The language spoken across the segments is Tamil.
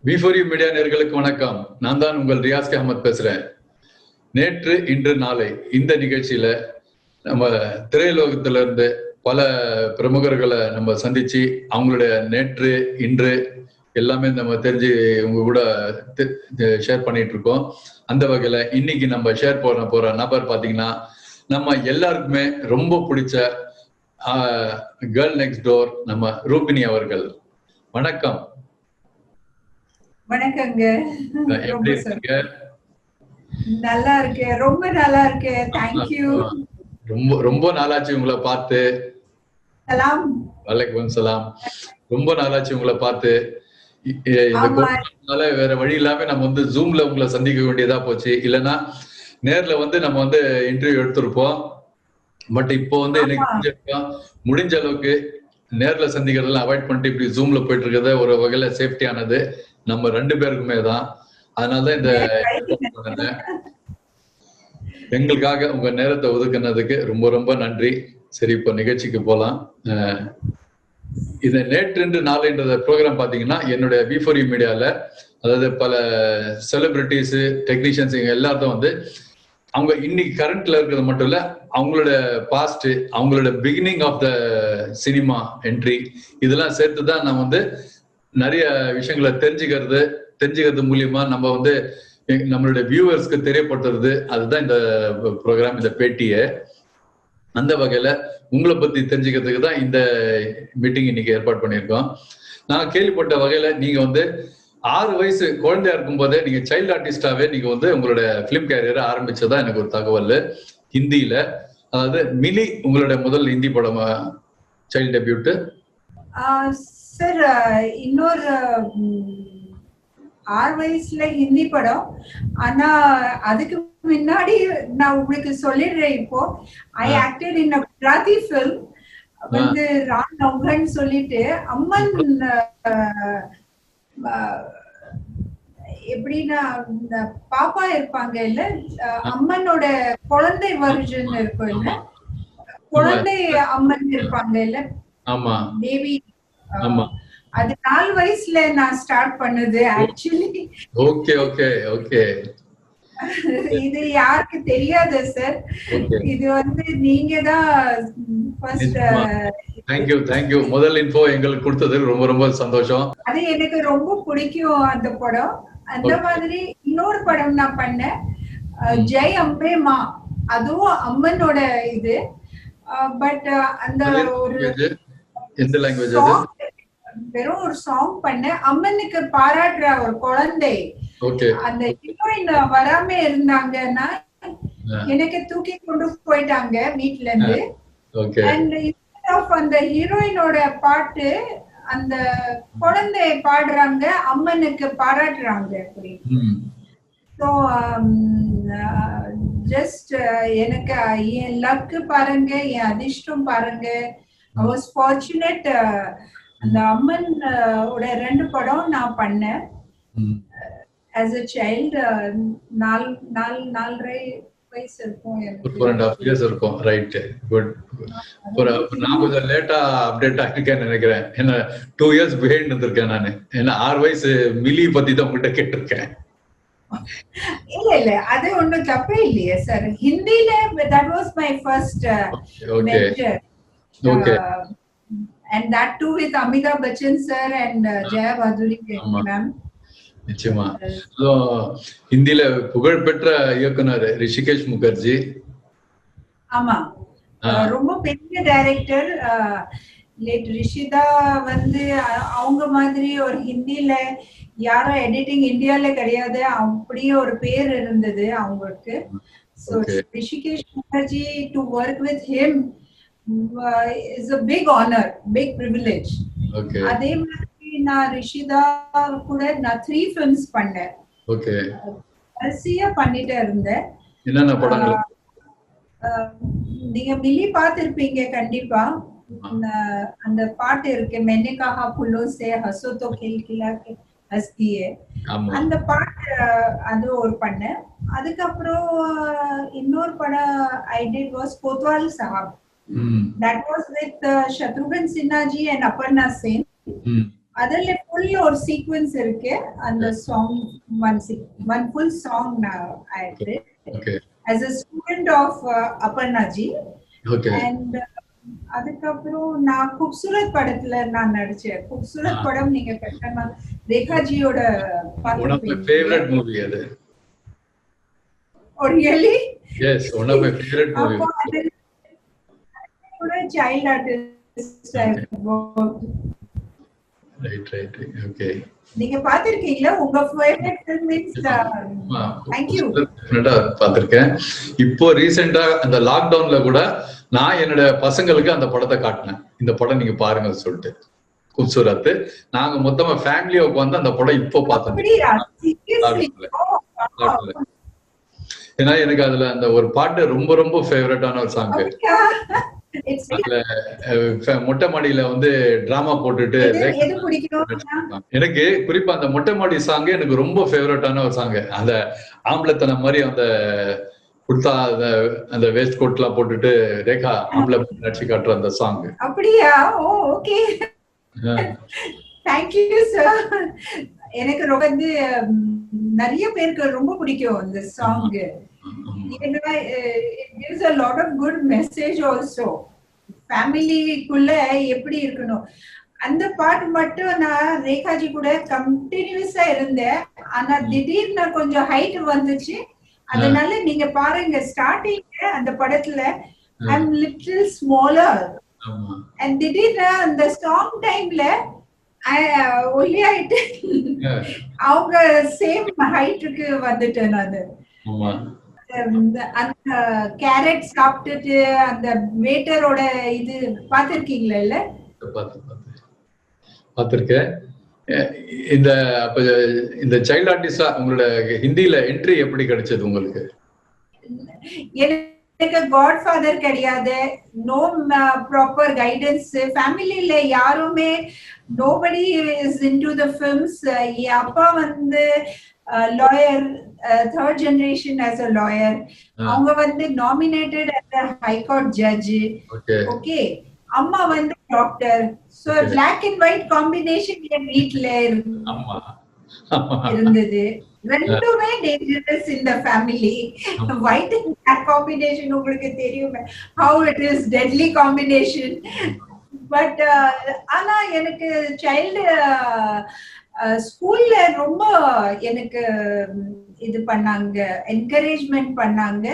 V4U மீடியா நேயர்களுக்கு வணக்கம். நான் தான் உங்கள் ரியாஸ் அஹமத் பேசுறேன். நேற்று இன்று நாளை இந்த நிகழ்ச்சியில நம்ம திரையுலகத்துல இருந்து பல பிரமுகர்களை நம்ம சந்திச்சு அவங்களுடைய நேற்று இன்று எல்லாமே நம்ம தெரிஞ்சு உங்க கூட ஷேர் பண்ணிட்டு இருக்கோம். அந்த வகையில இன்னைக்கு நம்ம ஷேர் போற நபர் பாத்தீங்கன்னா நம்ம எல்லாருக்குமே ரொம்ப பிடிச்ச கேர்ள் நெக்ஸ்ட் டோர் நம்ம ரூபினி அவர்கள். வணக்கம். வணக்கங்க. எப்படி இருக்கீங்க? நல்லா இருக்கேன், ரொம்ப நல்லா இருக்கேன். Thank you. ரொம்ப நாளாச்சு உங்களை பார்த்து. சலாம். வலைக்கும் சலாம். ரொம்ப நாளாச்சு உங்களை பார்த்து. இந்த கொரோனால வேற வழி இல்லாம நம்ம வந்து ஜூம்ல உங்களை சந்திக்க வேண்டியதா போச்சு. இல்லைன்னா நேர்ல வந்து நம்ம வந்து இன்டர்வியூ எடுத்திருப்போம். பட் இப்போ வந்து எனக்கு முடிஞ்ச அளவுக்கு நேர்ல சந்திக்கிறதெல்லாம் அவாய்ட் பண்ணிட்டு இப்படி ஜூம்ல போயிட்டு இருக்கிறத ஒரு வகையில சேஃப்டியானது நம்ம ரெண்டு பேருக்குமே தான். அதனாலதான் இந்த எங்களுக்காக உங்க நேரத்தை ஒதுக்குனதுக்கு ரொம்ப ரொம்ப நன்றி. சரி, இப்போ நிகழ்ச்சிக்கு போலாம். இந்த நேற்று நாளுன்ற ப்ரோக்ராம் பாத்தீங்கன்னா என்னுடைய V4U மீடியால, அதாவது பல செலிபிரிட்டிஸ் டெக்னீஷியன்ஸ் எல்லாத்தையும் வந்து அவங்க இன்னைக்கு கரண்ட்ல இருக்கிறது மட்டும் இல்ல, அவங்களோட பாஸ்ட், அவங்களோட beginning of the cinema entry இதெல்லாம் சேர்த்துதான் நம்ம வந்து நிறைய விஷயங்களை தெரிஞ்சுக்கிறது மூலியமா நம்ம வந்து நம்மளுடைய வியூவர்ஸ்க்கு தெரியப்படுத்துறது. அதுதான் இந்த ப்ரோக்ராம், இந்த பேட்டியை. அந்த வகையில உங்களை பத்தி தெரிஞ்சுக்கிறதுக்கு தான் இந்த மீட்டிங் இன்னைக்கு ஏற்பாடு பண்ணியிருக்கோம். நான் கேள்விப்பட்ட வகையில நீங்க வந்து 6 வயசு குழந்தையா இருக்கும் போதே நீங்க சைல்டு ஆர்டிஸ்டாவே நீங்க வந்து உங்களோட பிலிம் கேரியரை ஆரம்பிச்சதா எனக்கு ஒரு தகவல். ஹிந்தியில, அதாவது மிலி உங்களுடைய முதல் ஹிந்தி படம் சைல்டு டெபியூட். சார், இன்னொரு 6 வயசுல ஹிந்தி படம். ஆனா அதுக்கு முன்னாடி நான் உங்களுக்கு சொல்லிடுறேன். இப்போ ஐ ஆக்டட் இன் குஜராத்தி ஃபில்ம் வந்து ராம் நௌகன் சொல்லிட்டு, அம்மன் எப்படின்னா பாப்பா இருப்பாங்க இல்ல, அம்மனோட குழந்தை வருஷன் இருக்கும் இல்ல, குழந்தை அம்மன் இருப்பாங்க இல்ல, தேவி. அது 4 வயசுல நான் ஸ்டார்ட் பண்ணது ஆக்சுவலி. Okay okay okay. இது யாருக்கு தெரியாது சார். இது வந்து நீங்க தான் ஃபர்ஸ்ட். Thank you. முதல் இன்ஃபோ எங்களுக்கு கொடுத்ததுக்கு ரொம்ப ரொம்ப சந்தோஷம். அது எனக்கு ரொம்ப பிடிக்கும் அந்த படம். அந்த மாதிரி இன்னொரு படம் நான் பண்ணேன், ஜெய் அம்பே மா. அதுவும் அம்மனோட இது. பட் அந்த ஒரு எந்த லாங்குவேஜ் அது? வெறும் ஒரு சாங் பண்ணேன். அம்மனுக்கு பாராட்டுற ஒரு குழந்தை. அந்த ஹீரோயின் வராம இருந்தாங்கன்னா எனக்கு தூக்கி கொண்டு போயிட்டாங்க வீட்டுல இருந்து. அந்த ஹீரோயினோட பாட்டு அந்த குழந்தை பாடுறாங்க, அம்மனுக்கு பாராட்டுறாங்க. அப்படி ஸோ ஜஸ்ட் எனக்கு என் லக்கு பாருங்க, என் அதிர்ஷ்டம் பாருங்க. I was fortunate. அந்த அம்மன் ஓட 2 படம் நான் பண்ணேன் as a child. 4.5 வயசு இருக்கும் எனக்கு. 4.5 years இருக்கும். Right, good. நான் கொஞ்சம் லேட்டா அப்டேட் ஆகிருக்கேன்னு நினைக்கிறேன். என்ன 2 years பிஹைண்ட் இருந்திருக்கேன் நான். என்ன 6 வயசு மிலி பத்தி தான் உங்ககிட்ட கேட்டிருக்கேன். இல்ல அது ஒன்றும் தப்பே இல்லையே சார். ஹிந்தில that was my first venture. Okay. And that too with Amitabh Bachchan sir and Jaya Bhaduri ma'am. நிச்சயமா. ஹிந்தில புகழ்பெற்ற இயக்குனர் ரிஷிகேஷ் முகர்ஜி. ஆமா, ரொம்ப பெரிய டைரக்டர். லேட் ரிஷிதா வந்து அவங்க மாதிரி ஒரு ஹிந்தில யாரும் எடிட்டிங் இந்தியால கிடையாது, அப்படியே ஒரு பேர் இருந்தது அவங்களுக்கு. So Rishikesh Mukherjee, to work with him is a big honor, big privilege. அதே மாதிரி நான் ரிஷிதா கூட நான் 3 films பண்ணேன். வரிசையா பண்ணிட்டே இருந்தேன். என்னென்ன படங்கள்? நீங்க மிலி பார்த்திருப்பீங்க கண்டிப்பா. அந்த பாட்டு இருக்கு, मैंने कहा फूलों से हंसो तो खिलखिला के हंसती है. அந்த பாட்டு அது ஒரு பண்ணேன். அதுக்கப்புறம் இன்னொரு படம் I did was कोतवाल साहब. That was with Shatrughan Sinha ji and Aparna Sen. அதுல ஃபுல் ஒரு சீக்வென்ஸ் இருக்கு. அந்த song one full song I did as a student of Aparnaji. And அதுக்கப்புறம் நான் குப்சூரத் படத்துல நான் நடிச்சேன். குப்சூரத் படம் நீங்க கட்டமா ரேகாஜியோட one of my favorite movie அது. Oh really? Yes, one of my favorite movie. ஒரு child artist. Right. Okay. நீங்க பாத்திருக்கீங்களா? உங்க favourite film means thank you. டெஃபினட்டா பாத்திருக்கேன். இப்போ ரீசெண்டா அந்த லாக்டவுன்ல கூட நான் என்னோட பசங்களுக்கு அந்த படத்தை காட்டினேன். இந்த படம் நீங்க பாருங்கன்னு சொல்லிட்டு. குப்சூரத் நாங்க மொத்தமா ஃபேமிலியா உட்கார்ந்து அந்த படம் இப்போ பார்த்தோம். ஏன்னா எனக்கு அதுல அந்த ஒரு பாட்டு ரொம்ப ரொம்ப ஃபேவரட்டான ஒரு சாங். மொட்டை மாடியில வந்து டிராமா போட்டுட்டு எனக்கு குறிப்பா அந்த மொட்டை மாடி சாங் எனக்கு ரொம்ப ஃபேவரட்டான ஒரு சாங். அந்த ஆம்பளத்தனம் மாதிரி அந்த குர்தா அந்த வேஸ்ட் கோட் எல்லாம் போட்டுட்டு ரேகா ஆம்பளை நடிச்சு காட்டுற அந்த சாங். அப்படியா? ஓ ஓகே, தேங்க் யூ சார். எனக்கு ரொம்ப நிறைய பேருக்கு ரொம்ப பிடிக்கும் அந்த song. it gives a lot of good message also. ஃபேமிலிக்குள்ள எப்படி இருக்கணும் அந்த பாட்டு மட்டும் நான் ரேகாஜி கூட கண்டினியூஸா இருந்தேன். ஆனா திடீர்னு கொஞ்சம் ஹைட் வந்துச்சு. அதனால நீங்க பாருங்க ஸ்டார்டிங் அந்த படத்துல ஐ அம் லிட்டில் ஸ்மாலர் அண்ட் திடீர்னு அந்த சாங் டைம்ல ஒல்லியாயிட்டு அவங்க சேம் ஹைட்டுக்கு வந்துட்டேன் நானு. அந்த கேரட் சாப்பிட்டுட்டு அந்த வேட்டரோட இது பாத்திருக்கீங்களா? இல்ல பாத்திருக்கேன். இந்த சைல்ட் ஆர்டிஸ்டா உங்களோட ஹிந்தில என்ட்ரி எப்படி கிடைச்சது உங்களுக்கு? எனக்கு காட்ஃபாதர் கிடையாது, நோ ப்ராப்பர் கைடன்ஸ் ஃபேமிலில யாருமே, nobody is into the films. என் அப்பா வந்து lawyer, third generation as a lawyer. அவங்க வந்து nominated as a high court judge. Okay. அம்மா வந்து doctor. So black and white combination என் வீட்ல இருந்தது. ரெண்டுமே dangerous in the family. White and black combination உங்களுக்கு தெரியுமே how it is deadly combination. But ஆனா எனக்கு சைல்டு ஸ்கூல்ல ரொம்ப எனக்கு இது பண்ணாங்க, என்கரேஜ்மெண்ட் பண்ணாங்க.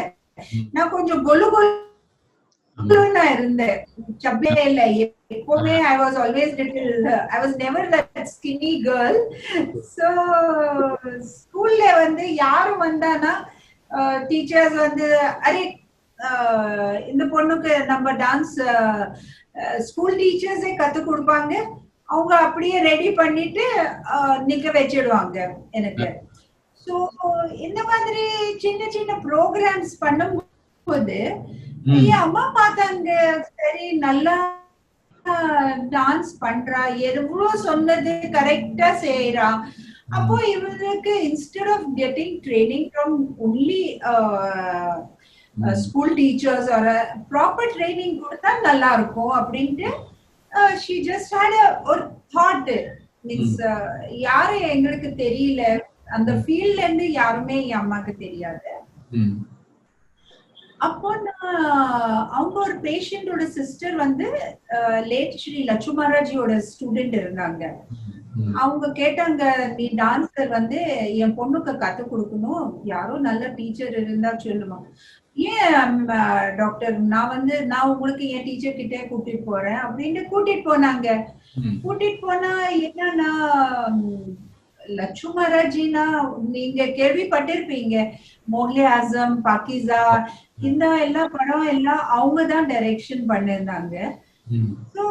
நான் கொஞ்சம் கொலு கொலுன்னா இருந்தேன், சப்ளே இல்ல எப்பவுமே. I was always little, I was never that skinny girl. So ஸ்கூல்ல வந்து யாரும் வந்தானா டீச்சர்ஸ் வந்து அரே இந்த பொண்ணுக்கு நம்ம டான்ஸ் ஸ்கூல் டீச்சர்ஸே கத்து கொடுப்பாங்க. அவங்க அப்படியே ரெடி பண்ணிட்டு நிக்க வச்சிடுவாங்க எனக்கு. சோ இந்த மாதிரி சின்ன சின்ன ப்ரோக்ராம்ஸ் பண்ணும்போது என் அம்மா பார்த்தாங்க, சரி நல்லா டான்ஸ் பண்றா, எவ்வளவு சொன்னது கரெக்டா செய்யறா. அப்போ இவருக்கு instead of getting training from only school teachers ஒரு ப்ராப்பர் ட்ரைனிங் கொடுத்தா நல்லா இருக்கும் அப்படின்ட்டு she just had a thought. Means யாரு எங்களுக்கு தெரியல, அந்த ஃபீல்ட்ல இருந்து யாருமே என் அம்மாக்கு தெரியாது. அப்போ அவங்க ஒரு பேஷண்டோட சிஸ்டர் வந்து லேட் ஸ்ரீ லட்சுமராஜியோட ஸ்டூடெண்ட் இருந்தாங்க. அவங்க கேட்டாங்க, நீ டான்ஸர் வந்து என் பொண்ணுக்கு கத்து கொடுக்கணும், யாரோ நல்ல டீச்சர் இருந்தா சொல்லுமா. ஏன் டாக்டர், நான் உங்களுக்கு என் டீச்சர் கிட்டே கூட்டிட்டு போறேன் அப்படின்னு கூட்டிட்டு போனாங்க. கூட்டிட்டு போனா என்னன்னா, லட்சுமராஜினா நீங்க கேள்விப்பட்டிருப்பீங்க, மோஹ்லே ஆசம், பாக்கிசா, இந்த எல்லா படம் எல்லாம் அவங்கதான் டைரக்ஷன் பண்ணிருந்தாங்க. சோ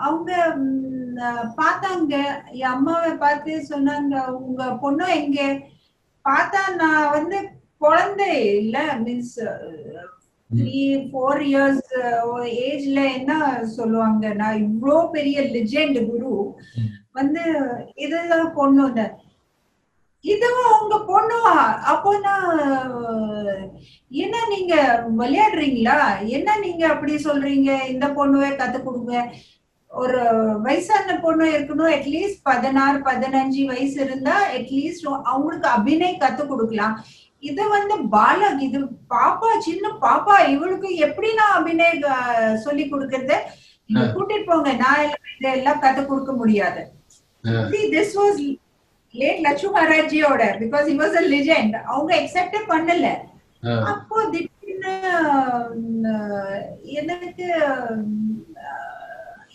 அவங்க பார்த்தாங்க, என் அம்மாவை பார்த்து சொன்னாங்க, உங்க பொண்ணு எங்க? பார்த்தா நான் வந்து குழந்தை இல்ல, மீன்ஸ் 3-4 years ஏஜ்ல என்ன சொல்லுவாங்க, நான் இவ்வளோ பெரிய லெஜெண்ட் குரு வந்து இதுதான் பொண்ணு, இதுவும் உங்க பொண்ணு. அப்போ நான் என்ன நீங்க விளையாடுறீங்களா, என்ன நீங்க அப்படி சொல்றீங்க, இந்த பொண்ணுவே கத்து கொடுங்க. ஒரு வயசான பொண்ணு இருக்கணும், அட்லீஸ்ட் 16 15 வயசு இருந்தா அட்லீஸ்ட் அவங்களுக்கு அபிநய் கத்து கொடுக்கலாம். இது வந்து பாலக், இது பாப்பா, சின்ன பாப்பா, இவளுக்கு எப்படி நான் அபிநய் சொல்லி கொடுக்கறது? நீங்க கூட்டிட்டு போங்க, நான் இதெல்லாம் கத்து கொடுக்க முடியாது. See, this was late Lachu Maharajjiயோட, because he was a legend. அவங்க accept பண்ணல. அப்போ திடீர்னு எனக்கு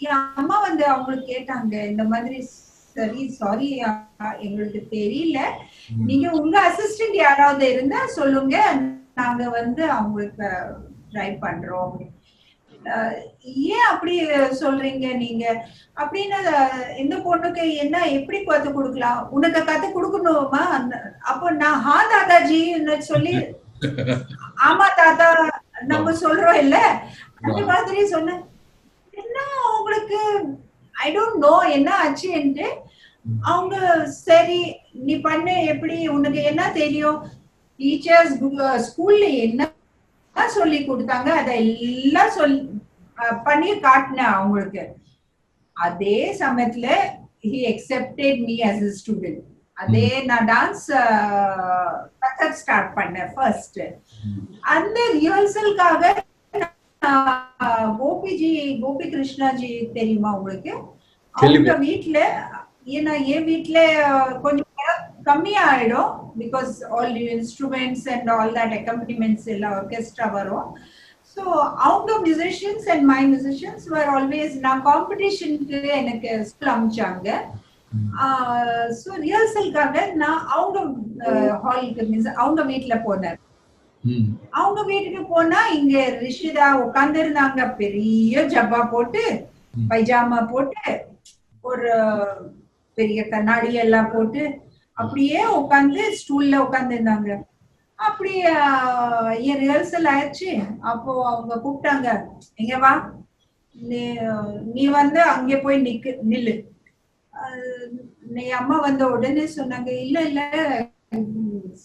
என் அம்மா வந்து அவங்களுக்கு கேட்டாங்க, இந்த மாதிரி சரி சாரி எங்களுக்கு தெரியல, நீங்க உங்க அசிஸ்டன்ட் யாராவது இருந்தா சொல்லுங்க, நாங்க வந்து அவங்களுக்கு ட்ரை பண்றோம். ஏன் அப்படி சொல்றீங்க நீங்க அப்படின்னு, இந்த பொண்ணுக்கு என்ன எப்படி கத்து கொடுக்கலாம், உனக்கு கத்து கொடுக்கணுமா? அப்போ நான் ஹா தாதாஜின்னு சொல்லி, ஆமா தாத்தா நம்ம சொல்றோம் இல்ல, அந்த மாதிரி சொன்னேன். என்ன உங்களுக்கு ஐ டோன்ட் நோ என்ன ஆச்சுன்ட்டு. அவங்க சரி நீ பண்ணு, எப்படி உனக்கு என்ன தெரியும், டீச்சர்ஸ் ஸ்கூல்ல என்ன சொல்லி கொடுத்தாங்க அதெல்லாம் பண்ணி காட்டினேன் அவங்களுக்கு. அதே சமயத்துல he accepted me as a student. அதே நான் டான்ஸ் கத்தக் ஸ்டார்ட் பண்ணேன் ஃபர்ஸ்ட். அந்த ரிஹர்சலுக்காக கோபி கிருஷ்ணாஜி தெரியுமா உங்களுக்கு? அவங்க வீட்டுல, ஏன்னா என் வீட்டுல கொஞ்சம் கம்மியா ஆயிடும், because all instruments and all that accompaniments எல்லாம் ஆர்கெஸ்ட்ரா வரும். ஸோ அவங்க musicians and my musicians were always, நான் காம்படிஷனுக்கு எனக்கு ஸ்கூல் அமிச்சாங்க. ஸோ ரிஹர்சலுக்காக நான் அவங்க ஹாலுக்கு அவங்க வீட்டுல போனேன். அவங்க வீட்டுக்கு போனா இங்க ரிஷிதா உட்கார்ந்து இருந்தாங்க, பெரிய ஜப்பா போட்டு, பைஜாமா போட்டு, ஒரு பெரிய கண்ணாடி எல்லாம் போட்டு, அப்படியே உட்காந்து ஸ்டூல்ல உட்கார்ந்து இருந்தாங்க. அப்படி என் ரிஹர்சல் ஆயிடுச்சு. அப்போ அவங்க கூப்பிட்டாங்க, எங்க வா, நீ வந்து அங்கே போய் நில்லு. நீ அம்மா வந்த உடனே சொன்னாங்க, இல்ல இல்ல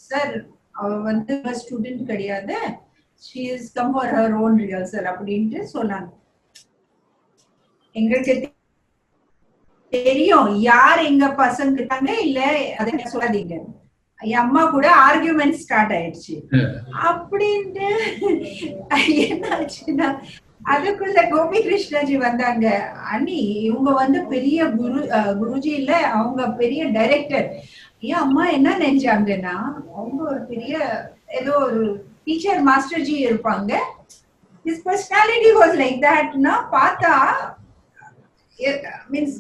சார், அவ வந்து ஸ்டூடெண்ட் கிடையாது, she is come for her own rehearsal அப்படின்ட்டு சொன்னாங்க. எங்களுக்கு தெரியும் யார் எங்க பசங்க இருக்காங்க, இல்ல அதை சொல்லாதீங்க. என் அம்மா கூட ஆர்கியூமெண்ட் ஸ்டார்ட் ஆயிடுச்சு. அப்படின்ட்டு என்னாச்சுன்னா, அதுக்குள்ள கோபி கிருஷ்ணாஜி வந்தாங்க. அண்ணி இவங்க வந்து பெரிய குருஜி இல்ல, அவங்க பெரிய டைரக்டர். ஏன் அம்மா என்ன நினைச்சாங்கன்னா, அவங்க ஒரு பெரிய ஏதோ ஒரு டீச்சர் மாஸ்டர் ஜி இருப்பாங்க. his personality was like that na பார்த்தா means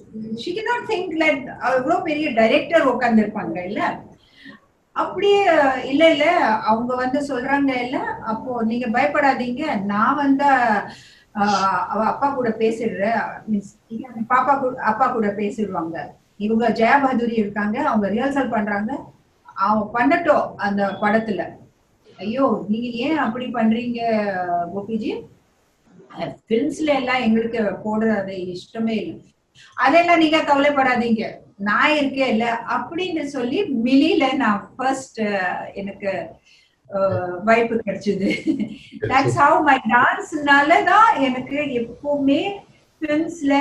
she cannot think like அவ்வளோ பெரிய டைரக்டர் உட்கார்ந்திருப்பாங்க இல்ல. அப்படியே இல்ல இல்ல அவங்க வந்து சொல்றாங்க இல்ல, அப்போ நீங்க பயப்படாதீங்க, நான் வந்து அவ அப்பா கூட பேசிடுறேன், மீன்ஸ் அப்பா கூட பேசிடுவாங்க. இவங்க ஜெயா பகதூரி இருக்காங்க, அவங்க ரிஹர்சல் பண்றாங்க, அவங்க பண்ணட்டும் அந்த படத்துல. ஐயோ நீங்க ஏன் அப்படி பண்றீங்க கோபிஜி, பிலிம்ஸ்ல எல்லாம் எங்களுக்கு போடுறது இஷ்டமே இல்லை, அதெல்லாம் நீங்க கவலைப்படாதீங்க, நான் இருக்கேன் இல்ல அப்படின்னு சொல்லி மிலில நான் ஃபர்ஸ்ட் எனக்கு வாய்ப்பு கிடைச்சது. தட்ஸ் ஹவ் மை டான்ஸ்னால தான் எனக்கு எப்பவுமே பிலிம்ஸ்ல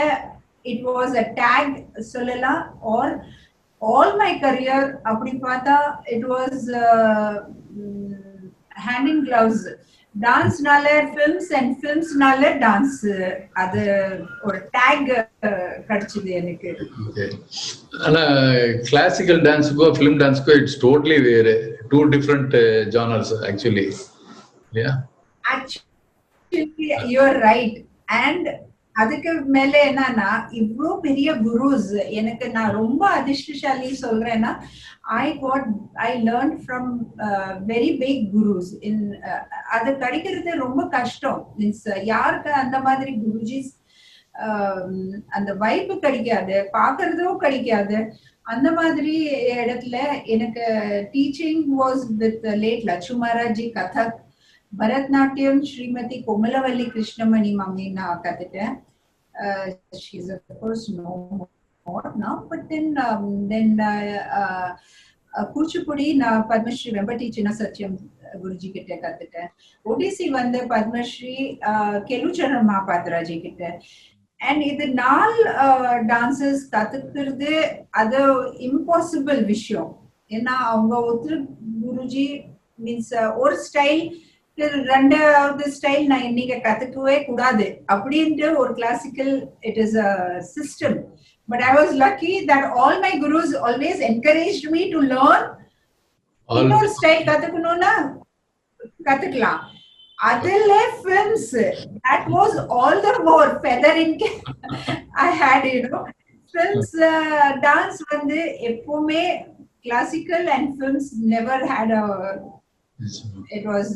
it was a tag சொல்லலாம், or all my career அப்படி பார்த்தா it was hand in gloves. டான்ஸ்னால ஃபிலிம்ஸ் அண்ட் ஃபிலிம்ஸ்னால டான்ஸ், அது ஒரு டேக் கிடைச்சது எனக்கு. ஆனா கிளாசிக்கல் டான்ஸ்க்கோ ஃபிலிம் டான்ஸ்க்கோ இட்ஸ் டோட்டலி வேறு, two different genres actually. Actually you are right. And அதுக்கு மேல என்னன்னா, இவ்வளோ பெரிய குருஸ் எனக்கு, நான் ரொம்ப அதிர்ஷ்டசாலி சொல்றேன்னா, I learned from very big gurus. அது கிடைக்கிறது ரொம்ப கஷ்டம். மீன்ஸ் யாருக்கு அந்த மாதிரி குருஜிஸ் அந்த வைப்பு கிடைக்காது, பாக்குறதும் கிடைக்காது. அந்த மாதிரி இடத்துல எனக்கு teaching was with late Lachhu Maharajji Kathak, Bharatanatyam Shrimati Komalavalli Krishnamani mummy நான் கத்துட்டேன். She is of course no more now, but then Kuchipudi நான் பத்மஸ்ரீ வெம்பட்டி சின்ன சத்யம் குருஜி கிட்ட கத்துட்டேன். ஒடிசி வந்து பத்மஸ்ரீ கெலுச்சரண் மகாபாத்ராஜி கிட்ட. அண்ட் இது நாள் டான்சஸ் கத்துக்கிறது அது இம்பாசிபிள் விஷயம். ஏன்னா அவங்க ஒருத்தர் குருஜி மீன்ஸ் ஒரு ஸ்டைல் ரெண்டாவது ஸ்டைல் நான் நீங்க கத்துக்கவே கூடாது அப்படின்ட்டு ஒரு classical it is a system. But I was lucky that all my gurus always encouraged me to learn. இன்னொரு ஸ்டைல் கத்துக்கணும்னா கத்துக்கலாம். அதுல films that was all the more feather in I had, you know, films dance வந்து எப்பவுமே classical and films never had a it was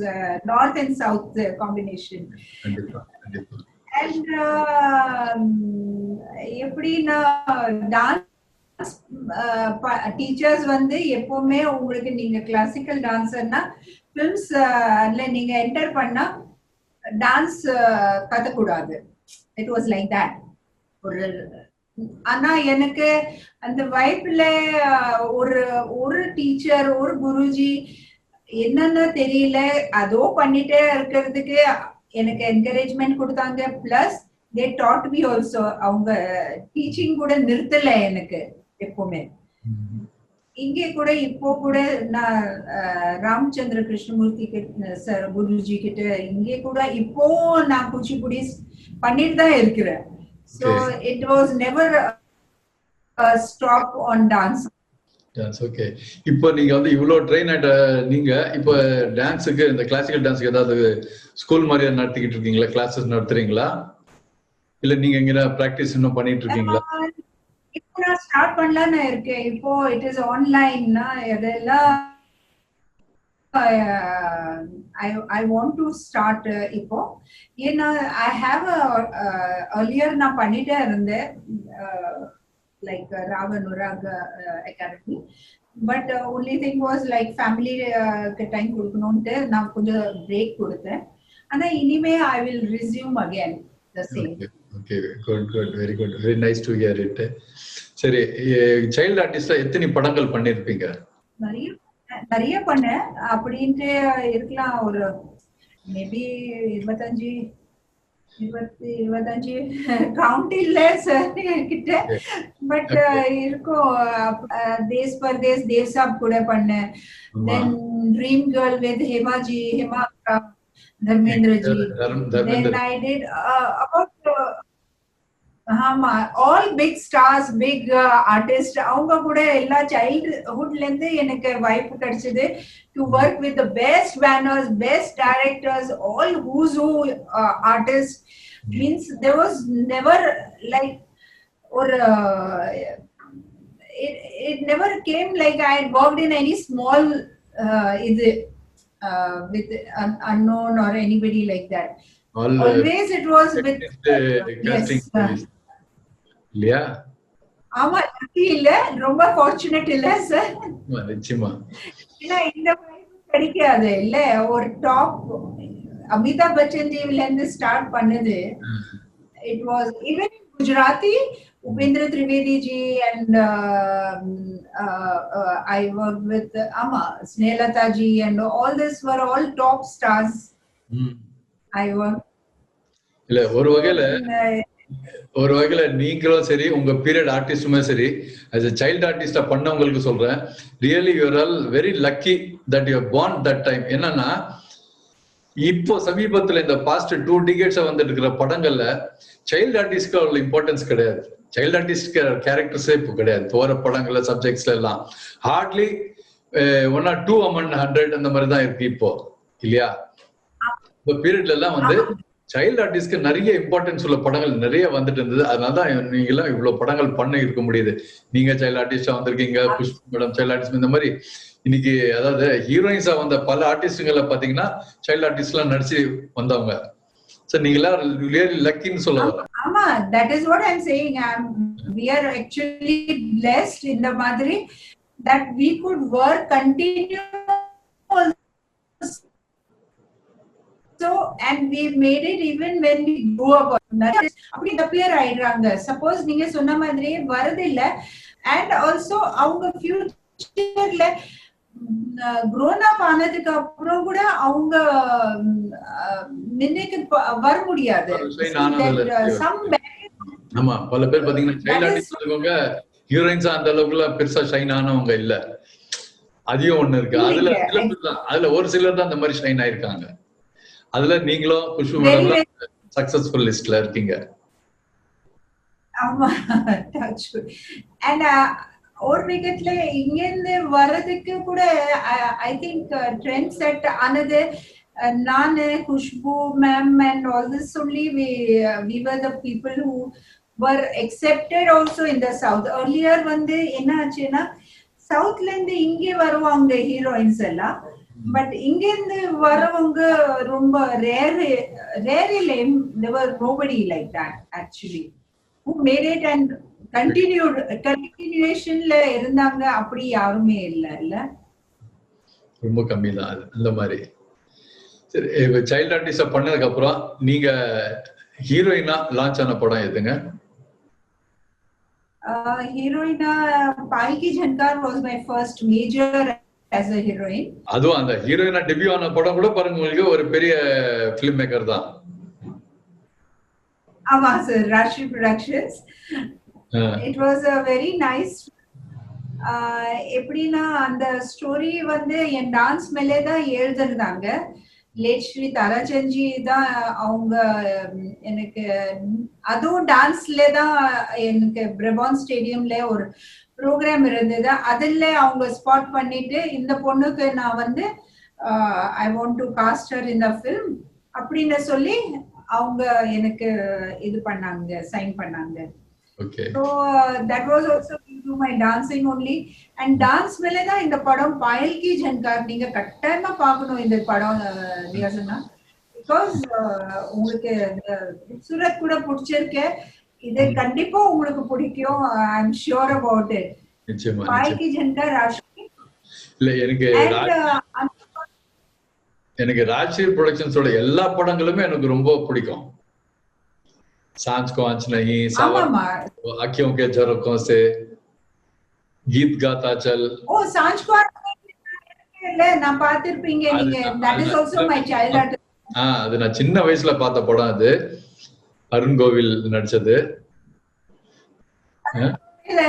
north and south combination. And எப்படின்னா டான்ஸ் டீச்சர்ஸ் வந்து எப்பவுமே உங்களுக்கு நீங்க கிளாசிக்கல் டான்சர்னா ஃபிலிம்ஸ்ல நீங்க என்டர் பண்ணா டான்ஸ் கத்துக்கூடாது. It was like that. ஒரு ஆனா எனக்கு அந்த வைப்ல ஒரு ஒரு டீச்சர் ஒரு குருஜி என்னன்னு தெரியல அதோ பண்ணிட்டே இருக்கிறதுக்கு எனக்கு என்கரேஜ்மெண்ட் கொடுத்தாங்க. பிளஸ் தே டாட் மீ ஆல்சோ. அவங்க டீச்சிங் கூட நிறுத்தல எனக்கு எப்பவுமே. இங்கே கூட இப்போ கூட நான் ராமச்சந்திர கிருஷ்ணமூர்த்தி சார் குருஜி கிட்ட இங்கே கூட இப்போ நான் குச்சிப்புடி பண்ணிட்டு தான் இருக்கிறேன். So it was never stop on dance. Dance okay. இப்போ நீங்க வந்து இவ்வளோ ட்ரெயின் ஆயிட்ட நீங்க இப்போ டான்ஸுக்கு இந்த கிளாசிக்கல் டான்ஸுக்கு ஏதாவது ஸ்கூல் மாதிரியா நடத்திக்கிட்டு இருக்கீங்களா? கிளாஸஸ் நடத்துறீங்களா? இல்ல நீங்க எங்க பிராக்டிஸ் இன்னும் பண்ணிட்டு இருக்கீங்களா? இப்போ நான் ஸ்டார்ட் பண்ணலாம்னு இருக்கேன். இப்போ இட் இஸ் ஆன்லைன்னா இதெல்லாம் I want to start இப்போ. ஏன்னா I have earlier நான் பண்ணிட்டே இருந்தேன் like Ravanurag Academy, but only thing was like family time கொடுக்கணும்ட்டு நான் கொஞ்சம் பிரேக் கொடுத்தேன். ஆனா இனிமே I will resume again the same. Okay, good, very good, very nice to hear it. சரி, சைல்ட் ஆர்டிஸ்டா எத்தனை படங்கள் பண்ணிருப்பீங்க? நிறைய பண்ணேன். அப்படின்ட்டு இருக்கலாம் ஒரு மேபி 25 கவுண்ட் இல்ல சார் கிட்ட. பட் இருக்கும். தேஸ் பர்தேஸ் தேவ்சாப் கூட பண்ணேன். Then dream girl with Hemaji Hema Dharmendraji. Then I did about all big stars, big artists. அவங்க கூட எல்லா childhoodல இருந்து எனக்கு வாய்ப்பு கிடைச்சது to work with the best banners, best directors, all who's who artists. Means there was never like or it never came like I had worked in any small with unknown or anybody like that. Always it was with casting. இல்லையா? ஆமா, இல்ல ரொம்ப ஃபார்ச்சுனேட் இல்ல சார். நிச்சயமா. ஏன்னா இந்த வாய்ப்பு கிடைக்காது இல்ல. ஒரு டாப் அமிதாப் பச்சன் ஜில இருந்து ஸ்டார்ட் பண்ணது. It was even Gujarati Upendra Trivedi ji and I worked with Snehlata ji and all this were all top stars. I worked. இல்ல ஒரு வகையில நீங்களும் சரி உங்க பீரியட் ஆர்டிஸ்டுமே சரி as a child ஆர்டிஸ்டா பண்ணவங்களுக்கு சொல்றேன், really you are all very lucky that you are born that time. என்னன்னா இப்போ சமீபத்துல இந்த பாஸ்ட் 2 டிகேட்ஸா வந்துட்டு இருக்கிற படங்கள்ல சைல்டு ஆர்டிஸ்ட்க்கு அவ்வளவு இம்பார்ட்டன்ஸ் கிடையாது. சைல்டு ஆர்டிஸ்ட் கேரக்டர்ஸே இப்போ கிடையாது. போற படங்கள்ல சப்ஜெக்ட்ஸ்ல எல்லாம் ஹார்ட்லி 1 or 2 among 100 அந்த மாதிரி தான் இருக்கு இப்போ இல்லையா? இந்த பீரியட்ல எல்லாம் வந்து சைல்டு ஆர்டிஸ்ட்க்கு நிறைய இம்பார்ட்டன்ஸ் உள்ள படங்கள் நிறைய வந்துட்டு இருந்தது. அதனாலதான் நீங்க எல்லாம் இவ்வளவு படங்கள் பண்ண இருக்க முடியுது. நீங்க சைல்டு ஆர்டிஸ்டா வந்திருக்கீங்க, புஷ்பா மேடம் சைல்டு ஆர்டிஸ்ட். இந்த மாதிரி இன்னைக்கு அதாவது ஹீரோயின்ஸா வந்த பல ஆர்டிஸ்டுங்களை பாத்தீங்கன்னா சைல்டு ஆர்டிஸ்ட் எல்லாம் நடிச்சு வந்தவங்க. சோ நீங்க எல்லாம் ரியலி லக்கின்னு சொல்ல வரேன். ஆமா, that is what I'm saying. We are actually blessed in the மாதிரி that we could work continuously. So and we made it even when we grew up. அப்படி appear ஆயிடுறாங்க. சப்போஸ் நீங்க சொன்ன மாதிரி வரது இல்ல. And also அவங்க ஃபியூச்சர்ல grown up ஆனதுக்கு அப்புறம் கூட அவங்க முன்னுக்கு வர முடியாது. ஆமா, பல பேர் பாத்தீங்கன்னா சைல்ட் ஆர்டிஸ்ட் இருக்கவங்க ஹீரோயின்ஸா அந்த அளவுக்குல பெருசா ஷைன் ஆனவங்க இல்ல. அதையும் ஒண்ணு இருக்கு. அதுல சில பேர் தான், அதுல ஒரு சிலர் தான் அந்த மாதிரி ஷைன் ஆயிருக்காங்க. அதுல நீங்களும் குஷ்பு மேடம்லாம் சக்சஸ்ஃபுல் லிஸ்ட்ல இருக்கீங்க. ஆமா, அண்ட் ஒரு விகட்ல இங்க இருந்து வர்றதுக்கு கூட ஐ திங்க் ட்ரெண்ட் செட் ஆனது. நானு, Khushbu ma'am and all this only we were the people who were accepted also in the south. earlier வந்து என்ன ஆச்சுன்னா சவுத்ல இருந்து இங்கே வருவாங்க ஹீரோயின்ஸ் எல்லாம், பட் இங்க இருந்து வரவங்க ரொம்ப ரேர் இல்லை. there were nobody like that actually who made it and continuationல இருந்தாங்க. அப்படி யாருமே இல்ல. ரொம்ப கம்மி தான் அது, அந்த மாதிரி. சரி, சைல்ட் ஆர்டிஸ்ட் பண்ணதுக்கு அப்புறம் நீங்க ஹீரோயினா லான்ச் ஆன படம் எதுங்க? ஹீரோயினா பாய்கி ஜன்கார் was my first major as a heroine. அதுவும் அந்த ஹீரோயினா டெபியூ ஆன படம் கூட பாருங்க, உங்களுக்கு ஒரு பெரிய ஃபிலிம் மேக்கர் தான். ஆமா sir, Rashtri productions. It was a very nice. எப்படின்னா அந்த ஸ்டோரி வந்து என் டான்ஸ் மேலே தான் எழுதிருந்தாங்க. லேட் ஸ்ரீ தாராச்சந்த்ஜி தான் அவங்க எனக்கு, அதுவும் டான்ஸ்ல தான் எனக்கு பிரபான் ஸ்டேடியம்ல ஒரு ப்ரோக்ராம் இருந்தது. அதுல அவங்க ஸ்பாட் பண்ணிட்டு இந்த பொண்ணுக்கு நான் வந்து I want to cost her in the film அப்படின்னு சொல்லி அவங்க எனக்கு இது பண்ணாங்க, சைன் பண்ணாங்க. Okay. So that was also to my dancing only. And dance மேலே தான் இந்த படம் பாயல் கி ஜன்கார் நீங்க கட்டாயமா பார்க்கணும் இந்த படம் ரியாசனா. பிகாஸ் உங்களுக்கு சூரத் கூட பிடிச்சிருக்கு, இது கண்டிப்பா உங்களுக்கு பிடிக்கும். ஐ அம் ஷூர் அபவுட் இட். நிச்சயமா. பாயல் கி ஜன்கார் ராஷ்ட்ரி இல்ல, எனக்கு ராஷ்ட்ரி ப்ரொடக்ஷன்ஸோட எல்லா படங்களுமே எனக்கு ரொம்ப பிடிக்கும். सांझ को आंच नहीं, आंखों के झरोखों से, गीत गाता चल. ओ सांझ को நான் பார்த்திருப்பீங்க நீங்க. that is also my childhood. அது நான் சின்ன வயசுல பார்த்த படம். அது அருண் கோவில் நடிச்சது.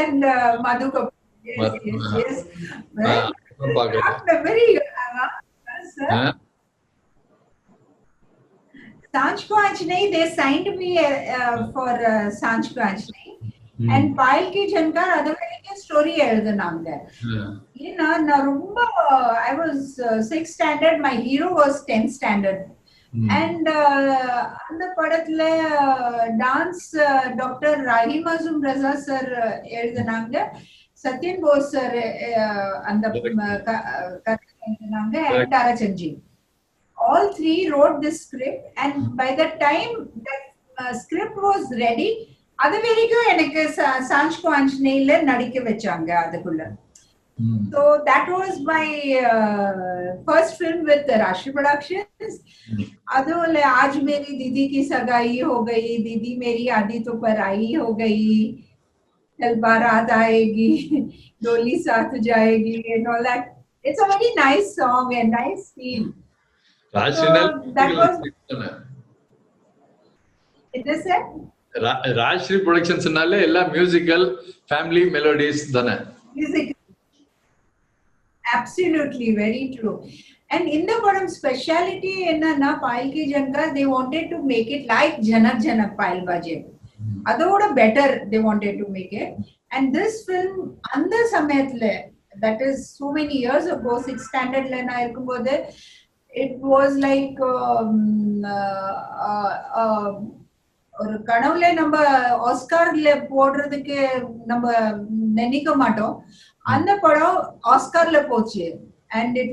and madhu kapoor. Yes. very सांझ को आज नहीं, they signed me for सांझ को आज नहीं. and पायल की झनकार அதவரைக்கும் ஸ்டோரி எழுதுனாங்க. ஏன்னா நான் ரொம்ப I was 6th standard, my hero was 10th standard. and அந்த படத்துல dance doctor Rahi Masoom Raza sir எழுதுனாங்க, சத்யன் போஸ் சார் அந்த கதை எழுதுனாங்க, and தாராச்சந்த்ஜி. All three wrote this script, and by the time that script was ready, அது வரைக்கும் எனக்கு सांझ को आंच नहीं நடிக்க வச்சாங்க அதுக்குள்ள. So that was my first film with Rashi Productions. அதுல आज मेरी दीदी की सगाई हो गई, दीदी मेरी आधी तो पराई हो गई, कल बारात आएगी, डोली साथ जाएगी, and all that. It's a very nice song and nice theme. Rashtri ப்ரொடக்ஷன்ஸ்னால எல்லா மியூசிக்கல் ஃபேமிலி மெலோடிஸ் தானே. Absolutely, very true. And in the padam speciality enna Payal ki Jankar, they wanted to make it like Janak Janak Payal Baje. Adoda better they wanted to make it. And this film andha samayathile, that is so many years ago, 6th standard la na irukumbodhu, it was like ஒரு கனவுல நம்ம ஆஸ்கார்ல போடுறதுக்கு நம்ம நினைக்க மாட்டோம். அந்த படம் ஆஸ்கார்ல போச்சு. and it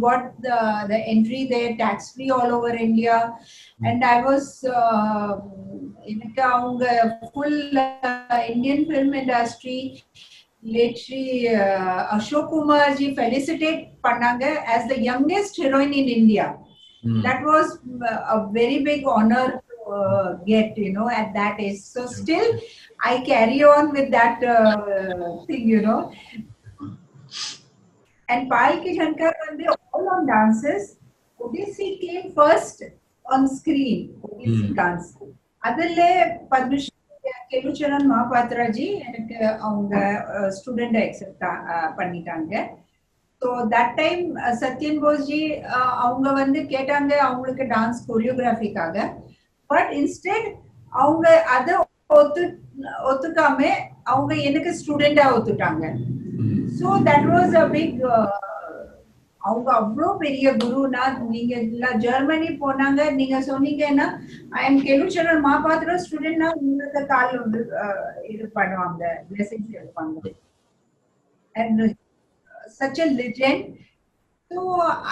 got the entry there, tax free all over India. and I was எனக்கு அவங்க full Indian film industry literally Ashok Kumar ji felicitate பண்ணாங்க as the youngest heroine in India. That was a very big honor to get, you know, at that age. So still I carry on with that thing, you know. And Payal ki Jankar, when they all on dances, ODC came first on screen. ODC dance. Adale Padmashri கெலுச்சரன் மகாபாத்ராஜி எனக்கு அவங்க ஸ்டூடெண்ட் அக்செப்ட் பண்ணிட்டாங்க. ஸோ தட் டைம் சத்யன் போஸ்ஜி அவங்க வந்து கேட்டாங்க அவங்களுக்கு டான்ஸ் கொரியோகிராஃபிக்காக. பட் இன்ஸ்டெட் அவங்க அதை ஒத்துக்காம அவங்க எனக்கு ஸ்டூடெண்டா ஒத்துட்டாங்க. So that was a big, அவங்க அவ்வளோ பெரிய குருனா. நீங்க ஜெர்மனி போனாங்க, நீங்க சொன்னீங்கன்னா ஐ எம் கெலுச்சரன் மகாபாத்ரா ஸ்டூடெண்ட்னா உங்களுக்கு கால் வந்து இது பண்ணுவாங்க, பிளெஸிங்ஸ் எடுப்பாங்க. And such a legend. So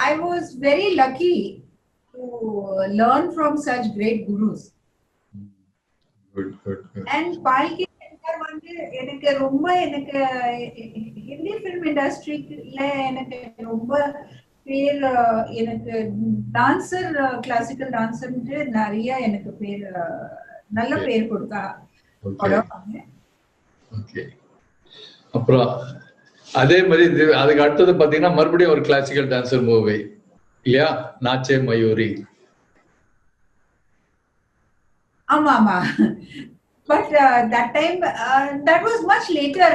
I was very lucky to learn from such great gurus. Good. And Palki வந்து எனக்கு ரொம்ப எனக்கு ஹிந்தி ஃபிலிம் இண்டஸ்ட்ரியில எனக்கு ரொம்ப பேர், எனக்கு டான்சர், கிளாசிக்கல் டான்சர் நிறைய எனக்கு பேர், நல்ல பேர் கொடுத்தா. அப்புறம் அதே மாதிரி அதுக்கு அடுத்தது பாத்தீங்கன்னா மறுபடியும் ஒரு கிளாசிக்கல் டான்சர் மூவி இல்லையா, நாச்சே மயூரி. ஆமா. But that time, that was much later,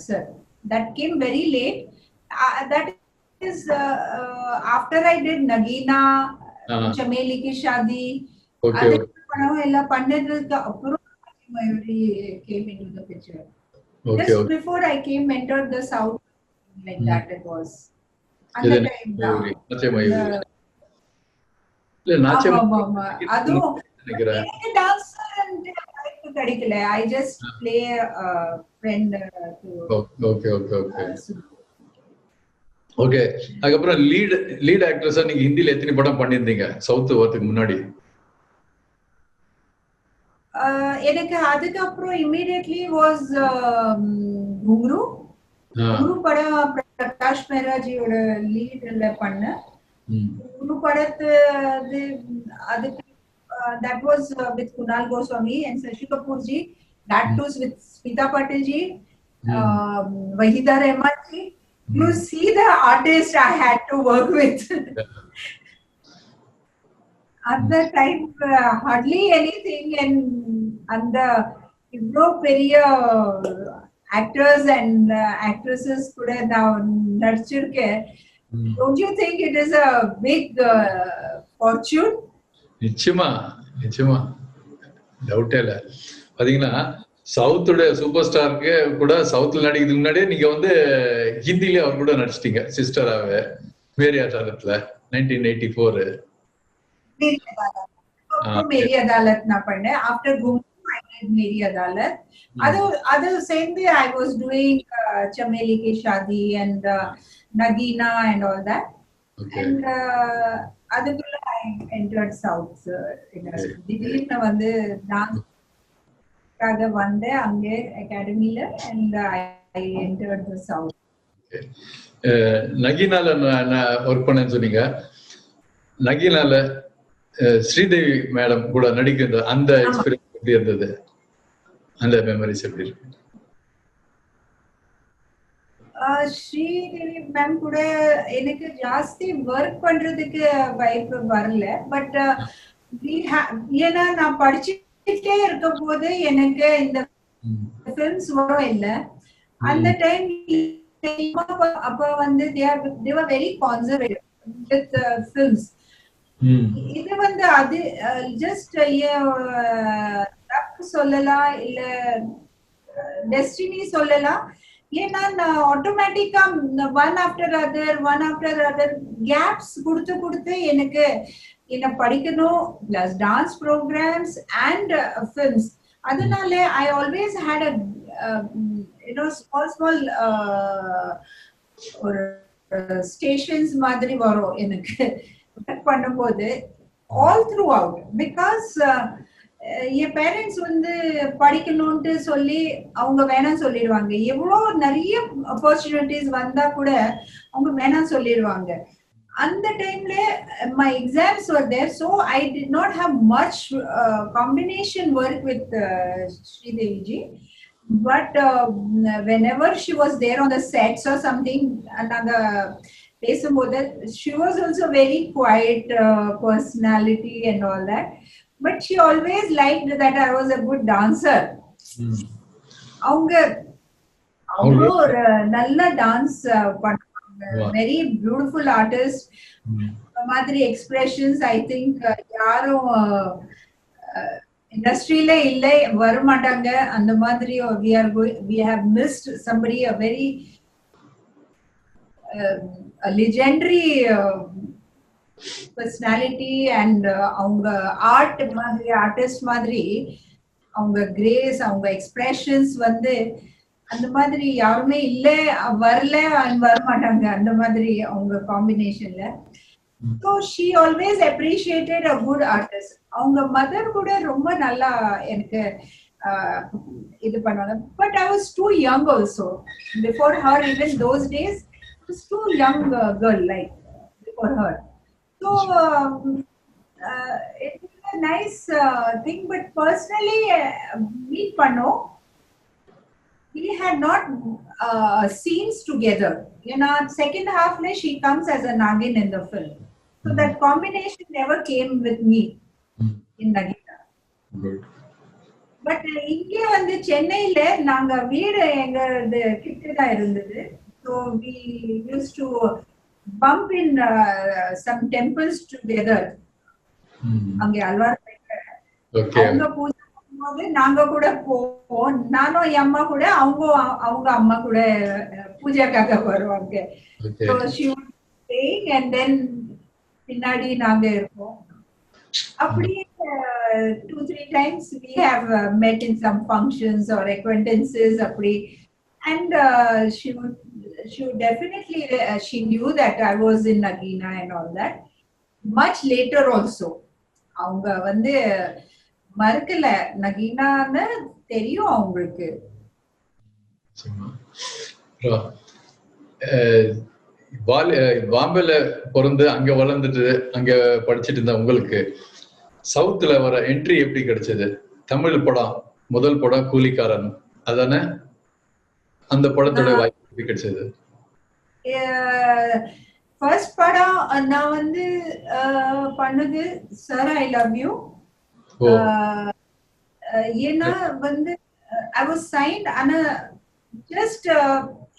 sir. That came very late. That is after I did Nagina, Chameli Ki Shadi. Okay. Ella pannadukku appuram Mayuri came into the picture. Okay. Just before I came entered the South, like that it was. At the time, Nache Mayuri. இல்ல நாச்சே mayuri. Adu எனக்கு டான்சர் கிடைக்கல. I just play a friend to. Okay. அதுக்கப்புறம் லீட் ஆக்ட்ரஸா நீங்க ஹிந்தில எத்தனை படம் பண்ணிருந்தீங்க சவுத் வரதுக்கு முன்னாடி? எனக்கு அதுக்கப்புறம் immediately was குரு படம் பிரகாஷ் மெஹராஜியோட லீட்ல பண்ண. குரு படத்து அதுக்கு that was with Kunal Goswami and Shashi Kapoor ji. That was with Smita Patil ji, Wahida Rehman ji. You see the artist I had to work with. At that time, hardly anything, and the பெரிய actors and actresses கூட நான் நடிச்சிருக்கேன். Don't you think it is a big fortune? நிச்சயமா டவுட்டே இல்ல. பாத்தீங்கன்னா சவுத்துடைய சூப்பர் ஸ்டாருக்கு கூட சவுத்ல நடிக்கிறதுக்கு முன்னாடியே நீங்க வந்து ஹிந்தில அவர் கூட நடிச்சிட்டீங்க சிஸ்டராவே மேரி அதாலத்ல 1984. மேரி அதாலத் நான் பண்ணேன். ஆஃப்டர் கும்கு ஐ டிட் மேரி அதாலத். அது சேர்ந்து I was doing Chameli Ki Shadi and Nagina and all that. Okay. And அதுக்குள்ள I entered South industry. திடீர்னு வந்து டான்ஸ்க்காக வந்தேன் அங்கே அகாடமில and I entered the South. நகீனால நான் ஒர்க் பண்ணேன்னு சொன்னீங்க. நகீனால ஸ்ரீதேவி மேடம் கூட நடிக்கிற அந்த எக்ஸ்பீரியன்ஸ் எப்படி இருந்தது? அந்த மெமரிஸ் எப்படி இருக்கு? ஸ்ரீதேவி மேம் கூட எனக்கு ஜாஸ்தி ஒர்க் பண்றதுக்கு வாய்ப்பு வரல. பட் ஏன்னா நான் படிச்சுட்டே இருக்கும் போது எனக்கு இந்த ஃபிலிம்ஸ் வரும் இல்ல. அந்த டைம் அப்ப வந்து they were very conservative with films. இது வந்து அது ஜஸ்ட் சொல்லலாம் இல்ல டெஸ்டினி சொல்லலாம். ஏன்னா ஆட்டோமேட்டிக்கா ஒன் ஆஃப்டர் அதர் கேப்ஸ் கொடுத்து எனக்கு என்ன படிக்கணும் plus dance programs and films. அதனால I always had a small ஒரு ஸ்டேஷன்ஸ் மாதிரி வரும் எனக்கு ஒர்க் பண்ணும்போது ஆல் த்ரூ அவுட். பிகாஸ் என் பேரண்ட்ஸ் வந்து படிக்கணும்ட்டு சொல்லி அவங்க வேணாம் சொல்லிடுவாங்க. எவ்வளோ நிறைய ஆப்பர்ச்சுனிட்டிஸ் வந்தா கூட அவங்க வேணாம் சொல்லிடுவாங்க. அந்த டைம்ல my exams were there, so I did not have much combination work with Sridevi ji. But whenever she was there on the sets or something, நாங்க பேசும்போது she was also very quiet personality and all that. But she always liked that I was a good dancer. அவங்க அவ்வளோ ஒரு நல்ல டான்ஸ் பண்ணுவாங்க, வெரி பியூட்டிஃபுல் ஆர்டிஸ்ட். மாதிரி எக்ஸ்பிரஷன்ஸ் ஐ திங்க் யாரும் இண்டஸ்ட்ரியில இல்லை வர மாட்டாங்க அந்த மாதிரி. we have missed somebody a very legendary personality and அவங்க ஆர்ட் மாதிரி ஆர்டிஸ்ட் மாதிரி அவங்க கிரேஸ் அவங்க எக்ஸ்பிரஷன்ஸ் வந்து அந்த மாதிரி யாருமே இல்லை வரல வர மாட்டாங்க அந்த மாதிரி அவங்க காம்பினேஷன்ல. So she always appreciated a good artist. அவங்க மதர் கூட ரொம்ப நல்லா எனக்கு இது பண்ணுவாங்க. But I was too young also. Before her, even those days, I was too young girl like before her. So it was a nice thing. But personally, meet பண்ணோம். We had not scenes together. You know, second half she comes as a Nagin in the film. So that combination never came with me in Nagina. Good. But இங்கே வந்து சென்னையில நாங்க வீடு எங்களது கிட்டதா இருந்தது. So we used to bump in some temples together. அங்கே அல்வார் அவங்க பூஜை பண்ணும்போது நாங்க கூட போவோம். நானும் என் அம்மா கூட அவங்க அம்மா கூட பூஜைக்காக வருவாங்க. So she would stay and then பின்னாடி நாங்க இருப்போம். அப்படி 2-3 times we have met in some functions or acquaintances அப்படி. And she would definitely she knew that I was in Nagina and all that. Much later also அவங்க வந்து மறக்கல, நகீனான்னு தெரியும் அவங்களுக்கு. பாம்பேல பிறந்து அங்க வளர்ந்துட்டு அங்க படிச்சுட்டு இருந்த உங்களுக்கு சவுத்துல வர என்ட்ரி எப்படி கிடைச்சது? தமிழ் படம் முதல் படம் கூலிக்காரன் அதானே? அந்த படத்தோட வாய்ப்பு எப்படி கிடைச்சது? ஃபர்ஸ்ட் படம் நான் வந்து பண்ணது சார் ஐ லவ் யூ. ஏன்னா வந்து I was signed ஆனா just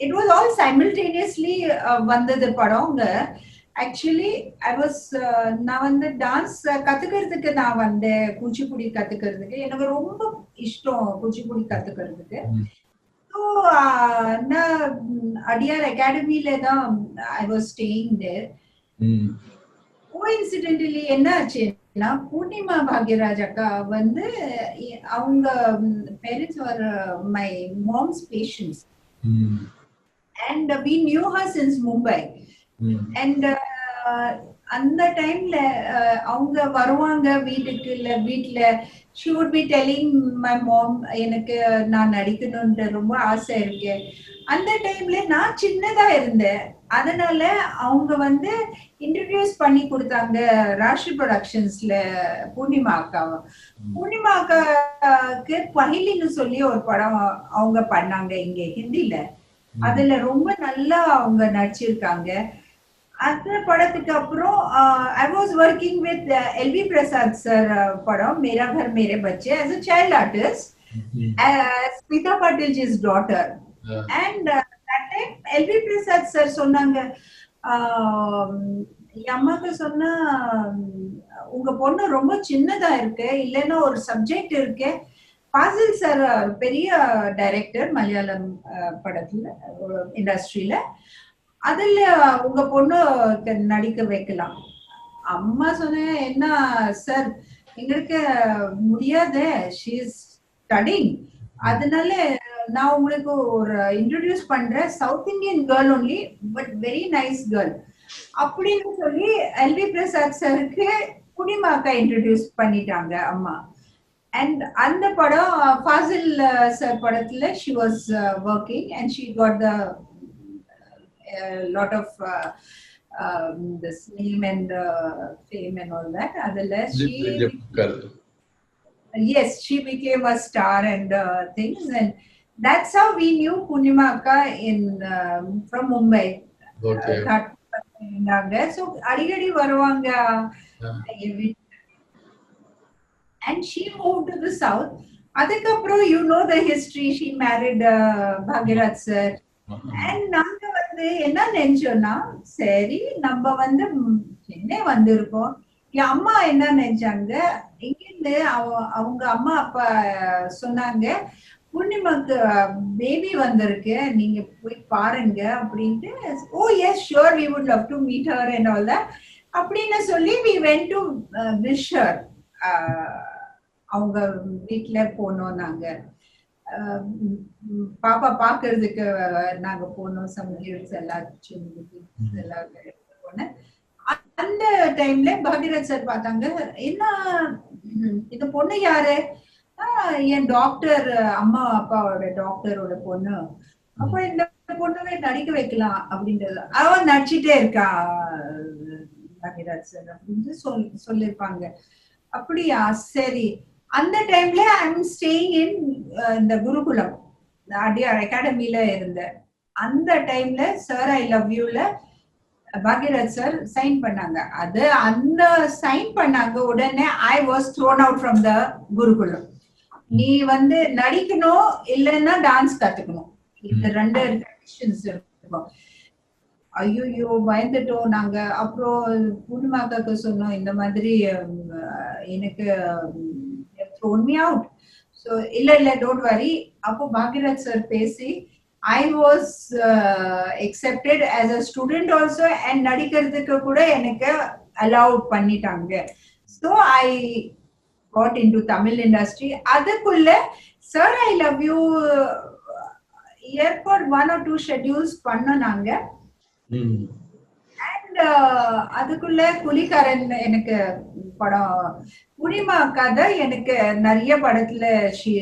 it was all simultaneously வந்தது படம்ங்க. Actually I was நான் வந்து டான்ஸ் கத்துக்கிறதுக்கு நான் வந்தேன், கூச்சிப்புடி கத்துக்கிறதுக்கு. எனக்கு ரொம்ப இஷ்டம் கூச்சிப்புடி கத்துக்கிறதுக்கு. ஸோ நான் அடியார் அகாடமியில தான் I was staying there. கோஇன்சிடென்டலி என்ன ஆச்சுன்னா பூர்ணிமா பாக்யராஜ் அக்கா வந்து அவங்க parents were my mom's patients and we knew her since Mumbai. And அந்த டைம்ல அவங்க வருவாங்க வீட்டுக்கு, இல்ல வீட்டுல she would be telling my mom எனக்கு நான் நடிக்கணும்னு ரொம்ப ஆசை இருக்கு. அந்த டைம்ல நான் சின்னதா இருந்தேன், அதனால அவங்க வந்து இன்ட்ரடியூஸ் பண்ணி கொடுத்தாங்க ராஷ்டி ப்ரொடக்ஷன்ஸ்ல பூர்ணிமா அக்காவை. பூர்ணிமா அக்காவுக்கு பஹிலின்னு சொல்லி ஒரு படம் அவங்க பண்ணாங்க இங்க ஹிந்தில. அதுல ரொம்ப நல்லா அவங்க நடிச்சிருக்காங்க. அந்த படத்துக்கு அப்புறம் I was working with LV Prasad sir படம் மேரா घर मेरे बच्चे as a child artist, Smita Patilji's daughter. And that time LV Prasad sir சொன்னாங்க, அம்மாக்கு சொன்னா உங்க பொண்ணு ரொம்ப சின்னதா இருக்கு, இல்லைன்னா ஒரு சப்ஜெக்ட் இருக்கு. ஃபாசில் சார் பெரிய டைரக்டர் மலையாளம் படத்துல இண்டஸ்ட்ரியில, அதுல உங்க பொண்ணு நடிக்க வைக்கலாம். அம்மா சொன்ன என்ன சார் எங்களுக்கு முடியாது, she is studying, அதனால நான் உங்களுக்கு ஒரு இன்ட்ரோடியூஸ் பண்றேன், south Indian girl only but very nice girl அப்படின்னு சொல்லி எல்வி பிரசாத் சாருக்கு பூர்ணிமா அக்கா இன்ட்ரோடியூஸ் பண்ணிட்டாங்க அம்மா. And அந்த படம் ஃபாசில் சார் படத்துல she was working and she got the lot of this name and fame and all that. Adala yes, she became a star and things, and that's how we knew Purnima Akka in from Mumbai. Okay. So adigadi varuvanga. And she moved to the south. அதுக்கப்புறம் you know the history, she married Bhagyaraj sir. And நாங்க வந்து என்ன நினைச்சோம்னா, சரி நம்ம வந்து சென்னை வந்திருக்கோம். என் அம்மா என்ன நினைச்சாங்க, இங்கிருந்து அவங்க அம்மா அப்பா சொன்னாங்க, பூர்ணிமாக்கு பேபி வந்திருக்கு, நீங்க போய் பாருங்க அப்படின்ட்டு. Oh yes sure, we would love to meet her and all that அப்படின்னு சொல்லி we went to wish her. அவங்க வீட்டுல போனோம் நாங்க. பாப்பா பாக்குறதுக்கு நாங்க போனோம். சம்கியூட்ஸ் எல்லாச்சும் எல்லாம் போனேன். அந்த டைம்ல பாக்யராஜ் சார் பார்த்தாங்க, என்ன இந்த பொண்ணு யாரு? என் டாக்டர், அம்மா அப்பாவோட டாக்டரோட பொண்ணு. அப்ப இந்த பொண்ணுவே நடிக்க வைக்கலாம் அப்படின்றது. அவன் நடிச்சுட்டே இருக்கா பாக்யராஜ் சார் அப்படின்னு சொல்லிருப்பாங்க. அப்படியா, சரி. அந்த டைம்ல ஐ எம் ஸ்டேயிங் இன் இந்த குருகுலம் அடியார் அகாடமில இருந்தேன். அந்த டைம்ல சார் ஐ லவ் யூல பாக்யராஜ் சார் சைன் பண்ணாங்க. அது அந்த சைன் பண்ணாங்க உடனே I was thrown out from the gurukulam. நீ வந்து நடிக்கணும், இல்லைன்னா டான்ஸ் கத்துக்கணும், இந்த 2 கண்டிஷன்ஸ் இருக்கும். ஐயோ பயந்துட்டோம் நாங்க. அப்புறம் பூர்ணிமாக்காக்கு சொன்னோம், இந்த மாதிரி எனக்கு thrown me out. So இல்ல don't worry. அப்போ பாக்யராஜ் சார் பேசி I was accepted as a student also, and நடிக்கிறதுக்கு கூட எனக்கு allow பண்ணிட்டாங்க. So I got into Tamil industry. அதுக்குள்ள Sir I Love You airport 1 or 2 schedules பண்ணனாங்க. And அதுக்குள்ள குலிக்காரன் எனக்கு படம், பூர்ணிமா கதை எனக்கு நிறைய படத்துல she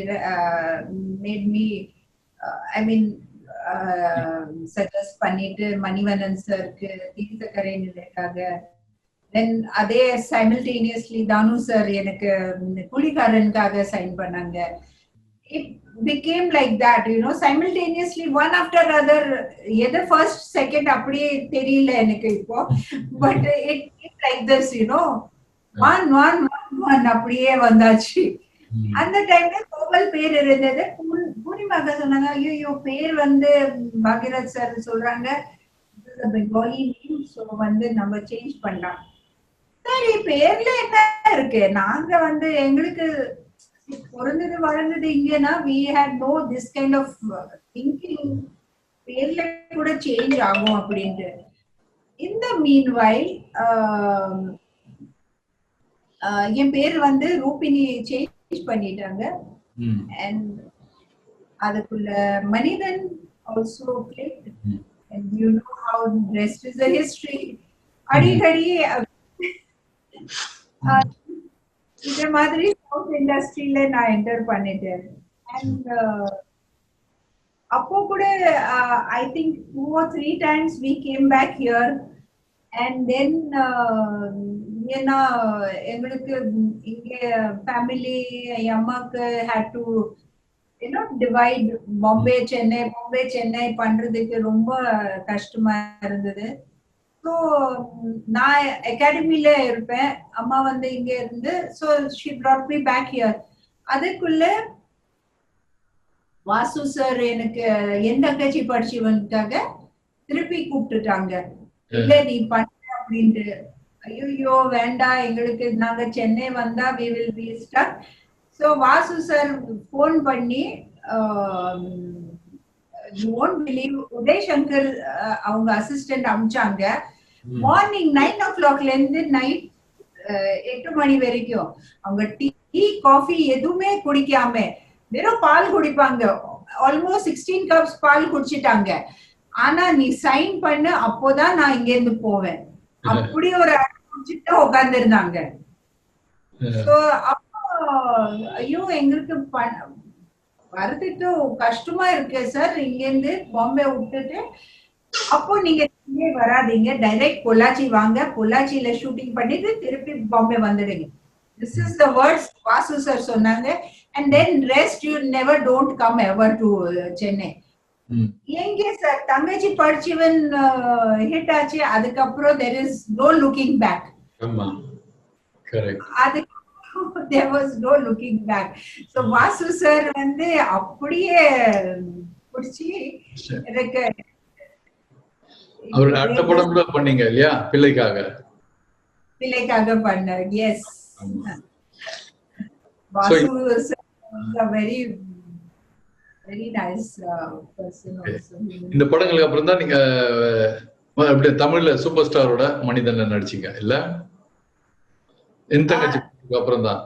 made me I mean suggest பண்ணிட்டு மணிவண்ணன் சாருக்கு தீர்த்தக்கரை நிலைக்காக. தென் அதே சைமல்டேனியஸ்லி தானு சார் எனக்கு குலிக்காரனுக்காக சைன் பண்ணாங்க. It became like that, you know, simultaneously one after other. எது ஃபர்ஸ்ட் செகண்ட் அப்படியே தெரியல எனக்கு இப்போ, but it like this, you know, one அப்படியே வந்தாச்சு. அந்த டைம்ல கோவல் பேர் இருந்தது. பூர்ணிமாக்கா சொன்னாங்க, ஐயோ பேர் வந்து பாக்யராஜ் சார் சொல்றாங்க, பெங்காலி நேம், சோ வந்து நம்ம சேஞ்ச் பண்ணலாம். சரி, பேர்ல என்ன இருக்கு, நாங்க வந்து எங்களுக்கு பிறந்தது வளர்ந்தது இங்கன்னா we had no this kind of thinking, பேர்ல கூட சேஞ்ச் ஆகும் அப்படின்ட்டு. In the meanwhile என் பேர் வந்து ரூபினி சேஞ்ச் பண்ணிட்டாங்க. and அதுக்குள்ள மனிதன் also played, and you know how the rest is a history. அடிக்கடி இந்த மாதிரி சவுத் இண்டஸ்ட்ரியில நான் என்டர் பண்ணிட்டேன். அண்ட் அப்போ கூட I think 2 or 3 times we came back here. and then ஏன்னா எங்களுக்கு இங்க ஃபேமிலி, என் அம்மாக்கு had to you know divide Bombay Chennai பண்றதுக்கு ரொம்ப கஷ்டமா இருந்தது. ஸோ நான் அகாடமில இருப்பேன், அம்மா வந்து இங்க இருந்து. So she brought me back here. அதுக்குள்ள வாசு சார் எனக்கு என் தங்கச்சி படிச்சவனுக்காக திருப்பி கூப்பிட்டுட்டாங்க. இல்ல நீ பண்ண அப்படின்ட்டு. ஐயோ வேண்டாம், எங்களுக்கு நாங்க சென்னை வந்தா we will be stuck. So Vasu sir phone பண்ணி you won't believe, Uday Shankar அவங்க அசிஸ்டன்ட் அமிச்சாங்க. மார்னிங் 9 o'clock இருந்து நைட் 8 மணி வரைக்கும் அவங்க டீ காஃபி எதுவுமே குடிக்காம வெறும் பால் குடிப்பாங்க. ஆல்மோஸ்ட் 16 cups பால் குடிச்சிட்டாங்க. ஆனா நீ சைன் பண்ணு, அப்போதான் நான் இங்க இருந்து போவேன், அப்படி ஒரு குடிச்சிட்டு உட்கார்ந்து இருந்தாங்க. அப்போ ஐயோ எங்களுக்கு வரதுக்கு கஷ்டமா இருக்கு சார், இங்க இருந்து பாம்பே விட்டுட்டு. அப்போ நீங்க வராதீங்க, டைரக்ட் பொள்ளாச்சி வாங்க, பொள்ளாச்சியில ஷூட்டிங் பண்ணிட்டு திருப்பி பாம்பே வந்துடுங்க. This is the words Vasu sir சொன்னாங்க. and then rest you never don't come ever to Chennai. எங்க சார் தங்கச்சி படிச்சவன் ஹிட் ஆச்சு, அதுக்கப்புறம் there is no looking back. ஆமா கரெக்ட். அதுக்கப்புறம் there was no looking back. So Vasu sir வந்து அப்படியே புடிச்சி எனக்கு அவர் அடுத்த படம் கூட பண்ணீங்க இல்லையா, பிள்ளைக்காக பண்ண. Yes. Vasu sir was a very nice person also. இந்த படங்களுக்கு அப்புறம் தான் நீங்க அப்படியே தமிழ்ல சூப்பர் ஸ்டாரோட மனிதன்ல நடிச்சீங்க இல்ல? என் தங்கச்சி அப்புறம் தான்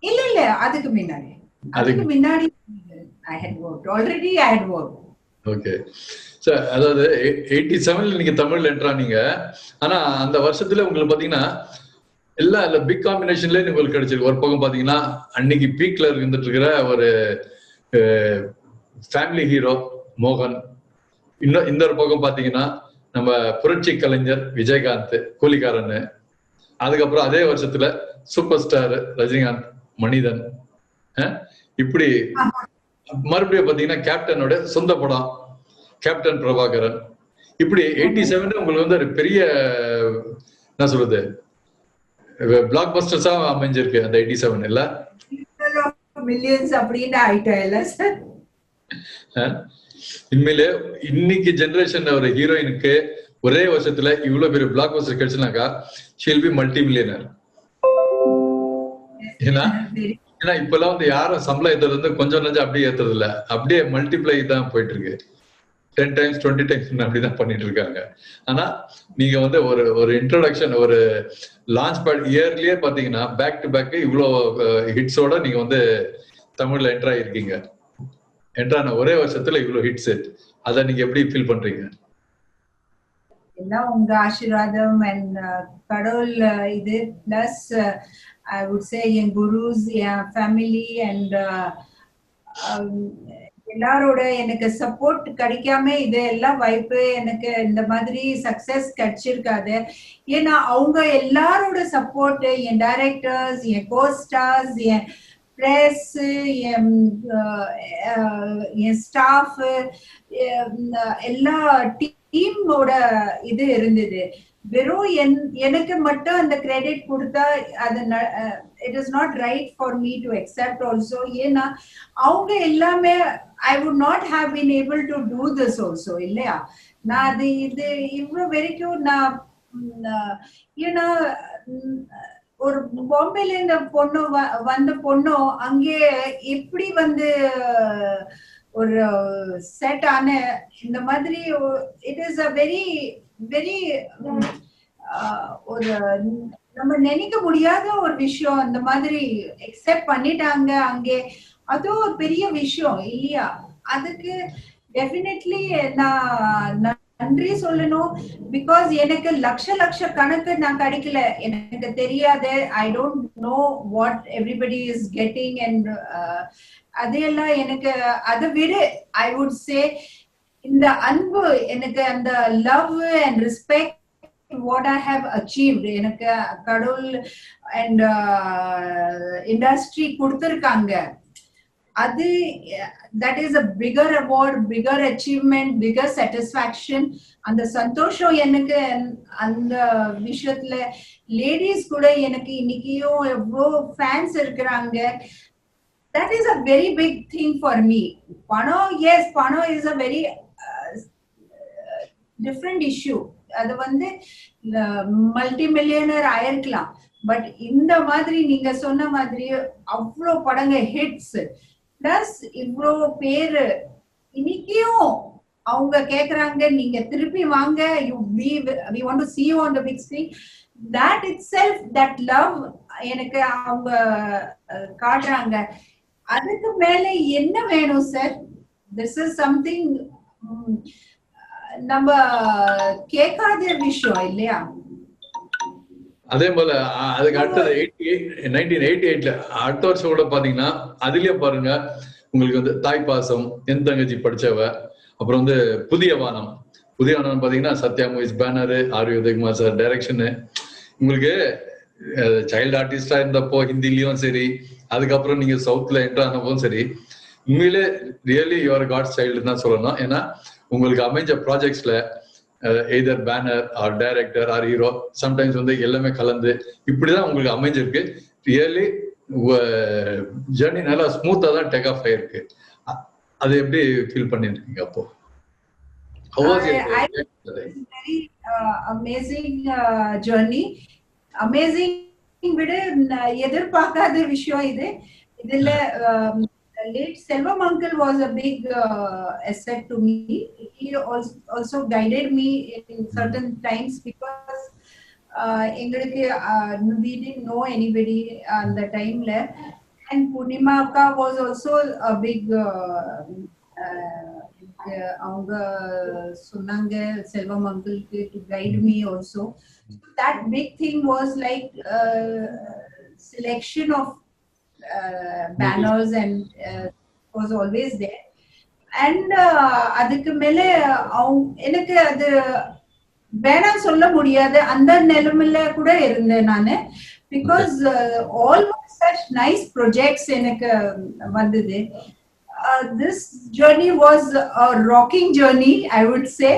இல்ல அதுக்கு முன்னாடி I had worked already. Okay sir, அதாவது 87ல நீங்க தமிழ்ல என்ட்ரானீங்க. ஆனா அந்த வருஷத்துல உங்களுக்கு பாத்தீங்கன்னா எல்லா பிக் காம்பினேஷன்ல உங்களுக்கு கிடைச்சிருக்கு. ஒரு பக்கம் பாத்தீங்கன்னா அன்னைக்கு பீக்ல இருந்துட்டு இருக்கிற ஒரு ஃபேமிலி ஹீரோ மோகன், இன்னும் இந்த ஒரு பக்கம் பாத்தீங்கன்னா நம்ம புரட்சி கலைஞர் விஜயகாந்த் கூலிக்காரன், அதுக்கப்புறம் அதே வருஷத்துல சூப்பர் ஸ்டார் ரஜினிகாந்த் மனிதன், இப்படி மறுபடியும் பாத்தீங்கன்னா கேப்டனோட சொந்த படம் கேப்டன் பிரபாகரன், இப்படி 87 உங்களுக்கு வந்து ஒரு பெரிய என்ன சொல்றது பிளாக் பஸ்டர்ஸா அமைஞ்சிருக்கு அந்த 87 இல்ல? மில்லியன்ஸ் அப்படின்னு ஆயிட்டோம் இல்ல சார்? உண்மையிலே இன்னைக்கு ஜெனரேஷன் ஒரு ஹீரோயினுக்கு ஒரே வருஷத்துல இவ்வளவு பெரிய பிளாக் பஸ்டர் கிடைச்சுனாக்கா ஷீல் பி மல்டி மில்லியனர். ஏன்னா இப்பெல்லாம் வந்து யாரும் சம்பளம் ஏத்துறது வந்து கொஞ்சம் நஞ்சம் அப்படியே ஏத்துறது இல்ல, அப்படியே மல்டிப்ளை தான் போயிட்டு இருக்கு. 10 times 20 times அப்படிதான் பண்ணிட்டு இருக்காங்க. ஆனா நீங்க வந்து ஒரு இன்ட்ரோடக்ஷன், ஒரு லான்ச் பேட் இயர்லயே பாத்தீங்கன்னா பேக் டு பேக் இவ்வளவு ஹிட்ஸோட நீங்க வந்து தமிழ்ல என்ட்ரா இருக்கீங்க. என்ட்ரான ஒரே வருஷத்துல இவ்வளவு ஹிட்ஸ், அத நீங்க எப்படி ஃபீல் பண்றீங்க? எல்லாம் உங்க ஆசீர்வாதம் அண்ட் கடவுள் இது பிளஸ் ஐ வுட் சே என் குருஸ், என் ஃபேமிலி அண்ட் எல்லாரோட எனக்கு சப்போர்ட் கிடைக்காம இது எல்லாம் வாய்ப்பு எனக்கு இந்த மாதிரி சக்சஸ் கிடைச்சிருக்காது. ஏன்னா அவங்க எல்லாரோட சப்போர்ட், என் டைரக்டர்ஸ், என் கோ ஸ்டார்ஸ், என் பிரஸ், என் ஸ்டாஃப், எல்லா டீமோட இது இருந்தது. வெறும் எனக்கு மட்டும் அந்த கிரெடிட் கொடுத்தா அது it is not right for me to accept also. ஏன்னா அவங்க எல்லாமே I would not have been able to do this also இல்லையா? நான் அது இது இவ்வளவு வரைக்கும் நான் ஏன்னா ஒரு பாம்பேல இந்த பொண்ணு வந்த பொண்ணும் அங்கே எப்படி வந்து ஒரு செட் ஆன இந்த மாதிரி it is a very very ஒரு நம்ம நினைக்க முடியாத ஒரு விஷயம். அந்த மாதிரி எக்ஸெப்ட் பண்ணிட்டாங்க அங்கே, அதுவும் ஒரு பெரிய விஷயம் இல்லையா? அதுக்கு டெஃபினெட்லி நான் நன்றி சொல்லணும். பிகாஸ் எனக்கு லட்ச கணக்கு நான் கிடைக்கல, எனக்கு தெரியாது. I don't know what everybody is getting and அதையெல்லாம் எனக்கு அதை விட ஐ வுட் சே இந்த அன்பு, எனக்கு அந்த love and respect what I have achieved, எனக்கு கடவுள் and industry கொடுத்திருக்காங்க. அது that is a bigger award, bigger achievement, bigger satisfaction. அந்த சந்தோஷம் எனக்கு அந்த விஷயத்துல லேடிஸ் கூட எனக்கு இன்னைக்கும் எவ்வளோ ஃபேன்ஸ் இருக்கிறாங்க. That is a very big thing for me. பணம், yes, பணம் is a very different issue. அது வந்து மல்டி மில்லியனர் ஆயிருக்கலாம். பட் இந்த மாதிரி நீங்க சொன்ன மாதிரி அவ்வளோ படங்க ஹிட்ஸ் பிளஸ் இவ்வளோ பேரு இன்னைக்கும் அவங்க கேக்குறாங்க, நீங்க திருப்பி வாங்க, we want to see you on the big screen. That itself, that love எனக்கு அவங்க காட்டுறாங்க. அதுக்கு மேல என்ன வேணும் சார்? This is something நம்ம கேட்காத விஷயம் இல்லையா? அதே போல அதுக்கு அடுத்தது 1988ல அடுத்த வருஷம் கூட பாத்தீங்கன்னா அதுலயே பாருங்க உங்களுக்கு வந்து தாய் பாசம், என் தங்கச்சி படிச்சவ, அப்புறம் வந்து புதிய வானம் பாத்தீங்கன்னா Sathya movies banner, R Udayakumar sir டைரக்ஷனு. உங்களுக்கு சைல்டு ஆர்டிஸ்டா இருந்தப்போ ஹிந்திலயும் சரி, அதுக்கப்புறம் நீங்க சவுத்ல என்டர் ஆனப்போதும் சரி, உண்மையிலே ரியலி யுவர் காட்ஸ் சைல்டு தான் சொல்லணும். ஏன்னா உங்களுக்கு அமைஞ்ச ப்ராஜெக்ட்ஸ்ல either banner or director or hero, sometimes வந்து எல்லாமே கலந்து இப்படிதான் உங்களுக்கு அமைஞ்சிருக்கு. ரியலி ஜேர்னி நல்லா ஸ்மூத்தா தான் டேக் ஆஃப் ஆயிருக்கு. அது எப்படி ஃபீல் பண்ணிருக்கீங்க அப்போ? very amazing journey. Amazing விட எதிர்பார்க்காத விஷயம் இது. இதுல late Selvam uncle was a big asset to me. He also guided me in certain times because எங்களுக்கு we didn't know anybody at the time. And Purnima Akka was also a big அவங்க சொன்னாங்க செல்வம் அங்கிளுக்கு to guide me also. That big thing was like selection of banners and was always there. And அதுக்கு மேல எனக்கு அது வேணாம் சொல்ல முடியாது, அந்த நிலைமையில கூட இருந்தேன் நானு. Because all such nice projects எனக்கு வந்தது. This journey was a rocking journey, I would say.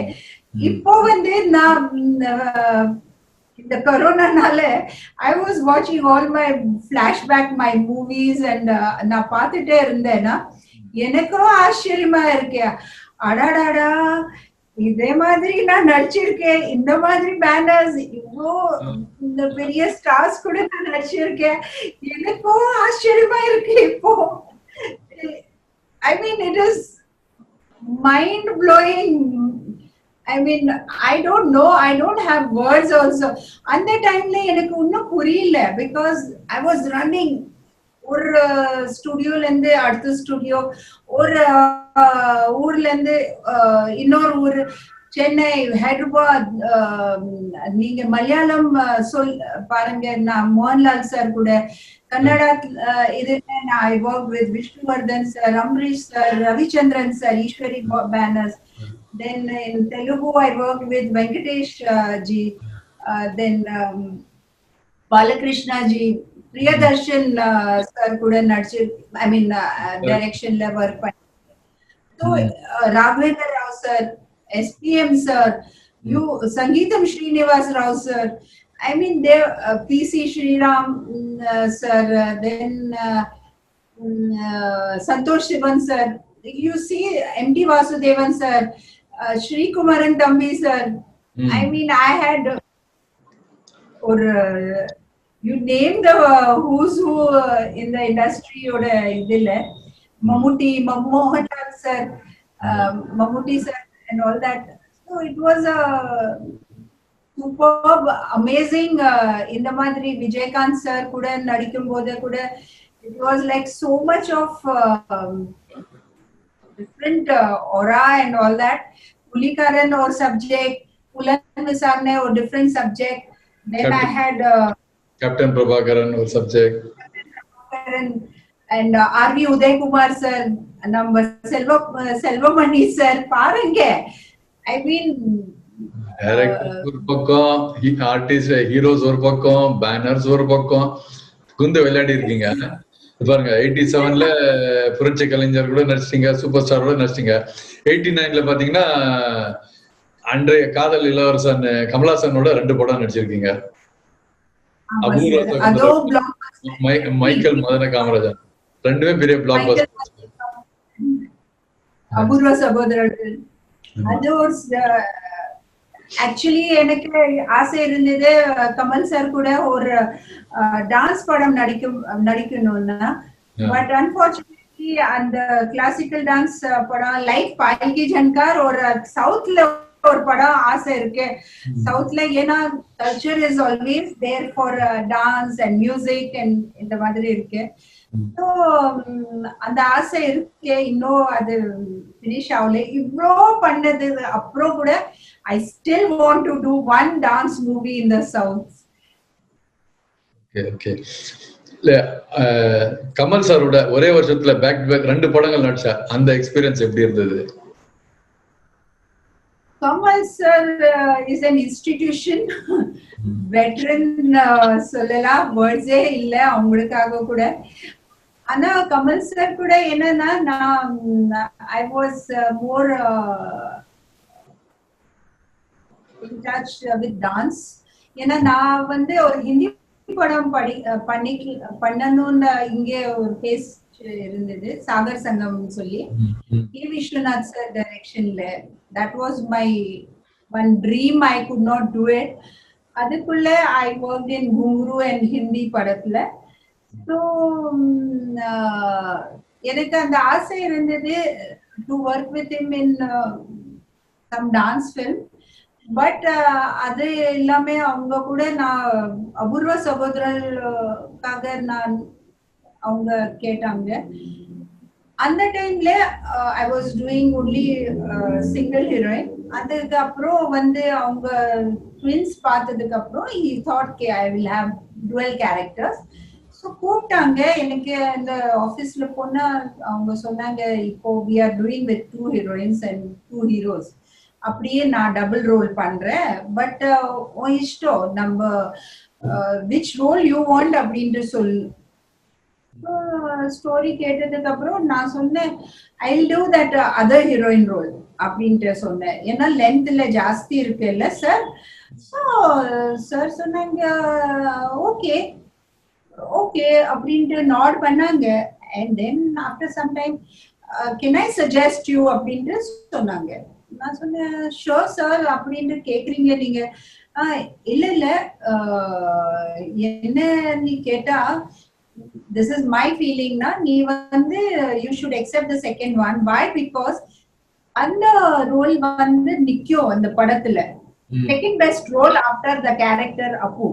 இப்போ வந்து நான் இந்த கொரோனானால I was watching all my flashback my movies and நான் பார்த்துட்டே இருந்தேன்னா எனக்கும் ஆச்சரியமா இருக்கு. அடாடாடா, இதே மாதிரி நான் நடிச்சிருக்கேன், இந்த மாதிரி பேனர்ஸ் இவ்வளோ இந்த பெரிய ஸ்டார்ஸ் கூட நான் நடிச்சிருக்கேன். எனக்கும் ஆச்சரியமா இருக்கு இப்போ. I mean, it is mind-blowing. I mean, I don't know. I don't have words also. At that time, எனக்கு ஒன்னும் புரியல because I was running ஒரு ஸ்டுடியோல இருந்து அடுத்த ஸ்டுடியோ, ஒரு ஊர்ல இருந்து இன்னொரு ஊர், சென்னை, ஹைதராபாத். நீங்க மலையாளம் பாருங்க, நான் மோகன்லால் சார் கூட. கன்னடா இதுல நான் I worked with Vishnuvardhan sir, Amrish sir, Ravichandran sir, Ishwari banners. Then in Telugu I worked with Venkatesh ji, then Balakrishna ji, Priyadarshan sir kuda nadichu, I mean direction la work panni. So Raghavendra Rao sir, SPM sir, you Sangeetam Srinivas Rao sir, I mean there PC Sriram sir, then Santosh Shivan sir, you see MT Vasudevan sir, Shri Kumaran Thambi sir. I mean I had or you name the who's who in the industry or idile, Mammootty, Mohanlal sir, Mammootty sir and all that. So it was a superb, amazing. In the madri Vijaykanth sir kuda nadikumbodhe kuda it was like so much of different aura and all that. Pulikaran or subject, Pulan Visarne or different subject. Then Captain, I had Captain Prabhakaran or subject. And R.V. Uday Kumar sir, number Selvamani sir, பாருங்க. I mean டைரக்டர் ஒரு பக்கம், ஆர்டிஸ்ட் ஹீரோஸ் ஒரு பக்கம், பேனர்ஸ் ஒரு பக்கம், குந்து விளையாடி இருக்கீங்க பாருங்க. 87ல புரட்சி கலைஞர் கூட நடிச்சிட்டீங்க, சூப்பர் ஸ்டார் கூட நடிச்சிட்டீங்க. 89ல பாத்தீங்கன்னா அன்றைய காதல் இளவரசன் கமலாசனோட 2 படம் நடிச்சிருக்கீங்க. மைக்கேல் மதன காமராஜன், 2மே பெரிய பிளாக் பஸ்டர். அபூர்வ சகோதரர்கள், அது ஒரு ஆக்சுவலி எனக்கு ஆசை இருந்தது கமல் சார் கூட ஒரு டான்ஸ் படம் நடிக்கணும்னா. பட் அன்பார்ச்சுனேட்லி அந்த கிளாசிக்கல் டான்ஸ் படம் லைக் பால்கி ஜன்கார் ஒரு சவுத்ல ஒரு படம் ஆசை இருக்கு. சவுத்ல ஏன்னா culture is always there for dance and music and இந்த மாதிரி இருக்கு. ஸோ அந்த ஆசை இருக்கு, இன்னும் அது ஃபினிஷ் ஆகல. இவ்வளோ பண்ணது அப்புறம் கூட I still want to do one dance movie in the South. Okay. இல்ல கமல் சாரோட ஒரே வருஷத்துல பேக் டு பேக் 2 படங்கள் நடிச்சா அந்த எக்ஸ்பீரியன்ஸ் எப்படி இருந்தது? Kamal sir is an institution, veteran சொல்லலாம், வேர்ட்ஸே இல்ல அவங்களுக்காக கூட. ஆனா கமல் சார் கூட என்னன்னா நான் I was more in touch with dance. ஏன்னா நான் வந்து ஒரு ஹிந்தி படம் பண்ணணும்னு இங்கே ஒரு பேஸ் இருந்தது, சாகர் சங்கம் சொல்லி. கே விஸ்வநாத் சார் டைரக்ஷன்ல. That was my one dream. I could not do it. அதுக்குள்ள I work in Ghungroo and Hindi படத்துல. ஸோ எனக்கு அந்த ஆசை இருந்தது to work with him in some dance film. But அது எல்லாமே அவங்க கூட நான் அபூர்வ சகோதரர்களுக்காக நான் அவங்க கேட்டாங்க. அந்த டைம்ல I was doing only single heroine. அதுக்கப்புறம் வந்து அவங்க ட்வின்ஸ் பார்த்ததுக்கு அப்புறம் he thought I will have dual characters. So கூப்பிட்டாங்க. எனக்கு இந்த ஆஃபீஸ்ல போனா அவங்க சொன்னாங்க, இப்போ we are doing with 2 heroines and 2 heroes. அப்படியே நான் டபுள் ரோல் பண்றேன். பட் இஷ்டம், நம்ம விச் ரோல் யூ வாண்ட் அப்படின்ட்டு சொல். ஸ்டோரி கேட்டதுக்கு அப்புறம் நான் சொன்னேன், I will do that other heroine role அப்படின்ட்டு சொன்னேன். ஏன்னா லென்த்ல ஜாஸ்தி இருக்கு இல்ல சார். ஸோ சார் சொன்னாங்க ஓகே ஓகே அப்படின்ட்டு நாட் பண்ணாங்க. And then after some time can I suggest you அப்படின்ட்டு சொன்னாங்க. நான் சொன்னேன் ஷோர் சார் அப்படின்ட்டு கேக்குறீங்க நீங்க. இல்ல இல்ல என்ன நீ கேட்டா திஸ் இஸ் மை ஃபீலிங்னா நீ வந்து you should accept the second one. Why? Because அந்த ரோல் வந்து நிக்கும் அந்த படத்துல. Second best role after the character Appu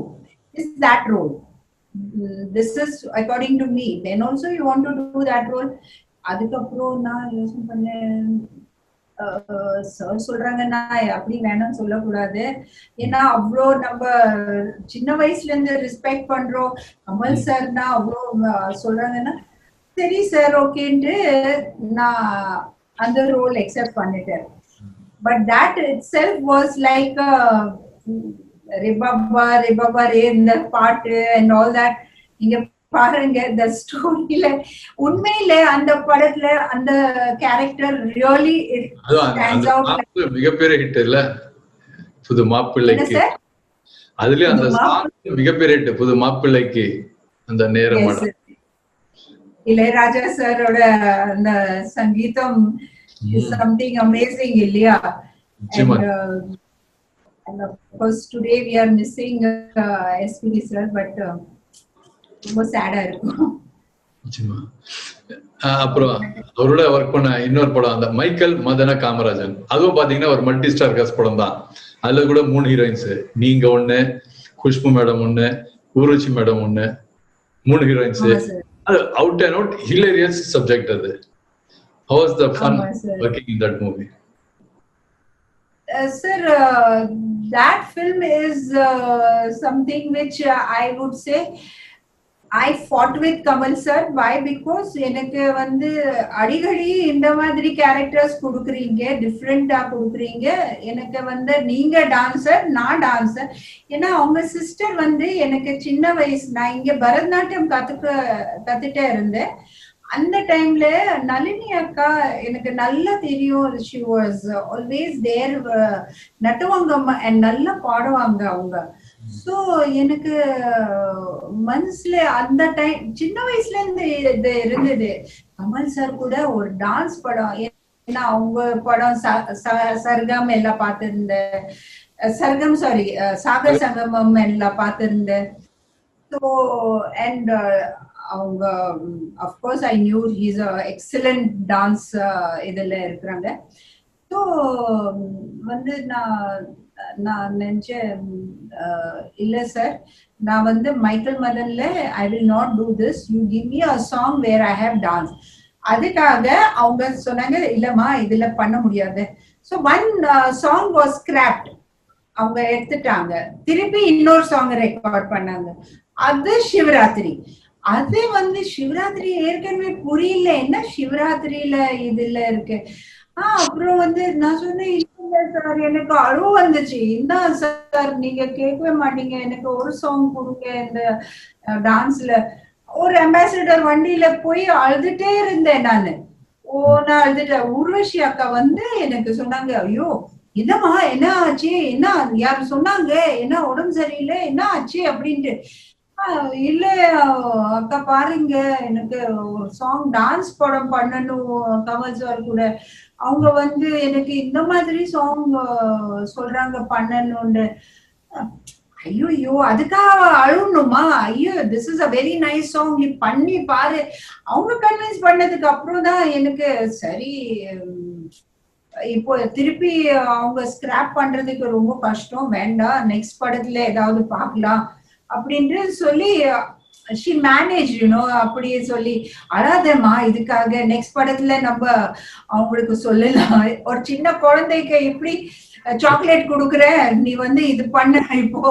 is that role. This is according to me. Then also you want to do that role. அதுக்கப்புறம் நான் யோசனை பண்ணேன், சார் சொல்றாங்க நான் அப்படி வேணும்னு சொல்லக்கூடாது. ஏன்னா அவ்வளோ நம்ம சின்ன வயசுல இருந்து ரெஸ்பெக்ட் பண்றோம். கமல் சார்னா அவ்வளோ சொல்றாங்கன்னா சரி சார் ஓகேன்ட்டு நான் அந்த ரோல் அக்செப்ட் பண்ணிட்டேன். But that itself was like ரிபப்பா ரிபப்பா ரே இந்த பாட்டு அண்ட் ஆல் தட். நீங்க பாருங்க இந்த ஸ்டோரியில உண்மையில அந்த படத்துல அந்த கேரக்டர் ரியலி ஸ்டாண்ட்ஸ் அவுட். மிகப்பெரிய ஹிட் இல்ல புது மாப்பிள்ளைக்கு. அதுலயும் அந்த சாங் மிகப்பெரிய ஹிட் புது மாப்பிள்ளைக்கு. அந்த நேரம் இளையராஜா சாரோட அந்த சங்கீதம் இஸ் சம்திங் அமேசிங் இல்லையா? and of course today we are missing SPB sir, but ரொம்ப சேடா இருக்கும். அப்புறம் அவரோட ஒர்க் பண்ண இன்னொரு படம் அந்த மைக்கேல் மதன காமராஜன். அதுவும் பாத்தீங்கன்னா ஒரு மல்டி ஸ்டார் காஸ்ட் படம் தான். அதுல கூட 3 ஹீரோயின்ஸ், நீங்க ஒண்ணு, குஷ்பு மேடம் ஒண்ணு, ஊர்வசி மேடம் ஒண்ணு, 3 ஹீரோயின்ஸ். அது out and out hilarious subject. அது how was the fun working in that movie? Sir, that film is something which I would say I fought with Kamal sir. Why? Because எனக்கு வந்து அடிக்கடி இந்த மாதிரி கேரக்டர்ஸ் கொடுக்குறீங்க, டிஃப்ரெண்டா கொடுக்குறீங்க. எனக்கு வந்து நீங்க டான்சர், நான் டான்சர். ஏன்னா அவங்க சிஸ்டர் வந்து எனக்கு சின்ன வயசு, நான் இங்க பரதநாட்டியம் கத்துட்டே இருந்தேன். அந்த டைம்ல நளினி அக்கா எனக்கு நல்லா தெரியும். she was always there, நட்டுவாங்க and நல்லா பாடுவாங்க அவங்க. சோ எனக்கு மனசுல அந்த டைம் சின்ன வயசுல இருந்து இது இருந்தது. கமல் சார் கூட ஒரு டான்ஸ் படம், ஏன்னா அவங்க படம் சர்கம் எல்லாம் பார்த்திருந்தேன். சர்கம் சாரி சாகர் சங்கமம் எல்லாம் பார்த்திருந்தேன். ஸோ அண்ட் அவங்க of course I knew he's a excellent dance இதுல இருக்கிறாங்க. ஸோ வந்து நான் நினைச்சேன் இல்ல சார், நான் வந்து மைக்கேல் மதன்ல I will not do this, you give me a song where I have dance. அதுக்காக அவங்க சொன்னாங்க இல்லம்மா இதுல பண்ண முடியாது. So one song was scrapped, அவங்க எடுத்துட்டாங்க. திருப்பி இன்னொரு சாங் ரெக்கார்ட் பண்ணாங்க. அது சிவராத்திரி. அது வந்து சிவராத்திரி ஏற்கனவே புரியல, என்ன சிவராத்திரியில இதுல இருக்கு. அப்புறம் வந்து நான் சொன்னேன் சார் எனக்கு அழுவ வந்துச்சு. இந்த சார் நீங்க கேட்கவே மாட்டீங்க, எனக்கு ஒரு சாங் கொடுங்க இந்த டான்ஸ்ல. ஒரு அம்பாசிடர் வண்டியில போய் அழுதுட்டே இருந்தேன் நானு. நான் அழுதுட்டேன். ஊர்வசி அக்கா வந்து எனக்கு சொன்னாங்க, ஐயோ இதம்மா என்ன ஆச்சு, என்ன யாரு சொன்னாங்க, என்ன உடம்பு சரியில்லை, என்ன ஆச்சு அப்படின்ட்டு. இல்ல அக்கா பாருங்க, எனக்கு ஒரு சாங் டான்ஸ் படம் பண்ணணும் கமல் சார் கூட. அவங்க வந்து எனக்கு இந்த மாதிரி சாங் சொல்றாங்க பண்ணணும்னு. ஐயோ அதுக்காக அழுணுமா? ஐயோ this is a very nice song, நீ பண்ணி பாரு. அவங்க கன்வின்ஸ் பண்ணதுக்கு அப்புறம் தான் எனக்கு சரி. இப்போ திருப்பி அவங்க ஸ்கிராப் பண்றதுக்கு ரொம்ப கஷ்டம், வேண்டாம், நெக்ஸ்ட் படத்துல ஏதாவது பார்க்கலாம் அப்படின்ட்டு சொல்லி she managed, அப்படியே சொல்லி. அழாதேம்மா, இதுக்காக நெக்ஸ்ட் படத்துல நம்ம அவங்களுக்கு சொல்லலாம். ஒரு சின்ன குழந்தைக்கு எப்படி சாக்லேட் கொடுக்குற, நீ வந்து இது பண்ண, இப்போ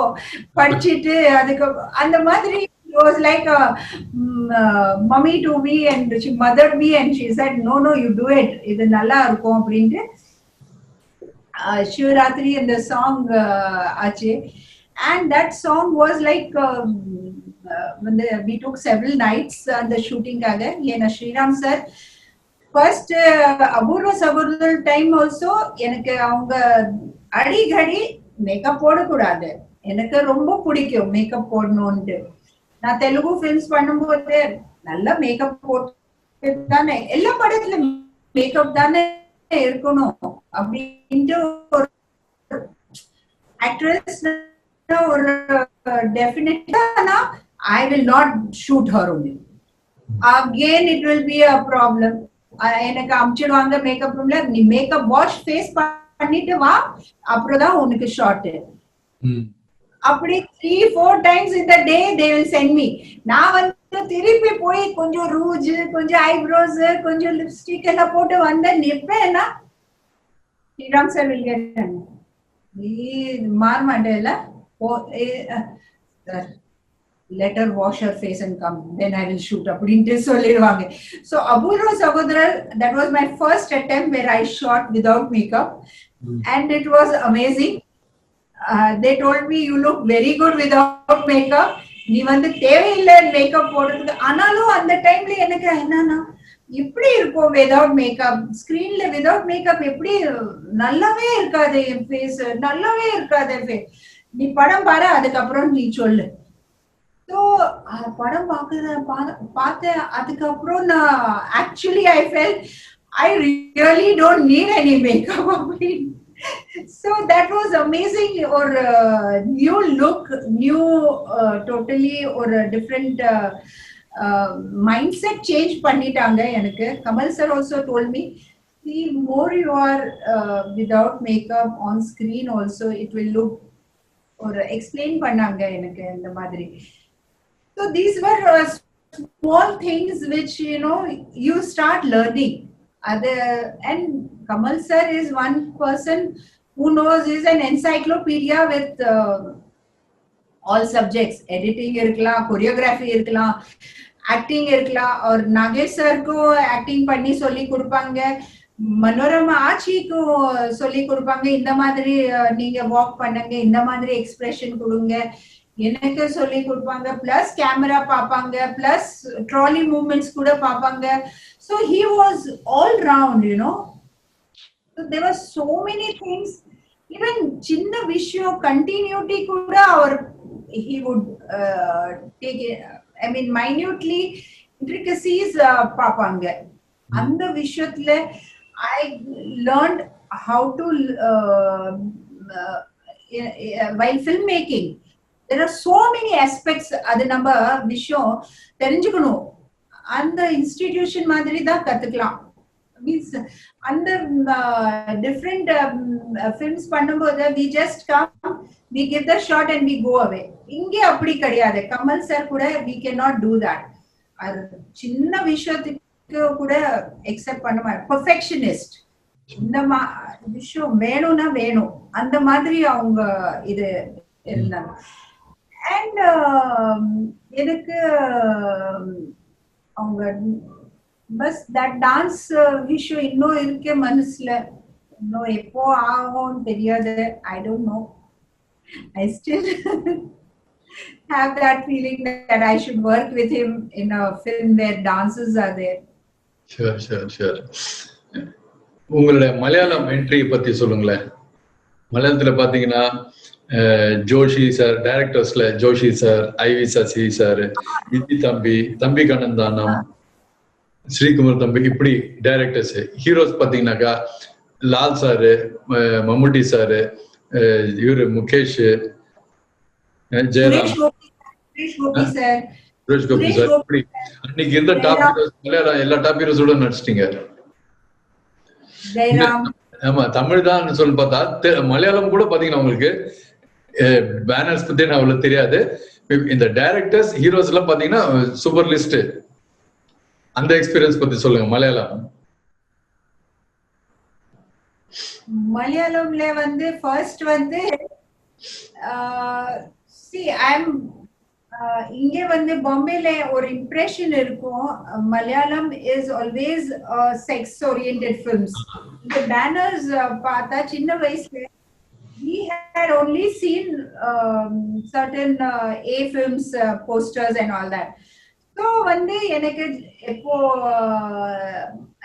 படிச்சுட்டு அதுக்கு அந்த மாதிரி. It was like a mummy to me and she mothered me and she said no you do it, இது நல்லா இருக்கும் அப்படின்ட்டு சிவராத்திரி அந்த சாங் ஆச்சு. And that song was like we took several nights அந்த ஷூட்டிங்காக. ஏன்னா ஸ்ரீராம் சார் ஃபர்ஸ்ட் அபூர்வ சகோதரர் டைம் ஆல்சோ எனக்கு அவங்க அடிக்கடி மேக்கப் போடக்கூடாது, எனக்கு ரொம்ப பிடிக்கும் மேக்கப் போடணும்ட்டு. நான் தெலுங்கு ஃபிலிம்ஸ் பண்ணும்போது நல்லா மேக்கப் போட்டு தானே, எல்லா படத்துல மேக்கப் தானே இருக்கணும் அப்படின்ட்டு ஒரு ஆக்ட்ரஸ் ஒரு டெஃபினட்டா I will not shoot her only. Again it will be a problem. எனக்கு அமிச்சிடுவாங்க மேக்கப் ரூம்ல, நீ மேக்கப் வாஷ் ஃபேஸ் பண்ணிட்டு வா, அப்புறம் தான் உனக்கு ஷாட். அப்படி 3-4 times in the day they will send me. நான் வந்து திருப்பி போய் கொஞ்சம் ரூஜ், கொஞ்சம் ஐப்ரோஸ், கொஞ்சம் லிப்ஸ்டிக் எல்லாம் போட்டு வந்த நிப்பேன்னா ஸ்ரீராம் சார் will get நீ மாற மாட்டேல, let her wash her face and come, then I will shoot அப்படின்ட்டு சொல்லிடுவாங்க. So அபூர்வ சகோதரர், that was my first attempt where I shot without makeup and it was amazing. They told me you look very good without makeup, நீ வந்து தேவையில்லை மேக்கப் போடுறதுக்கு. ஆனாலும் அந்த டைம்ல எனக்கு என்னன்னா இப்படி இருக்கும் விதவுட் மேக்கப், ஸ்கிரீன்ல விதவுட் மேக்கப் எப்படி நல்லாவே இருக்காது, என் ஃபேஸ் நல்லாவே இருக்காது. நீ படம் பாரு, அதுக்கப்புறம் நீ சொல்லு. ஸோ படம் பார்த்தேன். அதுக்கப்புறம் நான் actually I felt I really don't need any makeup அப்படின்னு. So that was amazing. Or new look, new totally or different mindset change பண்ணிட்டாங்க எனக்கு. Kamal sir also told me, the more you are without makeup on screen also it will look, or explain பண்ணாங்க எனக்கு இந்த மாதிரி. So these were small things which you start learning. And Kamal sir is one person who knows, is an encyclopedia with all subjects. Editing irukkalam, choreography irukkalam, acting irukkalam. Or Nagesh sir ko acting panni solli kodupanga, Manorama ஆச்சிக்கு சொல்லி கொடுப்பாங்க, இந்த மாதிரி நீங்க வாக் பண்ணுங்க, இந்த மாதிரி எக்ஸ்பிரஷன் கொடுங்க, எனக்கு சொல்லி கொடுப்பாங்க. பிளஸ் கேமரா பார்ப்பாங்க, பிளஸ் ட்ராலி மூவ்மெண்ட்ஸ் கூட பார்ப்பாங்க. So he was all round, So there were so many things. Even சின்ன விஷயம் continuity கூட அவர் he would take it, I mean minutely intricacies பார்ப்பாங்க. அந்த விஷயத்துல I learned how to while filmmaking there are so many aspects. அது நம்ம விஷயம் தெரிஞ்சுக்கணும், அந்த இன்ஸ்டிடியூஷன் மாதிரி தான் கத்துக்கலாம். மீன்ஸ் அந்த டிஃப்ரெண்ட் ஃபிலிம்ஸ் பண்ணும்போது we just come, we give the shot and we go away. இங்கே அப்படி கிடையாது. கமல் சார் கூட we cannot do that. அது சின்ன விஷயத்துக்கு கூட எக்ஸெப்ட் பண்ண மாட்டேன். பெர்ஃபெக்ஷனிஸ்ட், இந்த விஷயம் வேணும்னா வேணும், அந்த மாதிரி அவங்க இது இருந்தாங்க. அண்ட் எனக்கு அவங்க பஸ் தட் டான்ஸ் விஷயம் இன்னும் இருக்க மனசுல, இன்னும் எப்போ ஆகும்னு தெரியாது. I don't know, I still have that feeling that I should work with him in a film where dances are there. Sure. உங்களுடைய மலையாளம் என்ட்ரி பத்தி சொல்லுங்களேன். மலையாளத்துல பாத்தீங்கன்னா ஜோஷி சார், டைரக்டர்ஸ்ல ஜோஷி சார், ஐவி சசி சார், விஜி தம்பி கண்ணந்தானம், ஸ்ரீகுமார் தம்பி, இப்படி டைரக்டர்ஸ். ஹீரோஸ் பாத்தீங்கன்னாக்கா லால் சாரு, மம்முட்டி சாரு, இவரு முகேஷ், ஜெயராம், சுரேஷ் கோபி சார். இப்படி அன்னைக்கு இருந்த டாப் ஹீரோஸ் மலையாளம் எல்லா டாப் ஹீரோஸோட நடிச்சிட்டீங்க. ஆமா, தமிழ் தான் சொல்லி பார்த்தா மலையாளம் கூட பாத்தீங்கன்னா உங்களுக்கு பேனர்ஸ் பத்தி அவ்வளவு தெரியாது. இந்த டைரக்டர்ஸ் ஹீரோஸ் எல்லாம் பாத்தீங்கன்னா சூப்பர் லிஸ்ட். அந்த எக்ஸ்பீரியன்ஸ் பத்தி சொல்லுங்க. மலையாளம்ல வந்து ஃபர்ஸ்ட் வந்து இங்க வந்து பாம்பேல ஒரு இம்ப்ரெஷன் இருக்கும், Malayalam is always sex oriented films. இந்த பேனர்ஸ் பார்த்தா சின்ன வயசுல we had only seen certain A films posters and all that. So வந்து எனக்கு எப்போ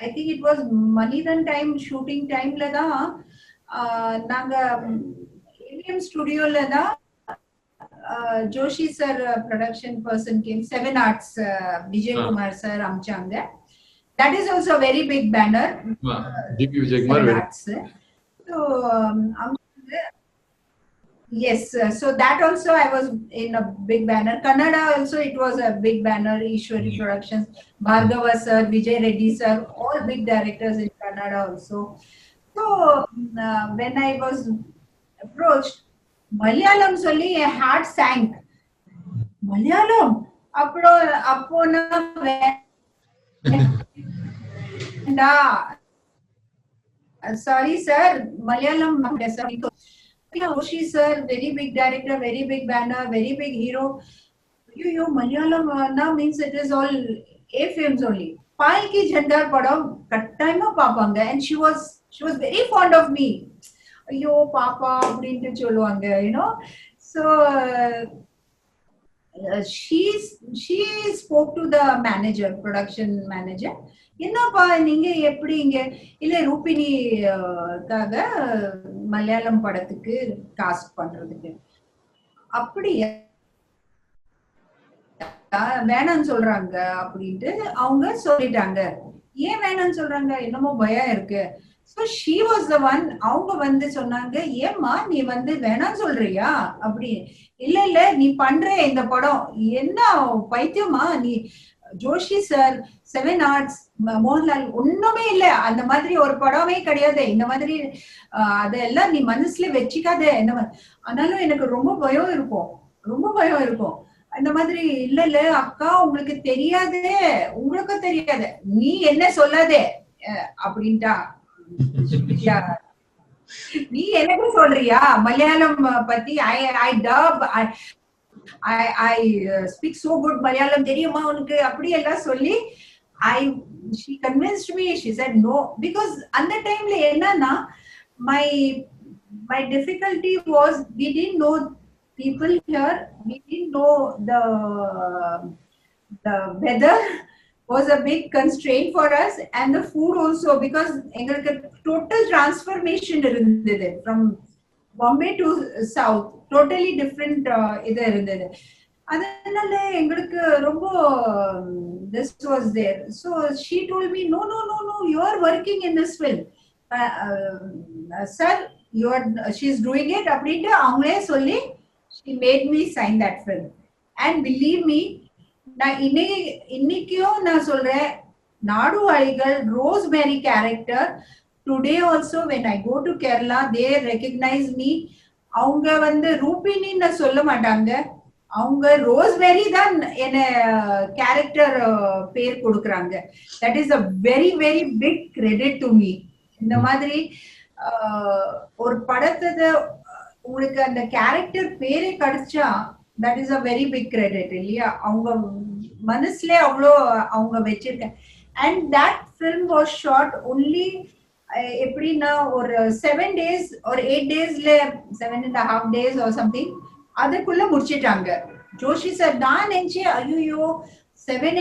I think it was Manidan time shooting timeல தான் நாங்க AVM ஸ்டுடியோல தான் Joshi sir production person came, 7 Arts Vijay Kumar sir அம்ச்சாங்க. That is also a very big banner. DP Vijay Kumar. So yes, so that also I was in a big banner. Kannada also it was a big banner. Ishwari Productions, Bhargava sir, Vijay Reddy sir, all big directors in Kannada also. So when I was approached, Malayalam solli a heart sank. Malayalam appo na sorry sir, Malayalam sir. Joshi sir, very big director, very big banner, very big hero. You Malayalam now means it is all A films only. Palki Jhandar padam kattaima paapanga, and she was very fond of me. Ayyo papa அப்படினு சொல்லுவாங்க, you know. So she spoke to the manager, production manager. என்னப்பா நீங்க எப்படி இங்க இல்ல ரூபினிக்காக மலையாளம் படத்துக்கு காஸ்ட் பண்றதுக்கு, அப்படியே வேணான்னு சொல்றாங்க அப்படின்ட்டு அவங்க சொல்லிட்டாங்க. ஏன் வேணான்னு சொல்றாங்க, என்னமோ பயம் இருக்கு. So she was the one, அவங்க வந்து சொன்னாங்க, ஏம்மா நீ வந்து வேணான்னு சொல்றியா அப்படி. இல்ல நீ பண்ற இந்த படம் என்ன பைத்தியமா நீ, ஜோஷி சார், 7 Arts, மோகன்லால், ஒண்ணுமே இல்ல, அந்த மாதிரி ஒரு படமே கிடையாது, இந்த மாதிரி அதெல்லாம் நீ மனசுல வச்சுக்காத. ஆனாலும் எனக்கு ரொம்ப பயம் இருக்கும் அந்த மாதிரி. இல்ல அக்கா உங்களுக்கு தெரியாது, உங்களுக்கும் தெரியாது, நீ என்ன சொல்லாதே அப்படின்ட்டா. நீ எனக்கு சொல்றியா மலையாளம் பத்தி? I dub, I speak so good Malayalam, தெரியுமா உனக்கு அப்படி எல்லாம் சொல்லி she convinced me. She said no, because அந்த டைம்ல என்னன்னா my difficulty was we didn't know people here, we didn't know the weather was a big constraint for us, and the food also, because எங்களுக்கு total transformation இருந்தது from Bombay to South, totally different இது இருந்தது. அதனால எங்களுக்கு ரொம்ப this was there. So she told me no, you are working in this film, sir, she's doing it அப்படின்ட்டு அவங்களே சொல்லி she made me sign that film. And believe me, நான் இன்னைக்கும் நான் சொல்றேன், நாடு அழிகள், Rosemary character, today also when I go to Kerala they recognize me. அவங்க வந்து ரூபினின்னு சொல்ல மாட்டாங்க, அவங்க ரோஸ்மேரி தான் என்ன கேரக்டர் பேர் கொடுக்கறாங்க. that is a very very big credit to me. இந்த மாதிரி ஒரு படத்துல உங்களுக்கு அந்த கேரக்டர் பேரே கிடைச்சா that is a very big credit இல்லையா? அவங்க மனசுல அவ்வளோ அவங்க வச்சிருக்காங்க. And that film was shot only எப்படின்னா ஒரு 7 days or 8 daysல 7.5 days or something அதுக்குள்ள முடிச்சிட்டாங்க. ஜோஷி சார் நான் நினைச்சேன் ஐயோ 7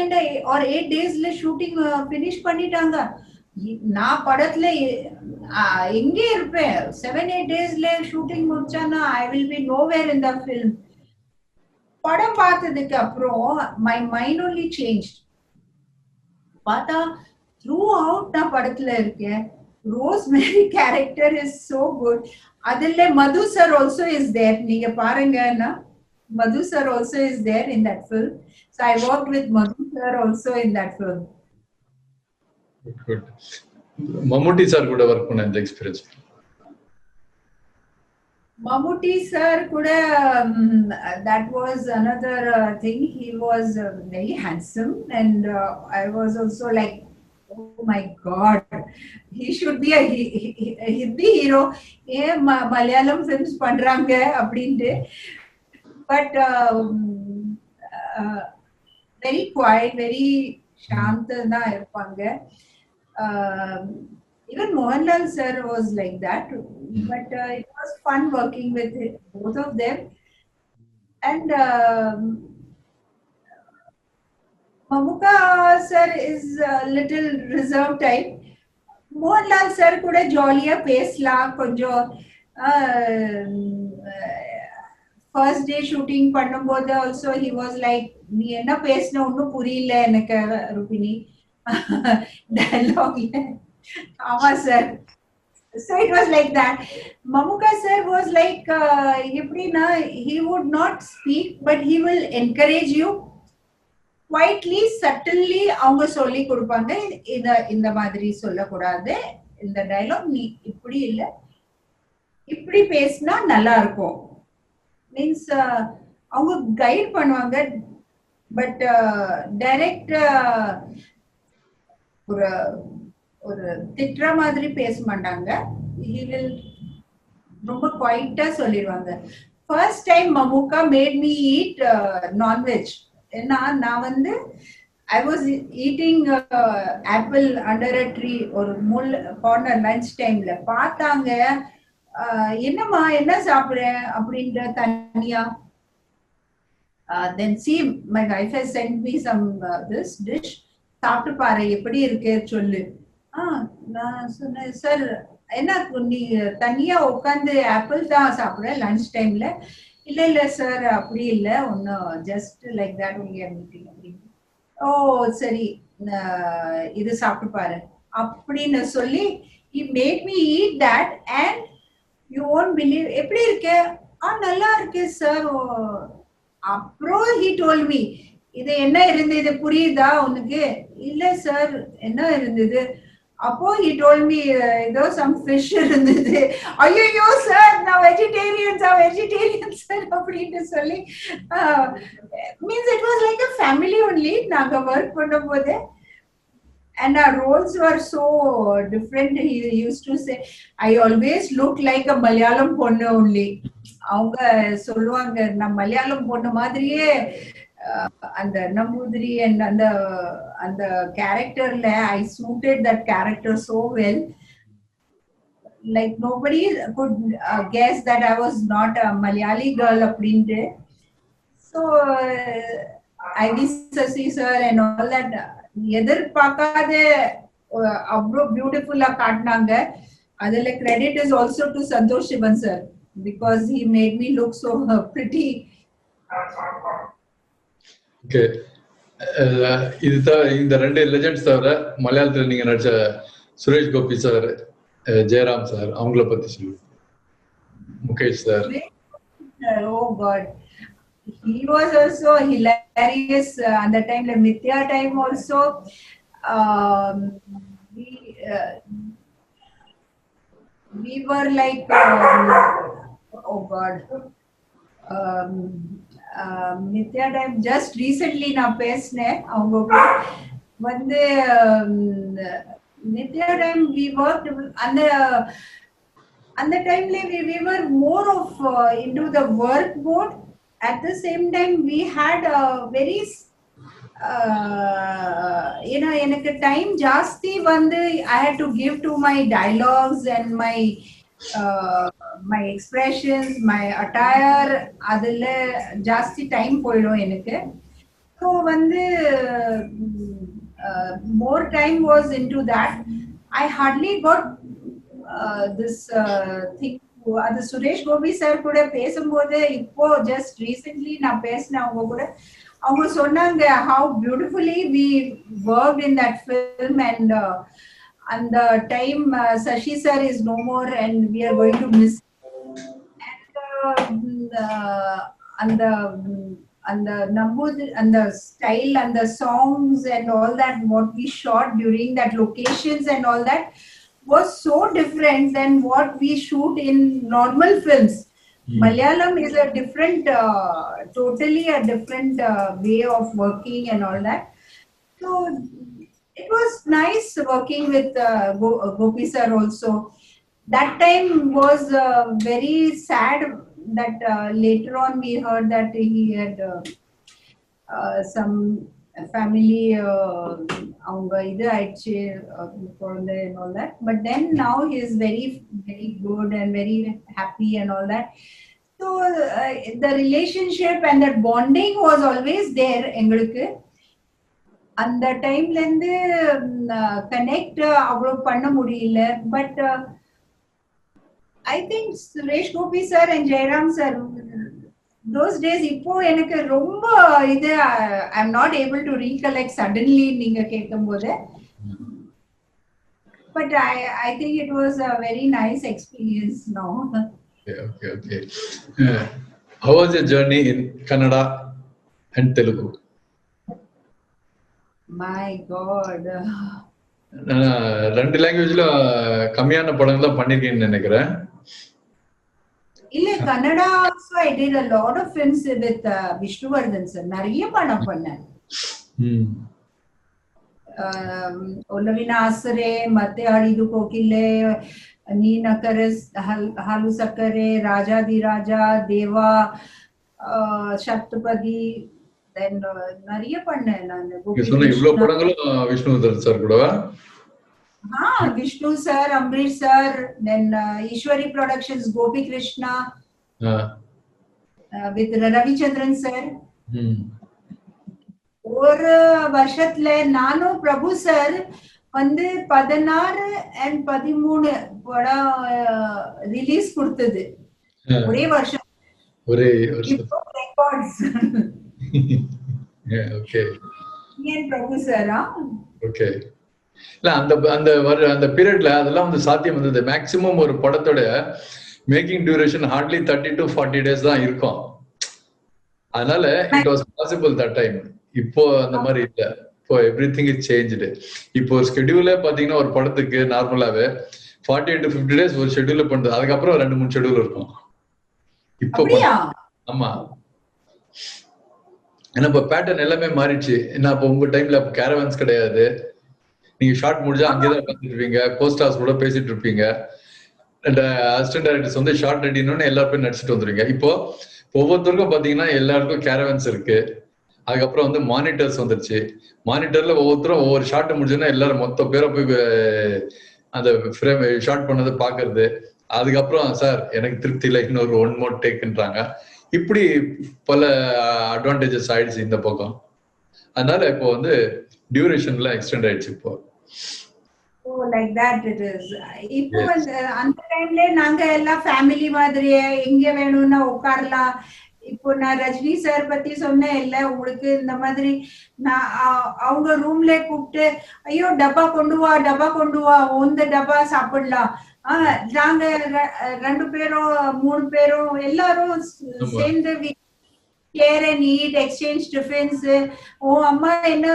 or 8 daysல ஷூட்டிங் பினிஷ் பண்ணிட்டாங்க. நான் படத்துல எங்கே இருப்பேன் 7-8 டேஸ்ல ஷூட்டிங் முடிச்சானா I will be nowhere in the film. படம் பார்த்ததுக்கு அப்புறம் மை மைண்ட் ஒன்லி சேஞ்ச். பார்த்தா த்ரூ அவுட் நான் படத்துல இருக்கேன். Rosemary character is so good. அதுல Madhu sir also is there. நீங்க பாருங்கன்னா Madhu sir also is there in that film. So I worked with Madhu sir also in that film. Good. Mammootty sir kuda work panna the experience. Mammootty sir kuda that was another thing. He was very handsome and I was also like, oh my god, he should be a Hindi hero. Malayalam films pandranga appadinte. But very quiet, very shantana irupanga. Even Mohanlal sir was like that, but it was fun working with both of them. And Mamuka sir is a little reserved type. Mohanlal sir kuda jolly pesla konjo. First day shooting பண்ணும்போது also he was like, நீ என்ன பேசின ஒன்னும் புரியல எனக்கு ரூபினி dialogue. ஆமா sir. So it was like that. Mamuka sir was like, எப்படின்னா he would not speak but he will encourage you quietly, subtly. அவங்க சொல்லி கொடுப்பாங்க, இந்த மாதிரி சொல்லக்கூடாது, இந்த dialogue நீ இப்படி இல்ல இப்படி பேசினா நல்லா இருக்கும். மீன்ஸ் அவங்க கைட் பண்ணுவாங்க. பட் டைரக்ட் ஒரு திட்டுற மாதிரி பேச மாட்டாங்க. he will ரொம்ப குவைட்டா சொல்லிடுவாங்க. First time Mammukka made me eat non veg. ஏன்னா நான் வந்து I was eating apple under a tree ஒரு முள் கார்னர் லஞ்ச் டைம்ல பார்த்தாங்க. என்னம்மா என்ன சாப்பிடுறேன் அப்படின்ற தனியா. Then see, my wife has sent me some this dish. சாப்பிட்டு பாரு எப்படி இருக்கு சொல்லு. நான் சொன்னேன், சார் என்ன நீ தனியா உட்காந்து ஆப்பிள் தான் சாப்பிடுற லஞ்ச் டைம்ல? இல்ல இல்ல சார் அப்படி இல்ல, ஒன்னும் just like that only I meeting அப்படின்னு. ஓ சரி, இது சாப்பிட்டு பாரு அப்படின்னு சொல்லி he made me eat that and you won't believe எப்படி இருக்கு. நல்லா இருக்கு சார். அப்புறம் he told me, இது என்ன இருந்தது புரியுதா உனக்கு? இல்ல சார் என்ன இருந்தது? அப்போ he told me ஏதோ some fish இருந்தது. ஐயோ சார் நான் வெஜிடேரியன் சார் அப்படின்னு சொல்லி means it was like a family only. நாங்க ஒர்க் பண்ணும்போது and our roles were so different. He used to say, I always look like a Malayalam பொண்ணு only. அவங்க சொல்லுவாங்க நான் மலையாளம் பொண்ணு மாதிரியே அந்த நம்பூதிரி and அந்த கேரக்டர்ல I suited that character so well. Like nobody could guess that I was not a Malayali girl அப்படின்ட்டு. So I.V. Sasi sir and all that எதிர்பார்க்காத அவ்வளோ பியூட்டிஃபுல்லா காட்டினாங்க. அதுல credit is also to Santosh Sivan sir because he made me look so pretty. Okay, இது இந்த ரெண்டு லெஜெண்ட்ஸ் தவிர மலையாளத்துல நீங்க நடிச்ச சுரேஷ் கோபி சார், ஜெயராம் சார், அவங்கள பத்தி சொல்லுங்க. Mukesh sir. Oh God, he was also hilarious at the time. Like Mithya time also, we were like oh God, Mithya time just recently na pesne avanga வந்து Mithya time we worked and the time we were more of into the work mode. At the same time we had a very எனக்கு டைம் ஜாஸ்தி வந்து I had to give to my dialogues and my expressions, my attire. அதுல ஜாஸ்தி டைம் போயிடும் எனக்கு. ஸோ வந்து more time was into that. I hardly got this thing. அது சுரேஷ் கோபி சார் கூட பேசும்போது இப்போ ஜஸ்ட் ரீசென்ட்லி நான் பேசினேன் அவங்க கூட. அவங்க சொன்னாங்க how beautifully we worked in that film, and the time Sashi sir is no more and we are going to miss, and the numbers and the style and the songs and all that what we shot during that locations and all that was so different than what we shoot in normal films. Malayalam is a different, totally a different way of working and all that. So it was nice working with Gopi sir also. That time was very sad that later on we heard that he had some family avanga idu aichu and all that, but then now he is very very good and very happy and all that. So the relationship and that bonding was always there engalukku. அந்த டைம்ல இருந்து கனெக்ட் அவ்வளவு பண்ண முடியல. But I think Suresh Gopi sir and Jairam sir, those days இப்போ எனக்கு ரொம்ப இது I'm not able to recollect suddenly நீங்க கேட்கும்போது. But I think it was a very nice experience now. Okay. How was your journey in Kannada and Telugu? My God. ரெண்டு லாங்குவேஜ்ல கம்மியான படங்கள் தான் பண்ணிருக்கேன்னு நினைக்கிறேன். இல்ல Kannada also I did a lot of films with Vishnuvardhan sir. நிறைய படம் பண்ணேன். ಒಲವಿನ ಆಸರೆ, ಮತ್ತೆ ಆಡಿದು ಕೋಕಿಲೆ, ನೀನಕರೆ, ಹಾಲು ಸಕ್ಕರೆ, ರಾಜಾದಿರಾಜ, ದೇವ, சப்தபதி, then நிறைய பண்ணேன் நான். இவ்வளவு படங்களும் விஷ்ணுவர்தன் சார் கூடவா? Vishnu sir, Amrish sir, then Ishwari Productions, Gopi Krishna, with Ravichandran sir. ஒரு வருஷத்துல நானும் பிரபு சார் வந்து 16 and 13 படம் ரிலீஸ் கொடுத்தது ஒரே வருஷம். ரெக்கார்ட்ஸ். ஓகே. ஏன் பிரபு சாரா? ஓகே. இல்ல அந்த பீரியட்ல அதெல்லாம் வந்து சாத்தியம் வந்தது. மேக்ஸிமம் ஒரு படத்தோட making duration hardly 30 to 40 days தான் இருக்கும். அதனால it was possible that time. இப்போ அந்த மாதிரி இல்ல. இப்போ எவ்ரிதிங் இஸ் சேஞ்ச்டு. இப்போ ஸ்கெடியூலே பாத்தீங்கன்னா ஒரு படத்துக்கு நார்மலாவே 48 to 50 days ஒரு ஷெட்யூல் பண்றது. அதுக்கப்புறம் 2-3 ஷெட்யூல் இருக்கும் இப்போ. ஆமா, ஏன்னா இப்போ பேட்டர்ன் எல்லாமே மாறிடுச்சு. ஏன்னா இப்போ உங்க டைம்ல கேரவன்ஸ் கிடையாது. நீங்க ஷார்ட் முடிஞ்சா அங்கேதான் பார்த்துட்டு இருப்பீங்க. கோஸ்டார்ஸ் கூட பேசிட்டு இருப்பீங்க. அசிஸ்டன்ட் டைரக்டர்ஸ் வந்து ஷார்ட் ரெடினு எல்லாரும் நடிச்சுட்டு வந்துருவீங்க. இப்போ ஒவ்வொருத்தருக்கும் பாத்தீங்கன்னா எல்லாருக்கும் கேரவன்ஸ் இருக்கு. அதுக்கப்புறம் வந்து மானிட்டர்ஸ் வந்துருச்சு. மானிட்டர்ல ஒவ்வொருத்தரும் ஒவ்வொரு ஷார்ட் முடிஞ்சோன்னா எல்லாரும் மொத்த பேரை போய் அந்த ஃப்ரேம் ஷார்ட் பண்ணதை பாக்குறது. அதுக்கப்புறம் சார் எனக்கு திருப்தி இல்லை, இன்னொரு 1 more டேக்ன்றாங்க. இப்படி பல அட்வான்டேஜஸ் ஆயிடுச்சு இந்த பக்கம். அதனால இப்போ வந்து டியூரேஷன்ல எக்ஸ்டெண்ட் ஆயிடுச்சு இப்போ. Oh, like that it is. இப்போ அந்த டைம்ல நாங்க எல்லாம் ஃபேமிலி மாதிரியே எங்க வேணும்னா உட்காரலாம். இப்போ நான் ரஜினி சார் பத்தி சொன்னேன் இல்ல உங்களுக்கு, இந்த மாதிரி நான் அவங்க ரூம்ல கூப்பிட்டு ஐயோ டப்பா கொண்டு வா இந்த டப்பா சாப்பிடலாம். நாங்க 2 பேரும் 3 பேரும் எல்லாரும் சேர்ந்து share and eat, exchange tiffins. அம்மா என்ன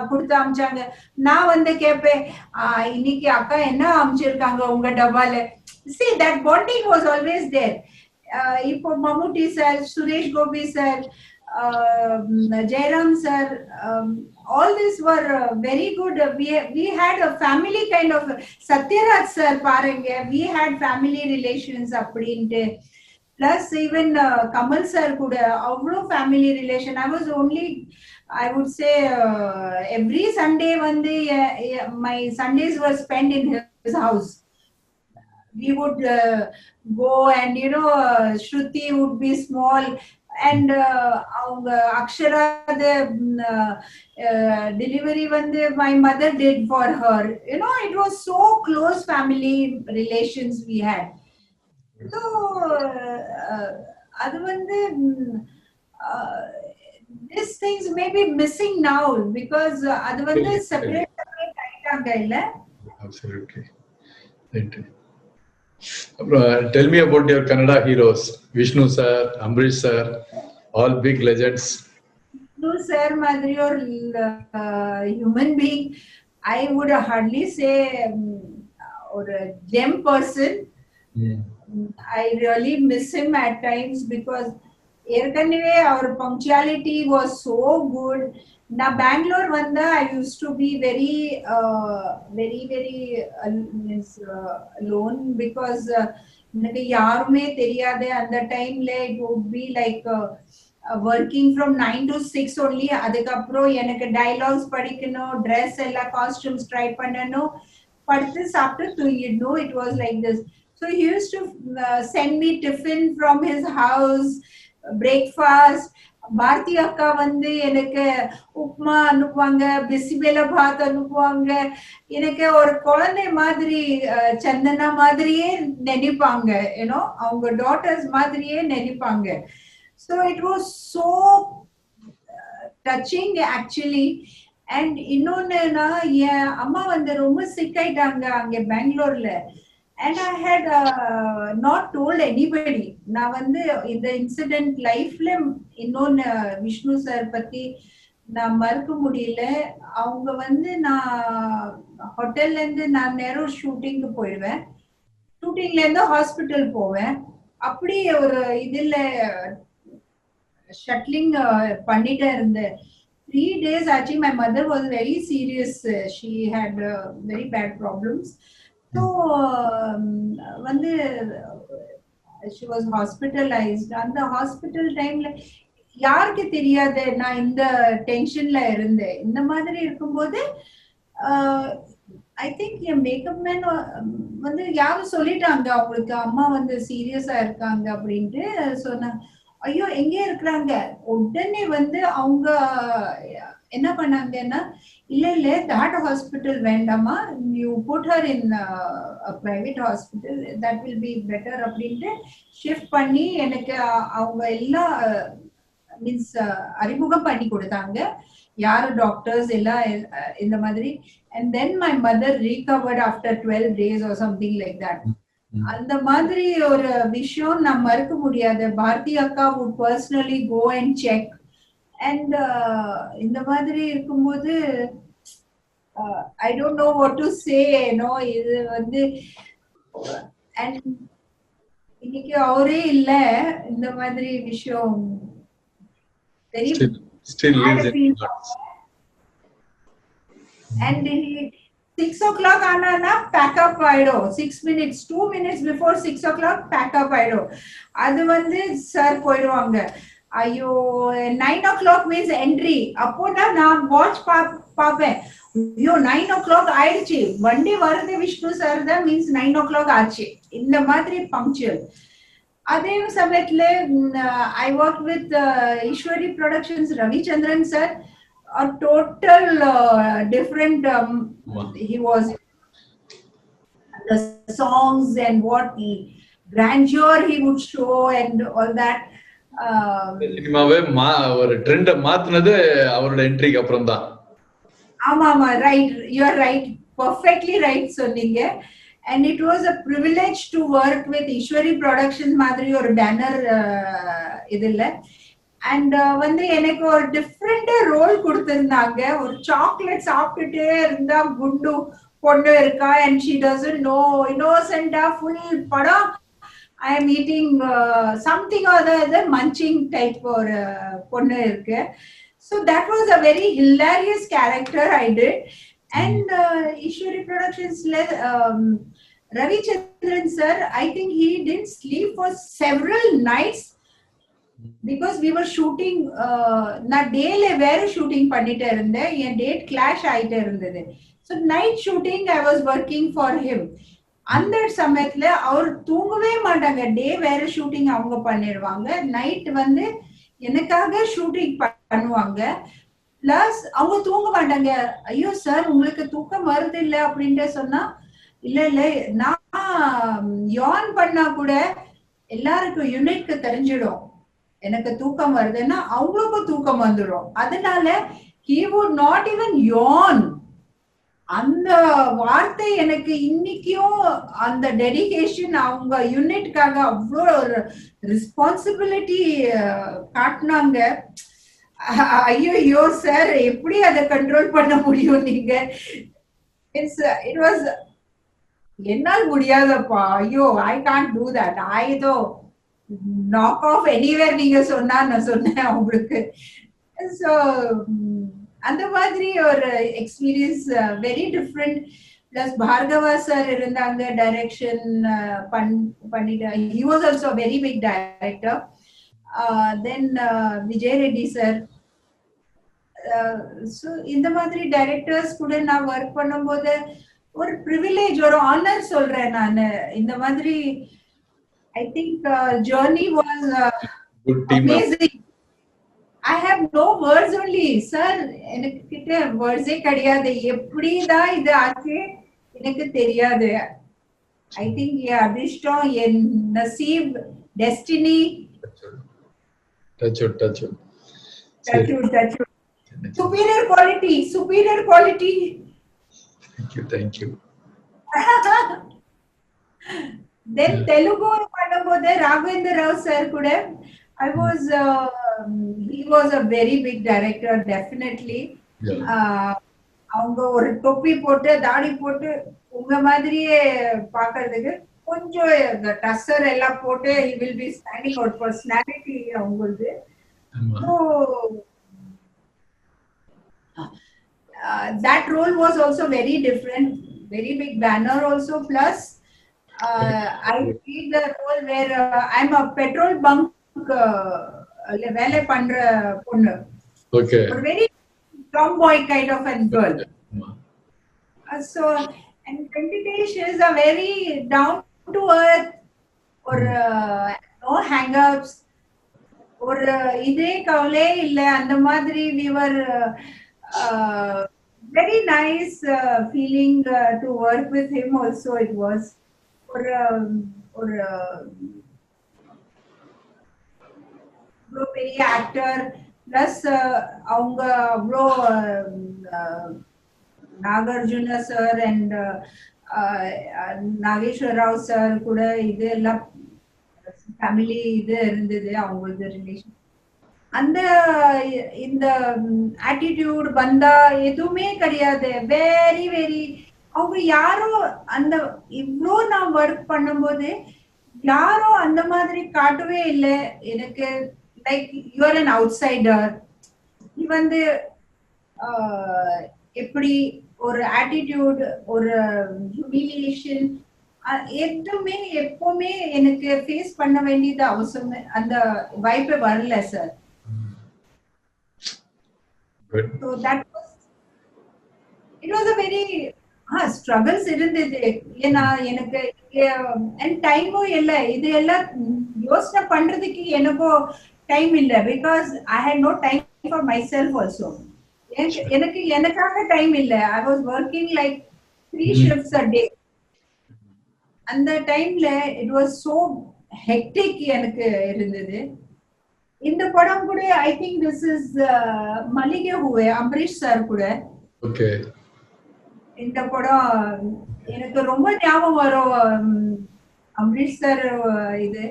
கொடுத்து அமிச்சாங்க, நான் வந்து கேட்பேன் இன்னைக்கு அக்கா என்ன அமிச்சிருக்காங்க உங்க டப்பால. See, that bonding was always there. இப்போ Mammootty sir, Suresh Gopi sir, Jairam sir, all these were very good. We had a family kind of. Satyaraj sir பாருங்க, we had family relations அப்படின்ட்டு. Plus even Kamal sir kuda avlo family relation. I was only, I would say every Sunday vande my Sundays were spent in his house. We would go and Shruti would be small. and அவங்க அக்ஷரா delivery வந்து my mother did for her. You know, it was so close family relations we had. So அது வந்து these things may be missing now because அது வந்து separate ஆயிட்டாங்க இல்ல. Absolutely. Right. Tell me about your Kannada heroes. Vishnu sir, Ambrish sir, all big legends. Vishnu sir madri or human being, I would hardly say or a gem person. I really miss him at times because our punctuality was so good. Now Bangalore vanda, I used to be very alone because எனக்கு யாருமே தெரியாதே அந்த டைம்ல. It would be like working from 9 to 6 only. அதுக்கப்புறம் எனக்கு dialogues படிக்கணும், dress எல்லாம் costumes try பண்ணணும், படுத்து சாப்பிட்டு தூங்கிடணும். It was like this. So he used to send me tiffin from his house, breakfast. Bharathi அக்கா வந்து எனக்கு உப்மா அனுப்புவாங்க, பிசிபேல பாத் அனுப்புவாங்க. எனக்கு ஒரு குழந்தை மாதிரி, சந்தனா மாதிரியே நினைப்பாங்க, யூனோ, அவங்க டாட்டர்ஸ் மாதிரியே நினைப்பாங்க. So it was so touching actually. And இன்னொன்னா என் அம்மா வந்து ரொம்ப சிக் ஆயிட்டாங்க அங்க பெங்களூர்ல. And I had not told anybody. நான் வந்து இந்த இன்சிடென்ட் லைஃப்ல இன்னொன்னு விஷ்ணு சார் பத்தி நான் மறக்க முடியல. அவங்க வந்து நான் ஹோட்டல்ல இருந்து நான் நேரம் ஷூட்டிங்க்கு போயிடுவேன், ஷூட்டிங்ல இருந்து ஹாஸ்பிட்டல் போவேன். அப்படி ஒரு இதுல ஷட்லிங் பண்ணிட்டே இருந்தேன். 3 days actually my mother was very serious. She had very bad problems. So வந்து she was hospitalized. அந்த ஹாஸ்பிட்டல் டைம்ல யாருக்கு தெரியாது நான் இந்த டென்ஷன்ல இருந்தேன். இந்த மாதிரி இருக்கும்போது I think N makeup man வந்து யாரும் சொல்லிட்டாங்க அவங்களுக்கு அம்மா வந்து சீரியஸா இருக்காங்க அப்படின்ட்டு. சொன்னாங்க, ஐயோ எங்கே இருக்கிறாங்க. உடனே வந்து அவங்க என்ன பண்ணாங்கன்னா, இல்ல இல்ல that hospital வேண்டாமா, you put her in a private hospital, that will be better அப்படின்ட்டு ஷிஃப்ட் பண்ணி எனக்கு அவங்க எல்லாம் மீன்ஸ் அறிமுகம் பண்ணி கொடுத்தாங்க, யாரு டாக்டர்ஸ் எல்லாம் இந்த மாதிரி. and then my mother recovered after 12 days or something like that. அந்த மாதிரி ஒரு விஷயம் நான் மறக்க முடியாது. பாரதி அக்கா would personally go and check. And இந்த மாதிரி இருக்கும்போது I don't know what to say, no. இது வந்து and இன்னைக்கு அவரே இல்ல. இந்த மாதிரி விஷயம் very still lives in hearts. And 6 o'clock ஆனா பேக் அப் ஆயிடும். 6 minutes 2 minutes before 6 o'clock back அப் ஆயிடும். அது வந்து சார் போயிடுவாங்க. ஐயோ 9 o'clock means entry. அப்போதான் நான் வாட்ச் பாப்பேன். ஐயோ 9 o'clock ஆயிடுச்சு, வண்டி வருது விஷ்ணு சார் தான், மீன்ஸ் 9 o'clock ஆச்சு. இந்த மாதிரி பங்க்சுவல். அதே சமயத்துல I work with Eswari productions, Ravichandran sir, a total different he was, the songs and what the grandeur he would show and all that. சினிமாவே ஒரு ட்ரெண்ட மாத்துனது அவரோட என்ட்ரிக்கு அப்புறம் தான். ஆமா ஆமா, right, you are right, perfectly right சொன்னீங்க. and it was a privilege to work with Eswari productions மாதிரி ஒரு பேனர் இதுல. அண்ட் வந்து எனக்கு ஒரு டிஃப்ரெண்ட் ரோல் கொடுத்திருந்தாங்க. ஒரு சாக்லேட் சாப்பிட்டுட்டே இருந்தா குண்டு பொண்ணு இருக்கா, and she doesn't know, innocent full படம் I am eating something or the other, munching type ஒரு பொண்ணு இருக்கு. So that was a very hilarious character I did. And Ishwari Productions Ravichandran sir, I think he didn't sleep for several nights because we were shooting. நான் டேல வேற ஷூட்டிங் பண்ணிட்டே இருந்தேன், என் டேட் கிளாஷ் ஆயிட்டே இருந்தது. So night shooting I was working for him. அந்த சமயத்துல அவர் தூங்கவே மாட்டாங்க. டே வேற ஷூட்டிங் அவங்க பண்ணிடுவாங்க, நைட் வந்து எனக்காக ஷூட்டிங் பண்ணுவாங்க. பிளஸ் அவங்க தூங்க மாட்டாங்க. ஐயோ சார் உங்களுக்கு தூக்கம் வருது இல்ல அப்படின்ட்டு சொன்னா, இல்ல இல்ல நான் யான் பண்ணா கூட எல்லாருக்கும் யூனிட்க்கு தெரிஞ்சிடும் எனக்கு தூக்கம் வருதுன்னா அவங்களுக்கும் தூக்கம் வந்துடும். அதனால he would not even yawn. அந்த வார்த்தை எனக்கு இன்னைக்கும் அந்த டெடிகேஷன் அவங்க யூனிட்காக அவ்வளோ ஒரு ரெஸ்பான்சிபிலிட்டி காட்டினாங்க. ஐயோ சார் எப்படி அதை கண்ட்ரோல் பண்ண முடியும் நீங்க? இட் வாஸ் என்னால் முடியாதப்பா. ஐயோ ஐ கான்ட் டூ தட். ஏதோ நாக் ஆஃப் எனிவேர் நீங்க சொன்னா நான் சொன்னேன் அவங்களுக்கு. ஸோ அந்த மாதிரி ஒரு experience very different. Plus Bhargava sir இருந்தாங்க டைரக்ஷன் பண்ணிட்டு. He was also very big director. Then Vijay Reddy sir. So இந்த மாதிரி டைரக்டர்ஸ் கூட நான் ஒர்க் பண்ணும்போது ஒரு ப்ரிவிலேஜ், ஒரு ஆனர் சொல்றேன் நான். இந்த மாதிரி I think journey was amazing. I have no words only. Sir, எனக்கு கிட்ட வேர்ட்ஸே கிடையாது. எப்படிதான் இது ஆச்சு எனக்கு தெரியாது. I think அதிர்ஷ்டம், என் நசீப், destiny. Touch wood. Superior quality. Thank you. Then Telugu பண்ணும்போது ராகவேந்திர ராவ் சார் கூட I was he was a very big director definitely. அவங்க ஒரு தொப்பி போட்டு தாடி போட்டு உங்க மாதிரியே பாக்குறதுக்கு கொஞ்சம் டஸ்ஸர் எல்லாம் போட்டு he will be standing out personality அவங்களுக்கு. So that role was also very different, very big banner also. Plus I played the role where I'm a petrol bunk வேலை பண்ற பொண்ணு. Okay. A very tomboy kind of a girl. So and Venkatesh is a very down to earth or no hang-ups or இதே கவலை இல்ல அந்த மாதிரி. We were very nice feeling to work with him also. It was பெரிய ஆக்டர். பிளஸ் அவங்க அவ்வளோ Nagarjuna sir and Nageswara Rao sir கூட இது எல்லாம் ஃபேமிலி இது இருந்தது அவங்களது ரிலேஷன். அந்த இந்த ஆட்டிடியூட் பந்தா எதுவுமே கிடையாது. வெரி வெரி அவங்க யாரும் அந்த இவ்வளோ நான் ஒர்க் பண்ணும்போது யாரும் அந்த மாதிரி காட்டவே இல்லை எனக்கு. Like you are an outsider. நீ வந்து எப்படி ஒரு ஆட்டிடியூட், ஒரு ஹியூமிலியேஷன் எதுவுமே எப்பவுமே எனக்கு ஃபேஸ் பண்ண வேண்டியது அவசியம். அந்த வாய்ப்பே வரல sir. So that was, it was a very struggles இருந்தது. ஏன்னா எனக்கு டைமும் இல்லை, இது எல்லாம் யோசனை பண்றதுக்கு எனக்கும் டைம் இல்லை. Because I had no time for my self also. எனக்காக டைம் இல்லை. I was working like 3 shifts a day. அந்த டைம்ல இட் வாஸ் சோ ஹெக்டிக் எனக்கு இருந்தது. இந்த படம் கூட ஐ திங்க் திஸ் இஸ் மளிகை ஹூவே அம்பரீஷ் சார் கூட. ஓகே. இந்த படம் எனக்கு ரொம்ப ஞாபகம் வரும். அம்பரீஷ் சார் இது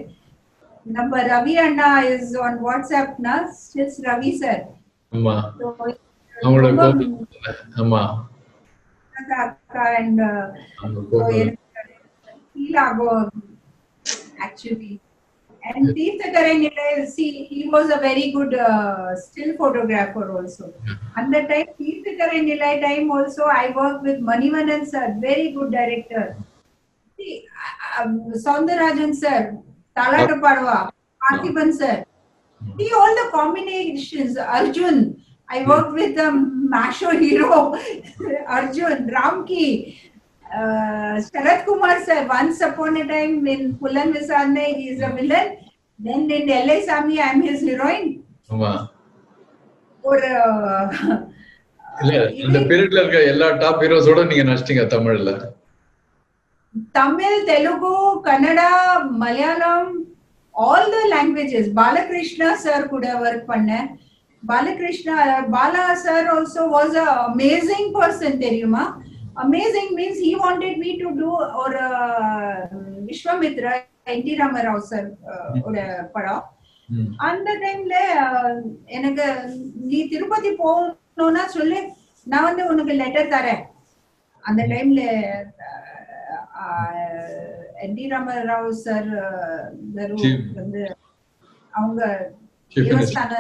நம்ம ரவி அண்ணா இஸ் ஆன் வாட்ஸ்அப்னா இட்ஸ் ரவி சார். ஆமா. அவங்களோட ஆமா. அக்கா அண்ட் feel ஆகும் actually. And Teerthakaranilai, see, he was a very good still photographer also. And the time Teerthakaranilai time also I worked with Manivanan sir, very good director. See, Soundarajan sir, Talatu Padwa, Parthiban sir. See all the combinations. Arjun, I worked with the Masho hero Arjun, Ramki. Sharat Kumar sir, once upon a time in Pulan Visarne he is a villain. Then in L.A. Sami I am his heroine. ஆமா. ஒரு இல்ல அந்த பீரியட்ல இருக்க எல்லா டாப் ஹீரோஸோட நீங்க நடிச்சிட்டீங்க தமிழ்ல. Tamil, Telugu, Kannada, Malayalam, all the languages. Balakrishna sir கூட ஒர்க் பண்ணேன். Balakrishna, Bala sir also was a amazing person, தெரியுமா? Amazing means he wanted me to do ஒரு விஸ்வாமித்ரா என் டி ராமராவ் சார் ஒரு படம். அந்த டைம்ல எனக்கு நீ திருப்பதி போகணும்னா சொல்லு, நான் வந்து உனக்கு லெட்டர் தரேன். அந்த டைம்ல என் டி ராமராவ் சார் வந்து அவங்க தேவஸ்தான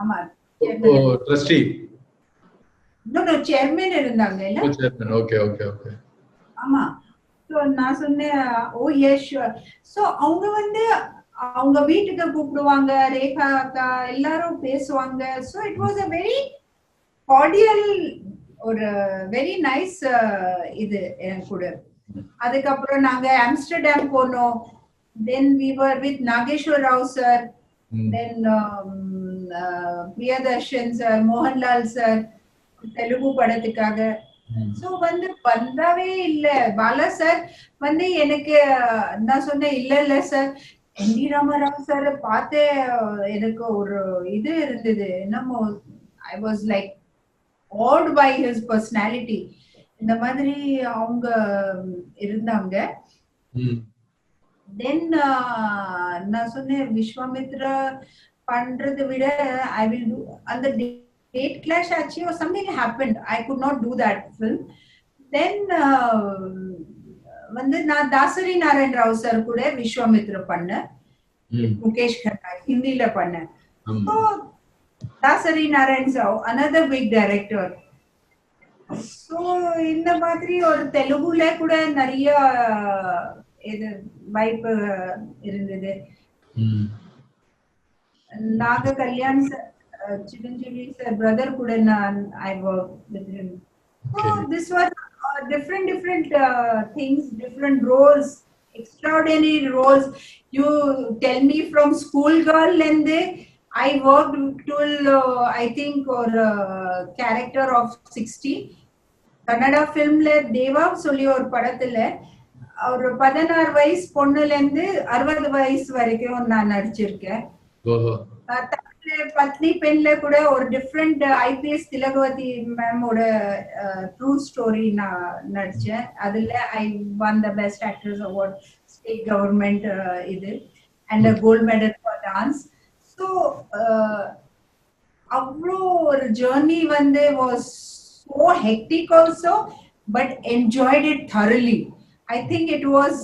ஆமா ட்ரஸ்டி சேர்மன் இருந்தாங்க இல்ல. சேர்மன். Okay okay okay. ஆமா. சோ நான் சொன்னேன் ஓ எஸ் ஷூர். சோ அவங்க வந்து அவங்க வீட்டுக்கு கூப்பிடுவாங்க, ரேகா அக்கா எல்லாரும் பேசுவாங்க. So it was a very cordial ஒரு வெரி நைஸ் இது என் கூட. அதுக்கப்புறம் நாங்க ஆம்ஸ்டர்டாம் போனோம். தென் we were with Nageswar Rao sir, then Priyadarshan sir, Mohanlal sir Telugu படத்துக்காக. சோ வந்து பந்தாவே இல்ல. பாலா சார் வந்து எனக்கு நான் சொன்னேன் இல்ல இல்ல சார், என் டி ராமராவ் சார் பார்த்தே எனக்கு ஒரு இது இருந்தது. என்னமோ I was like awed by his personality. இந்த மாதிரி அவங்க இருந்தாங்க. தென் நான் சொன்னேன் விஸ்வாமித்ரா பண்றதை விட ஐ வில் டூ. அந்த டேட் கிளாஷ் ஆச்சு or something happened. I could not do that film. Then வந்து நான் தாசரி நாராயண் ராவ் சார் கூட விஸ்வாமித்ரா பண்ணேன். முகேஷ் கண்ணா ஹிந்தில பண்ணேன். So Dasari Narayan Rao another big director. So இந்த மாதிரி ஒரு தெலுங்குல கூட நிறைய இது வாய்ப்பு இருந்தது. நாக கல்யாண் சிரஞ்சீவி சார் பிரதர் கூட நான் I worked with him. So this was different things, different roles, extraordinary roles. You tell me from school girl and I worked till I think or character of 60. Kannada film le Deva சொல்லி ஒரு படத்துல ஒரு 16 வயசு பொண்ணுல இருந்து 60 வயசு வரைக்கும் நான் நடிச்சிருக்கேன். பத்னி பெண்ல கூட ஒரு டிஃப்ரெண்ட் IPS திலகவதி மேமோட ட்ரூ ஸ்டோரி நான் நடிச்சேன். அதுல ஐ won the best actress award state government இது and a gold medal for dance. So அவ்வளோ ஒரு ஜர்னி வந்து was so hectic also but enjoyed it thoroughly. I think it was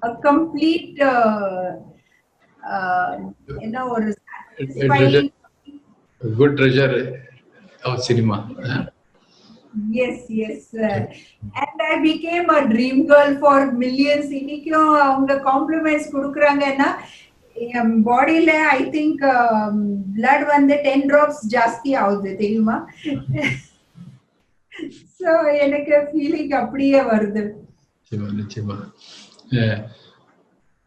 a complete you know or a good treasure of cinema. Yes and I became a dream girl for millions. இன்னைக்கும் அவங்க காம்ப்ளிமெண்ட்ஸ் கொடுக்குறாங்கன்னா என் பாடியில I think blood வந்து 10 drops ஜாஸ்தி ஆகுது தெரியுமா. So எனக்கு ஃபீலிங் அப்படியே வருது. நிச்சயமா.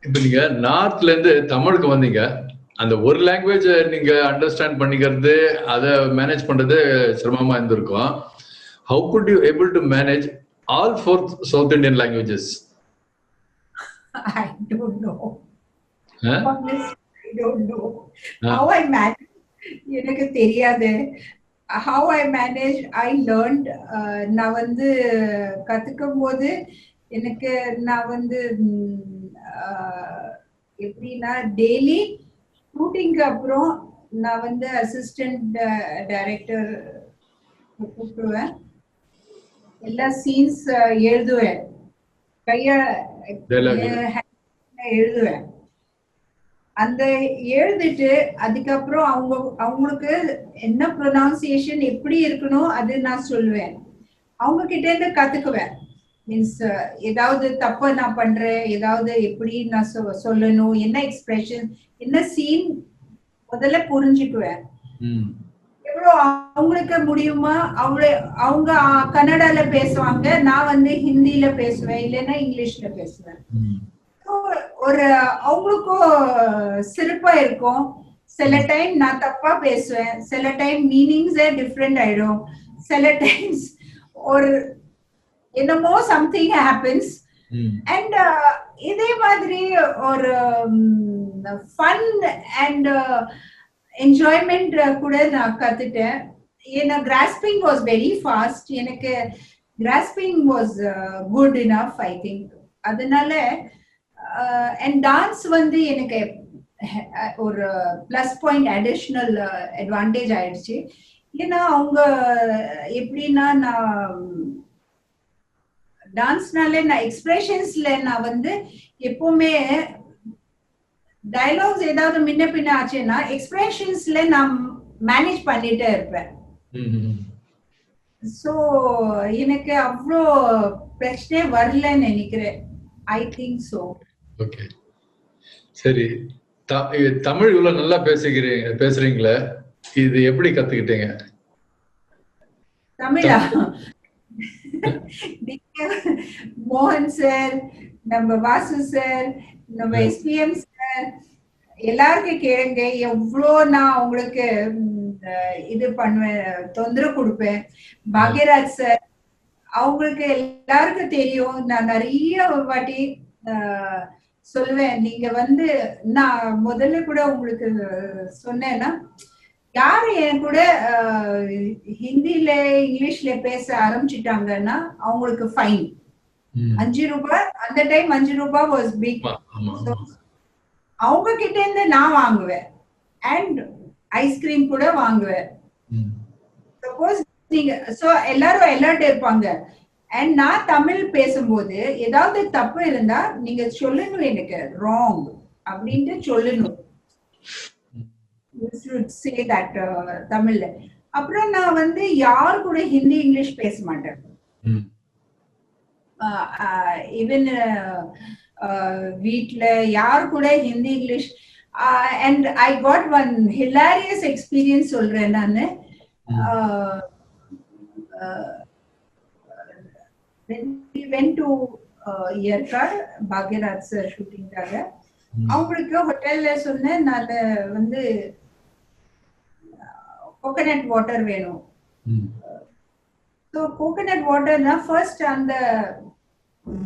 இப்ப நீங்க நார்த்ல இருந்து தமிழுக்கு வந்தீங்க. அந்த ஒரு லாங்குவேஜ் நீங்க அண்டர்ஸ்டாண்ட் பண்ணிக்கிறது, அதை மேனேஜ் பண்றது சிரமமா இருந்திருக்கும். How could you able to manage all 4 South Indian languages? I don't know. Honestly, I don't know. How I manage, எனக்கு தெரியாது. How I manage, I learned. நான் வந்து கத்துக்கும் போது எனக்கு நான் வந்து எப்படின்னா டெய்லி ஷூட்டிங்க்கு அப்புறம் நான் வந்து அசிஸ்டன்ட் டைரக்டர் கூப்பிடுவேன். எல்லா சீன்ஸ் எழுதுவேன், கைய எழுதுவேன். அந்த எழுதிட்டு அதுக்கப்புறம் அவங்களுக்கு என்ன ப்ரொனவுன்சியேஷன் எப்படி இருக்கணும் அது நான் சொல்லுவேன். அவங்க கிட்ட இருந்து கத்துக்குவேன். மீன்ஸ் ஏதாவது தப்ப நான் பண்றேன், ஏதாவது எப்படி நான் சொல்லணும், என்ன எக்ஸ்பிரஷன், என்ன சீன் முதல்ல புரிஞ்சுக்குவேன். எவ்வளவு அவங்களுக்கு முடியுமா அவங்க கன்னடால பேசுவாங்க, நான் வந்து ஹிந்தில பேசுவேன், இல்லைன்னா இங்கிலீஷ்ல பேசுவேன். ஒரு அவங்களுக்கும் சிறப்பா இருக்கும். சில டைம் நான் தப்பா பேசுவேன், சில டைம் மீனிங்ஸே டிஃப்ரெண்ட் ஆயிடும், சில டைம்ஸ் ஒரு என்னமோ சம்திங் ஹேப்பன்ஸ். அண்ட் இதே மாதிரி ஒரு ஃபன் அண்ட் என்ஜாய்மெண்ட் கூட நான் கத்துட்டேன். ஏன்னா கிராஸ்பிங் வாஸ் வெரி ஃபாஸ்ட், எனக்கு grasping was good enough I think. அதனால அண்ட் டான்ஸ் வந்து எனக்கு ஒரு பிளஸ் பாயிண்ட் அடிஷ்னல் அட்வான்டேஜ் ஆயிடுச்சு. ஏன்னா அவங்க எப்படின்னா நான் டான்ஸ்னாலே நான் எக்ஸ்பிரஷன்ஸ்ல நான் வந்து எப்பவுமே டயலாக்ஸ் ஏதாவது முன்ன பின்ன ஆச்சுன்னா எக்ஸ்பிரஷன்ஸ்ல நான் மேனேஜ் பண்ணிட்டே இருப்பேன். சோ எனக்கு அவ்வளோ பிரச்சனை வரலன்னு நினைக்கிறேன். I think so. ஓகே, சரி. தமிழ் இவ்வளவு நல்லா பேசுறீங்களே, இது எப்படி கத்துக்கிட்டீங்க? தமிழா? மோகன் சார், நம்ம வாசு சார், நம்ம எஸ்பிஎம் சார் எல்லாருக்கும் கேளுங்க. எவ்வளோ நான் உங்களுக்கு இது பண்ணுவேன், தொந்தரவு கொடுப்பேன். பாக்யராஜ் சார் அவங்களுக்கு எல்லாருக்கும் தெரியும். நான் நிறைய வாட்டி சொல்லுவேன், நீங்க வந்து நான் முதல்ல கூட உங்களுக்கு சொன்னேன்னா, யாரு என் கூட ஹிந்தில இங்கிலீஷ்ல பேச ஆரம்பிச்சுட்டாங்கன்னா அவங்களுக்கு ஃபைன் 5 ரூபாய். அந்த டைம் 5 ரூபாய் வாஸ் பிக். அவங்க கிட்ட இருந்து நான் வாங்குவேன் அண்ட் ஐஸ்கிரீம் கூட வாங்குவேன். சப்போஸ் நீங்க எல்லாரும் அலர்ட் இருப்பாங்க. அண்ட் நான் தமிழ் பேசும்போது ஏதாவது தப்பு இருந்தா நீங்க சொல்லணும், எனக்கு ராங் அப்படின்ட்டு சொல்லணும். say that தமிழ்ல. அப்புறம் நான் வந்து யாரு கூட ஹிந்தி இங்கிலீஷ் பேச மாட்டேன். ஈவன் வீட்ல யாரு கூட Hindi English. And I got one hilarious experience சொல்றேன் நானு. when we went to Yerkad Bhagyaraj sir ஷூட்டிங்காக, அவங்களுக்கு ஹோட்டல்ல சொன்னேன் நான் வந்து கோகனட் வாட்டர் வேணும். ஸோ கோகனட் வாட்டர்னா ஃபர்ஸ்ட் அந்த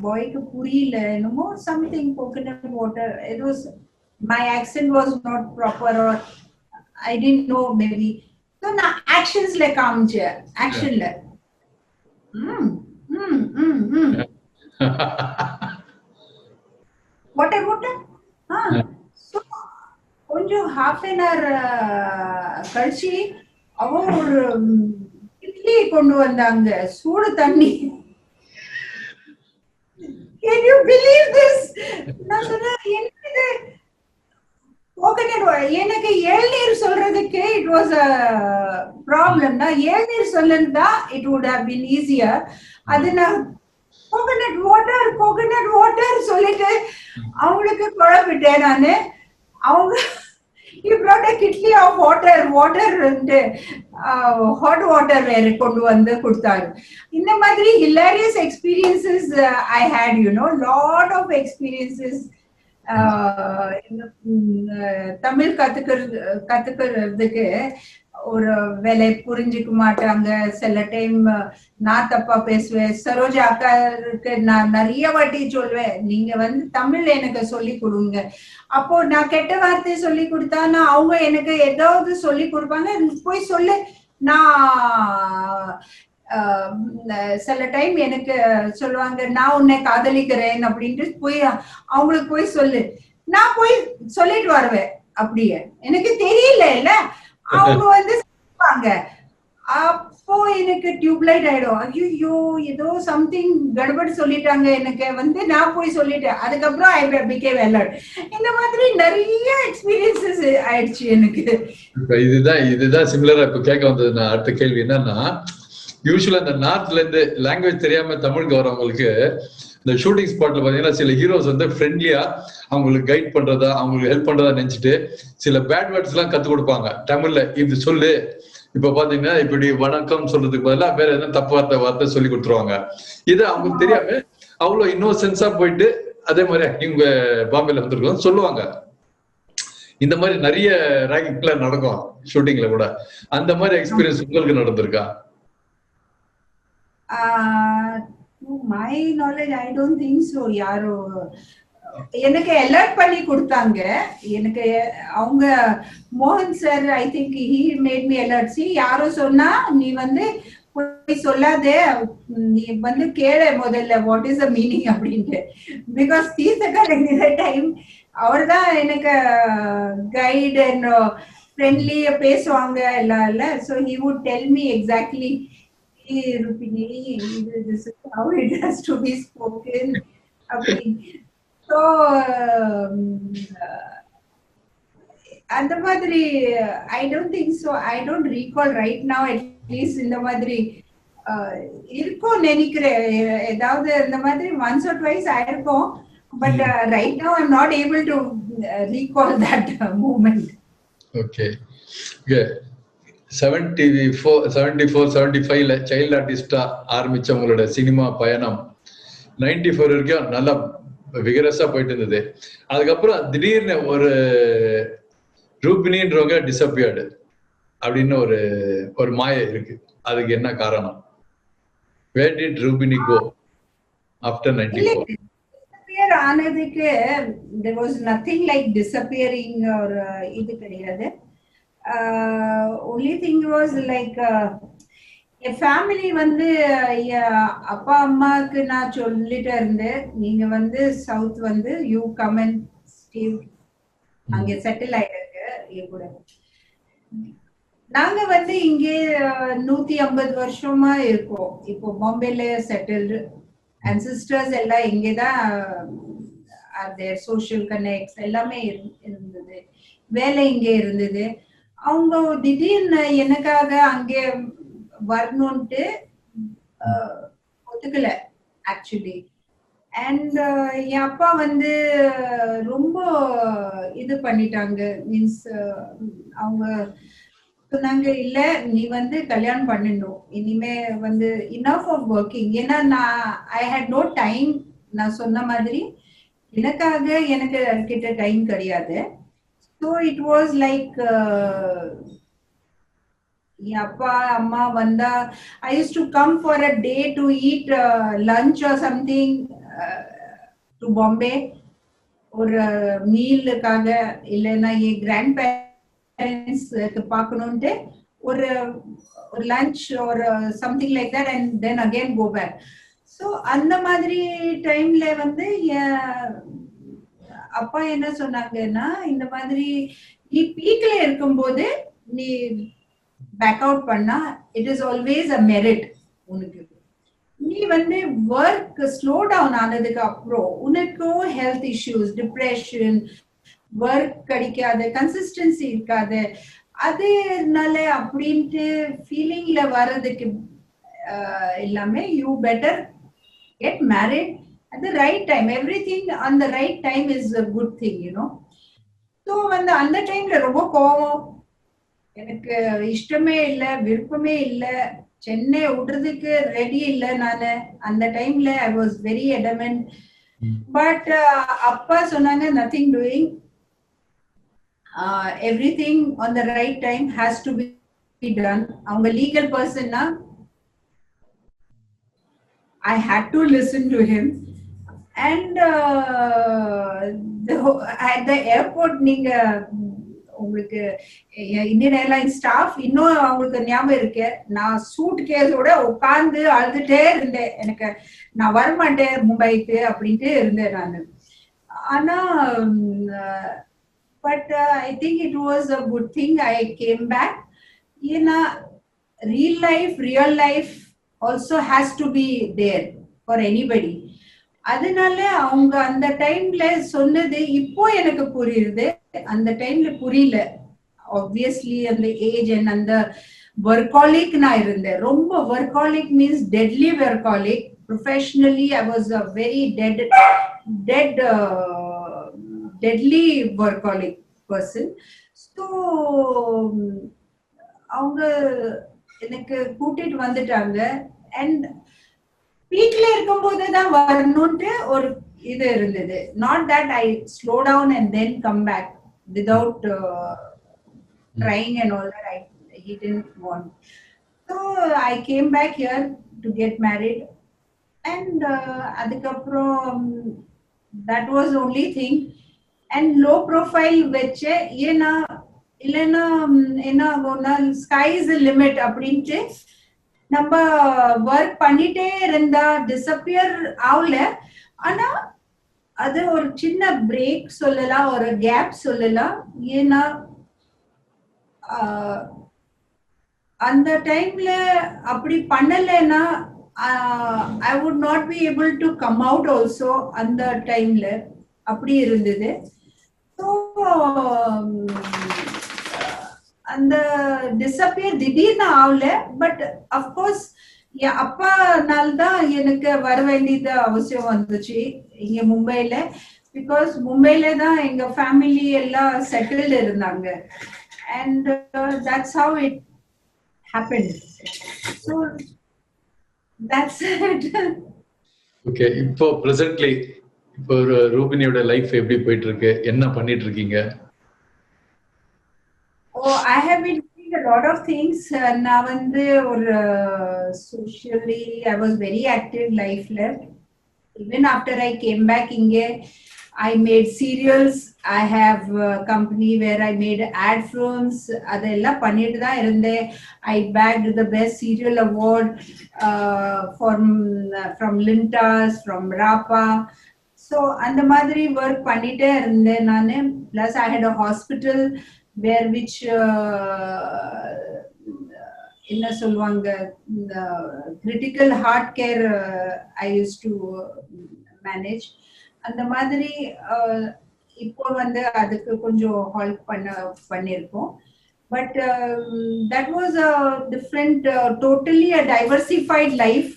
பாய்க்கு புரியல, என்னமோ something coconut water. It was my accent was not proper or I didn't know maybe. So நான் ஆக்ஷன்ஸ்ல காமிச்சேன். ஆக்ஷன்ல வாட்டர் வாட்டர். கொஞ்சம் half an hour கழிச்சு அவ ஒரு இட்லி கொண்டு வந்தாங்க, சூடு தண்ணி. Can you believe this? நான் சொன்னேன், என்னது கோகனட். எனக்கு ஏழ்நீர் சொல்றதுக்கு இட் வாஸ் a problem. நான் ஏழ்நீர் சொல்லணும்னா it would have been easier. அது நான் கோகனட் வாட்டர் சொல்லிட்டு அவங்களுக்கு குழப்பிட்டேன் நானு. அவங்க he brought a kitli of water and hot water வேற கொண்டு வந்து கொடுத்தாரு. இந்த மாதிரி hilarious experiences I had, you know, lot of experiences. Tamil கத்துக்கிறதுக்கு ஒரு வேலை புரிஞ்சுக்க மாட்டாங்க. சில டைம் நான் தப்பா பேசுவேன். சரோஜா அக்காருக்கு நான் நிறைய வாட்டி சொல்வேன், நீங்க வந்து தமிழ் எனக்கு சொல்லி கொடுங்க. அப்போ நான் கெட்ட வார்த்தையை சொல்லி கொடுத்தானா அவங்க எனக்கு ஏதாவது சொல்லி கொடுப்பாங்க, போய் சொல்லு. நான் சில டைம் எனக்கு சொல்லுவாங்க, நான் உன்னை காதலிக்கிறேன் அப்படின்ட்டு போய் அவங்களுக்கு போய் சொல்லு. நான் போய் சொல்லிட்டு வருவேன். அப்படியே எனக்கு தெரியல இல்ல, அவங்க வந்து சொல்லுவாங்க. அப்போ எனக்கு டியூப்லைட் ஆயிடும். ஐயோ ஏதோ சம்திங் கடுபடி சொல்லிட்டாங்க எனக்கு வந்து, நான் போய் சொல்லிட்டேன். அதுக்கப்புறம் ஐ பிகேம் அலர்ட். இந்த மாதிரி நிறைய எக்ஸ்பீரியன்சஸ் ஆயிடுச்சு எனக்கு. இதுதான் சிமிலரா இப்ப கேட்க வந்தது. நான் அடுத்த கேள்வி என்னன்னா, யூஸ்வலா இந்த நார்த்ல இருந்து லாங்குவேஜ் தெரியாம தமிழுக்கு வரவங்களுக்கு இந்த ஷூட்டிங் ஸ்பாட்ல பாத்தீங்கன்னா சில ஹீரோஸ் வந்து ஃப்ரெண்ட்லியா அவங்களுக்கு கைட் பண்றதா, அவங்களுக்கு ஹெல்ப் பண்றதா நினைச்சிட்டு சில பேட் வேர்ட்ஸ் எல்லாம் கத்து கொடுப்பாங்க தமிழ்ல. இது சொல்லு, இப்ப பாத்தீங்கன்னா இப்படி வணக்கம் சொல்றதுக்கு பதிலா வேற எதுவும் தப்பு வார்த்தை சொல்லி கொடுத்துருவாங்க. இது அவங்களுக்கு தெரியாம அவ்வளவு இன்னோசென்ஸா போயிட்டு அதே மாதிரி இவங்க பாம்பேல வந்திருக்கோம் சொல்லுவாங்க. இந்த மாதிரி நிறைய ரேகிங்ல நடக்கும் ஷூட்டிங்ல கூட. அந்த மாதிரி எக்ஸ்பீரியன்ஸ் உங்களுக்கு நடந்திருக்கா? To my knowledge, I don't think so. யாரோ எனக்கு அலர்ட் பண்ணி கொடுத்தாங்க. எனக்கு அவங்க மோகன் sir, I think he made me alert. C யாரோ சொன்னா நீ வந்து போய் சொல்லாதே, நீ வந்து கேளு முதல்ல வாட் இஸ் த மீனிங் அப்படின்ட்டு. பிகாஸ் தீர்த்தக்காரன் இந்த டைம் அவர் தான் எனக்கு கைட் அண்ட் ஃப்ரெண்ட்லியா பேசுவாங்க எல்லாம் இல்ல. So he would tell me exactly Rupini, this is how it has to be spoken. So, and the madri, I don't think so. I don't recall right now, at least in the madri. Irko nenikre, edavde the madri once or twice I irko, but right now I'm not able to recall that moment. Okay. Yeah. 74-75ல சைல்ட் ஆர்டிஸ்டா ஆரம்பிச்ச உங்களோட சினிமா பயணம் 94 வரைக்கும் நல்லா விகரஸா போயிட்டு இருந்தது. அதுக்கப்புறம் திடீர்னு ஒரு ரூபினின்றவங்க டிசப்பியர்டு அப்படின்னு ஒரு மாயை இருக்கு. அதுக்கு என்ன காரணம்? Where did Rubini go after 94? Disappear ஆனதுக்கு there was nothing like disappearing or இது கிடையாது. Only thing was like a family வந்து அப்பா அம்மாக்கு நான் சொல்லிட்டு இருந்தேன், நீங்க வந்து சவுத் வந்து யூ கம் அண்ட் ஸ்டே, அங்க செட்டில் ஆயிருக்கு கூட. நாங்க வந்து இங்கே 150 வருஷமா இருக்கோம். இப்போ பாம்பேல செட்டில்டு அண்ட் சிஸ்டர்ஸ் எல்லாம் இங்கேதான், சோஷியல் கனெக்ட்ஸ் எல்லாமே இருந்தது, வேலை இங்கே இருந்தது. அவங்க திடீர்னு எனக்காக அங்கே வரணும்ட்டு ஒத்துக்கல ஆக்சுவலி. அண்ட் என் அப்பா வந்து ரொம்ப இது பண்ணிட்டாங்க. மீன்ஸ் அவங்க சொன்னாங்க, இல்ல நீ வந்து கல்யாணம் பண்ணணும், இனிமே வந்து இனஃப் ஆஃப் ஒர்க்கிங். ஏன்னா நான் ஐ ஹேட் நோ டைம். நான் சொன்ன மாதிரி எனக்காக எனக்கு கிட்ட டைம் கிடையாது. So it was like appa amma vanda, I used to come for a day to eat lunch or something to Bombay or meal kaga illena ye grandparents ku paakanunte or lunch or something like that, and then again go back. So andha madri time la vande அப்பா என்ன சொன்னாங்கன்னா, இந்த மாதிரி நீ பீக்ல இருக்கும்போது நீ பேக் அவுட் பண்ணா it is always a merit உனக்கு. நீ வந்து ஒர்க் ஸ்லோ டவுன் ஆனதுக்கு அப்புறம் உனக்கும் ஹெல்த் இஷ்யூஸ், டிப்ரெஷன், ஒர்க் கிடைக்காது, கன்சிஸ்டன்சி இருக்காது, அதனால அப்படின்ட்டு ஃபீலிங்ல வர்றதுக்கு எல்லாமே you better get married at the right time. Everything on the right time is a good thing, you know. So when அந்த டைம்ல ரொம்ப கோவம், எனக்கு இஷ்டமே இல்லை, விருப்பமே இல்லை, சென்னை விடுறதுக்கு ரெடி இல்லை நானு. அந்த டைம்ல I was very adamant. But அப்பா சொன்னாங்க, nothing doing, everything on the right time has to be done. அவங்க legal பர்சன்னா I had to listen to him. And at the airport, நீங்க உங்களுக்கு இந்தியன் ஏர்லைன் ஸ்டாஃப் இன்னும் அவங்களுக்கு ஞாபகம் இருக்கு, நான் சூட் கேஸோட உட்கார்ந்து அழுதுட்டே இருந்தேன், எனக்கு நான் வரமாட்டேன் மும்பைக்கு அப்படின்ட்டு இருந்தேன் நான். ஆனா but I think it was a good thing I came back. ஏன்னா real life also has to be there for anybody. அதனால அவங்க அந்த டைம்ல சொன்னது இப்போ எனக்கு புரியுது, அந்த டைம்ல புரியல. ஆப்வியஸ்லி அந்த ஏஜ் அண்ட் அந்த ஒர்காலிக் நான் இருந்தேன். ரொம்ப workaholic means deadly workaholic. Professionally I was a very deadly workaholic person. So அவங்க எனக்கு கூட்டிட்டு வந்துட்டாங்க. அண்ட் வீட்ல இருக்கும்போது தான் வரணும்ட்டு ஒரு இது இருந்தது. Not that I slow down and then come back. without trying and all that. He didn't want. So I came back here to get married, and adukaprom that was the only thing. And low profile veche yena illena ena agona sky is the limit அப்படின்ட்டு நம்ம ஒர்க் பண்ணிட்டே இருந்தா டிசப்பியர் ஆகல. ஆனா அது ஒரு சின்ன பிரேக் சொல்லலாம், ஒரு கேப் சொல்லலாம். ஏன்னா அந்த டைம்ல அப்படி பண்ணலைன்னா I would not be able to come out also. அந்த டைம்ல அப்படி இருந்தது. ஸோ அந்த டிசப்பியர் திடீர்னு ஆகல. பட் அஃப்கோர்ஸ் என் அப்பானால்தான் எனக்கு வர வேண்டியது அவசியம் வந்துச்சு இங்க மும்பைல. பிகாஸ் மும்பைல தான் எங்க ஃபேமிலி எல்லாம் செட்டில்டு இருந்தாங்க. And that's how it happened. So that's it. Okay, இப்போ presently இப்போ ரூபினியோட லைஃப் எப்படி போயிட்டு இருக்கு, என்ன பண்ணிட்டு இருக்கீங்க? Oh, I have been doing a lot of things. நான் வந்து ஒரு socially I was very active life left. Even after I came back inge, I made serials. I have a company where I made ad films. Adella பண்ணிட்டு தான் இருந்தேன். I bagged the best serial award from Lintas, from Rapa. So அந்த மாதிரி work பண்ணிட்டே இருந்தேன் நானு. Plus I had a hospital where which என்ன சொல்வாங்க, critical heart care I used to manage. அந்த மாதிரி இப்போ வந்து அதுக்கு கொஞ்சம் ஹெல்ப் பண்ணிருக்கோம். But that was a different totally a diversified life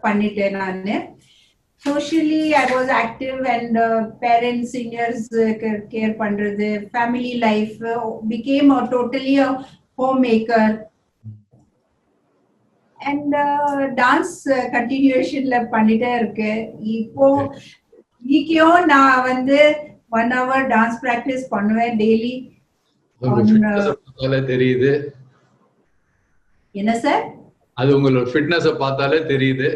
பண்ணிட்டேன் நானு. Socially I was active and parents seniors care பண்றது, family life became a totally a homemaker. And dance continuationல பண்ணிட்டே இருக்கு. இப்போ வீக்கையும் நான் வந்து 1 hour டான்ஸ் பிராக்டிஸ் பண்ணுவேன் டெய்லி. தெரியுது. என்ன சார்? அது உங்களோட ஃபிட்னஸ் பார்த்தாலே தெரியுது.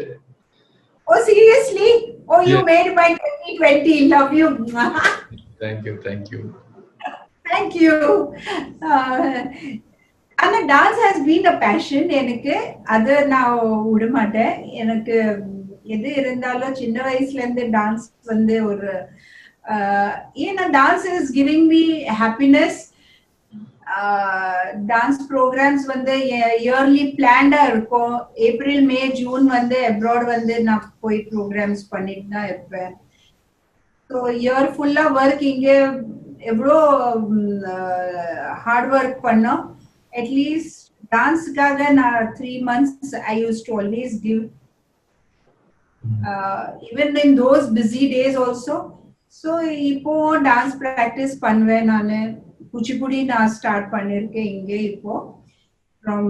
Oh seriously? Oh, you made my 2020. Love you. Thank you, thank you. Thank you. அந்த dance has been a passion எனக்கு. அது நான் விட மாட்டேன். எனக்கு எது இருந்தாலும் சின்ன வயசுல இருந்து டான்ஸ் வந்து ஒரு ஏன்னா dance is giving me happiness. Dance programs வந்து இயர்லி பிளான்டா இருக்கும். ஏப்ரல் மே ஜூன் வந்து அப்ராட் வந்து நான் போய் ப்ரோக்ராம்ஸ் பண்ணிட்டு தான் இருப்பேன். ஸோ இயர் ஃபுல்லா ஒர்க் இங்கே எவ்வளோ ஹார்ட் ஒர்க் பண்ணோம். அட்லீஸ்ட் டான்ஸுக்காக நான் 3 months I used to always give. Even in those busy days also. So இப்போ டான்ஸ் பிராக்டிஸ் பண்ணுவேன் நானு. குச்சிப்புடி நான் ஸ்டார்ட் பண்ணிருக்கேன் இங்கே இப்போ from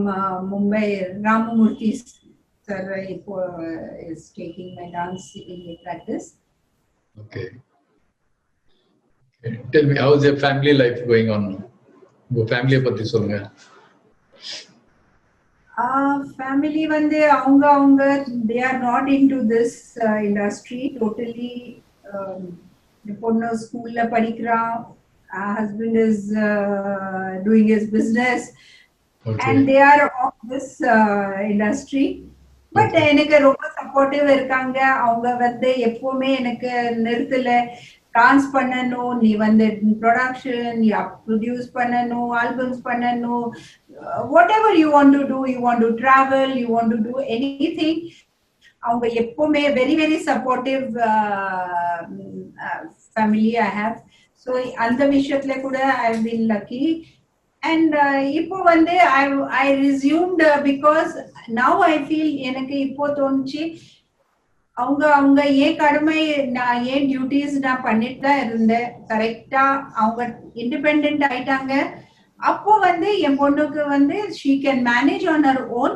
Mumbai. Ramamurthy sir இப்போ is taking my dance in practice. Okay. Tell me, how is your family life going on? உங்க ஃபேமிலியை பத்தி சொல்லுங்க. ஃபேமிலி வந்து அவங்க they are not into this industry totally. பொண்ணு ஸ்கூல்ல படிக்கிறான், husband is doing his business. Okay. And they are of this industry. But எனக்கு ரொம்ப சப்போர்ட்டிவ் இருக்காங்க. அவங்க வந்து எப்பவுமே எனக்கு நிறுத்தல. டான்ஸ் பண்ணணும், நீ வந்து ப்ரொடக்ஷன், நீ ப்ரொடியூஸ் பண்ணணும், ஆல்பம்ஸ் பண்ணணும், whatever you want to do, you want to travel, you want to do anything. அவங்க எப்பவுமே very very supportive family I have. So அந்த விஷயத்துல கூட I have been lucky. And இப்போ வந்து I resumed because now I feel எனக்கு இப்போ தோணுச்சு அவங்க ஏன் கடமை, நான் ஏன் டியூட்டிஸ் நான் பண்ணிட்டு தான் இருந்தேன். கரெக்டா அவங்க இண்டிபெண்ட் ஆயிட்டாங்க. அப்போ வந்து என் பொண்ணுக்கு வந்து she can manage on her own.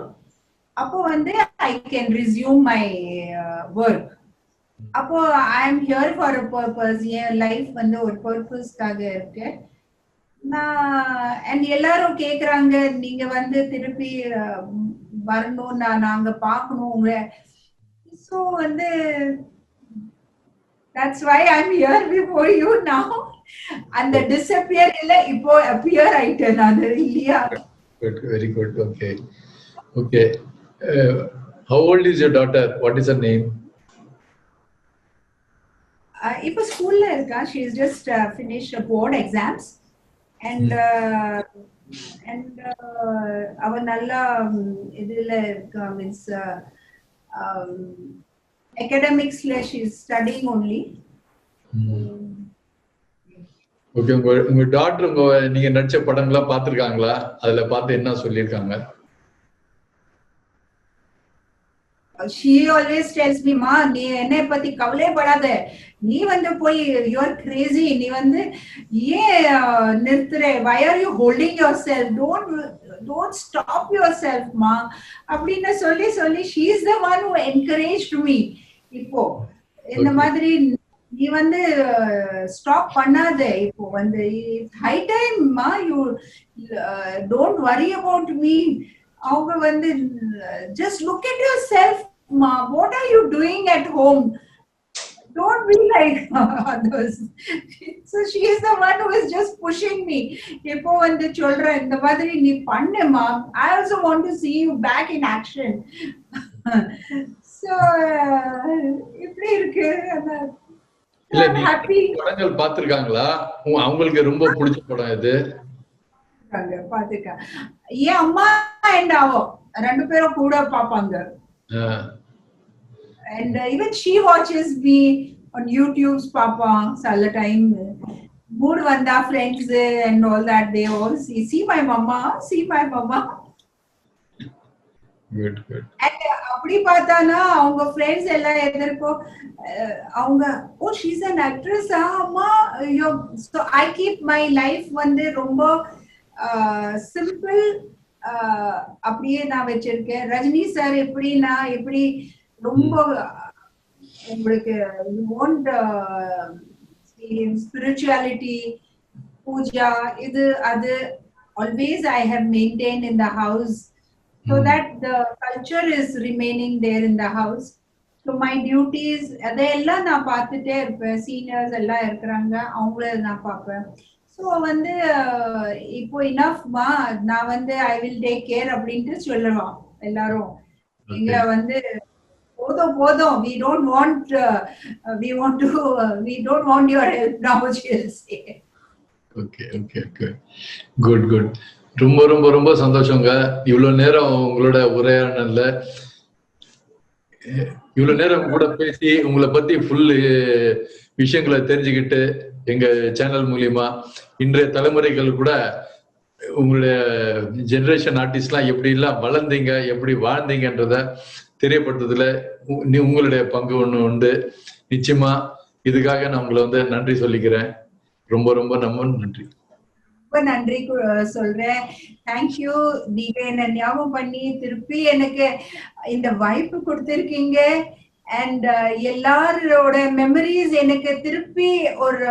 அப்போ வந்து I can resume my work. அப்போ I am here for a purpose. N life வந்து ஒரு பர்பஸ்க்காக இருக்கு. நான் எல்லாரும் கேக்குறாங்க நீங்க வந்து திருப்பி வரணும், நாங்க பார்க்கணும் உங்க. So வந்து that's why I'm here before you now. அந்த disappear இல்ல, இப்போ appear ஆயிட்டேன் நான் இல்லையா? Good, very good. Okay. Okay. How old is your daughter? What is her name? இப்போ ஸ்கூல்ல இருக்கா. She has just finished board exams and அவ நல்லா இதுல இருக்கா, means academicsல she is studying only. Okay. உங்க டாக்டர் நீங்க நடிச்ச படங்கள்லாம் பார்த்திருக்காங்களா? அதுல பார்த்து என்ன சொல்லியிருக்காங்க? She always tells me, ma, நீ என்னை பத்தி கவலைப்படாத, நீ வந்து போய் you are crazy, நீ வந்து ஏன் நிறுத்துற, why are you holding yourself, don't stop yourself ma அப்படினு சொல்லி சொல்லி she is the one who encouraged me. இப்போ இந்த மாதிரி நீ வந்து ஸ்டாப் பண்ணாத, இப்போ வந்து high time ma, you don't worry about me. அவங்க வந்து just look at yourself ma, what are you doing at home, don't be like others. So she is the one who is just pushing me. இப்போ வந்து சொல்றேன் இந்த மாதிரி நீ பண்ணு ma, I also want to see you back in action. So இப்படி இருக்கு. இல்ல, நீங்க படங்கள் பார்த்திருக்காங்களா? அவங்களுக்கு ரொம்ப பிடிச்ச படம் எது? பாத்துக்க ஏன் அம்மா and அவ ரெண்டு பேரும் கூட பாப்பாங்க. And even she watches me on YouTube papa all the time. Mood vanda friends and all that, they all see my mama. Good. And அப்படி பார்த்தானா அவங்க ஃப்ரெண்ட்ஸ் எல்லாம் எதற்கோ அவங்க ஓ she is an actress அம்மா. So I keep my life வந்து ரொம்ப சிம்பிள் அப்படியே நான் வச்சிருக்கேன். ரஜினி சார் எப்படி ரொம்ப உங்களுக்கு spirituality, puja, இது அது always I have maintained in the house, so that the culture is remaining there in the house. So my duties அதெல்லாம் நான் பார்த்துட்டே இருப்பேன். சீனியர்ஸ் எல்லாம் இருக்கிறாங்க, அவங்கள நான் பார்ப்பேன். ஸோ வந்து இப்போ இனஃப்மா, நான் வந்து ஐ வில் டேக் கேர் அப்படின்ட்டு சொல்லுவான் எல்லாரும். இங்க வந்து போதும், we don't want your help now, she'll say. Okay. Good. ரொம்ப ரொம்ப ரொம்ப சந்தோஷங்க. இவ்வளவு நேரம் உங்களோட உரையாடல்ல இவ்வளவு நேரம் கூட பேசி உங்களை பத்தி ஃபுல் விஷயங்களை தெரிஞ்சுக்கிட்டு எங்க சேனல் மூலியமா இன்றைய தலைமுறைகள் கூட உங்களுடைய ஜெனரேஷன் ஆர்டிஸ்ட்லாம் எப்படி எல்லாம் வளர்ந்தீங்க, எப்படி வாழ்ந்தீங்கன்றத தெரியப்படுத்துறதுல உங்களுடைய பங்கு ஒண்ணு உண்டு. நிச்சயமா இதுக்காக நான் உங்களை வந்து நன்றி சொல்லிக்கிறேன். ரொம்ப ரொம்ப நன்றி. ரொம்ப நன்றி சொல்றேன். தேங்க்யூ. நீங்க என்ன ஞாபகம் பண்ணி திருப்பி எனக்கு இந்த வாய்ப்பு கொடுத்திருக்கீங்க. அண்ட் எல்லாரோட மெமரிஸ் எனக்கு திருப்பி ஒரு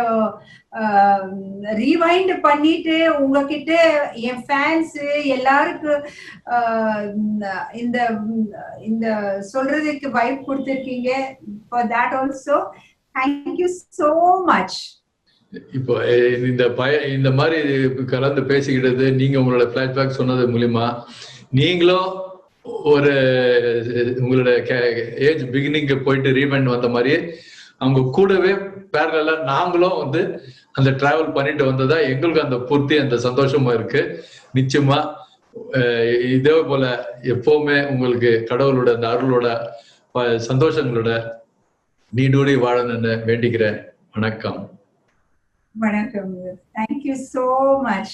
ரீவைண்ட் பண்ணிட்டு உங்ககிட்ட என் ஃபேன்ஸ் எல்லாருக்கும் இந்த இந்த சொல்றதுக்கு வாய்ப்பு கொடுத்திருக்கீங்க. For that also thank you so much. இப்போ இந்த மாதிரி கலந்து பேசிக்கிட்டது, நீங்க உங்களோட பிளாஷ்பேக் சொன்னது மூலியமா நீங்களும் ஒரு உங்களோட ஏஜ் பிகினிங்க்கு போயிட்டு ரீவைண்ட் வந்த மாதிரி அவங்க கூடவே பேரலா நாங்களும் வந்து அந்த டிராவல் பண்ணிட்டு வந்ததா எங்களுக்கு அந்த பூர்த்தி, அந்த சந்தோஷமா இருக்கு. நிச்சயமா இதே போல எப்பவுமே உங்களுக்கு கடவுளோட அந்த அருளோட சந்தோஷங்களோட நீடூடி வாழணும்னு வேண்டிக்கிறேன். வணக்கம். Thank you so much.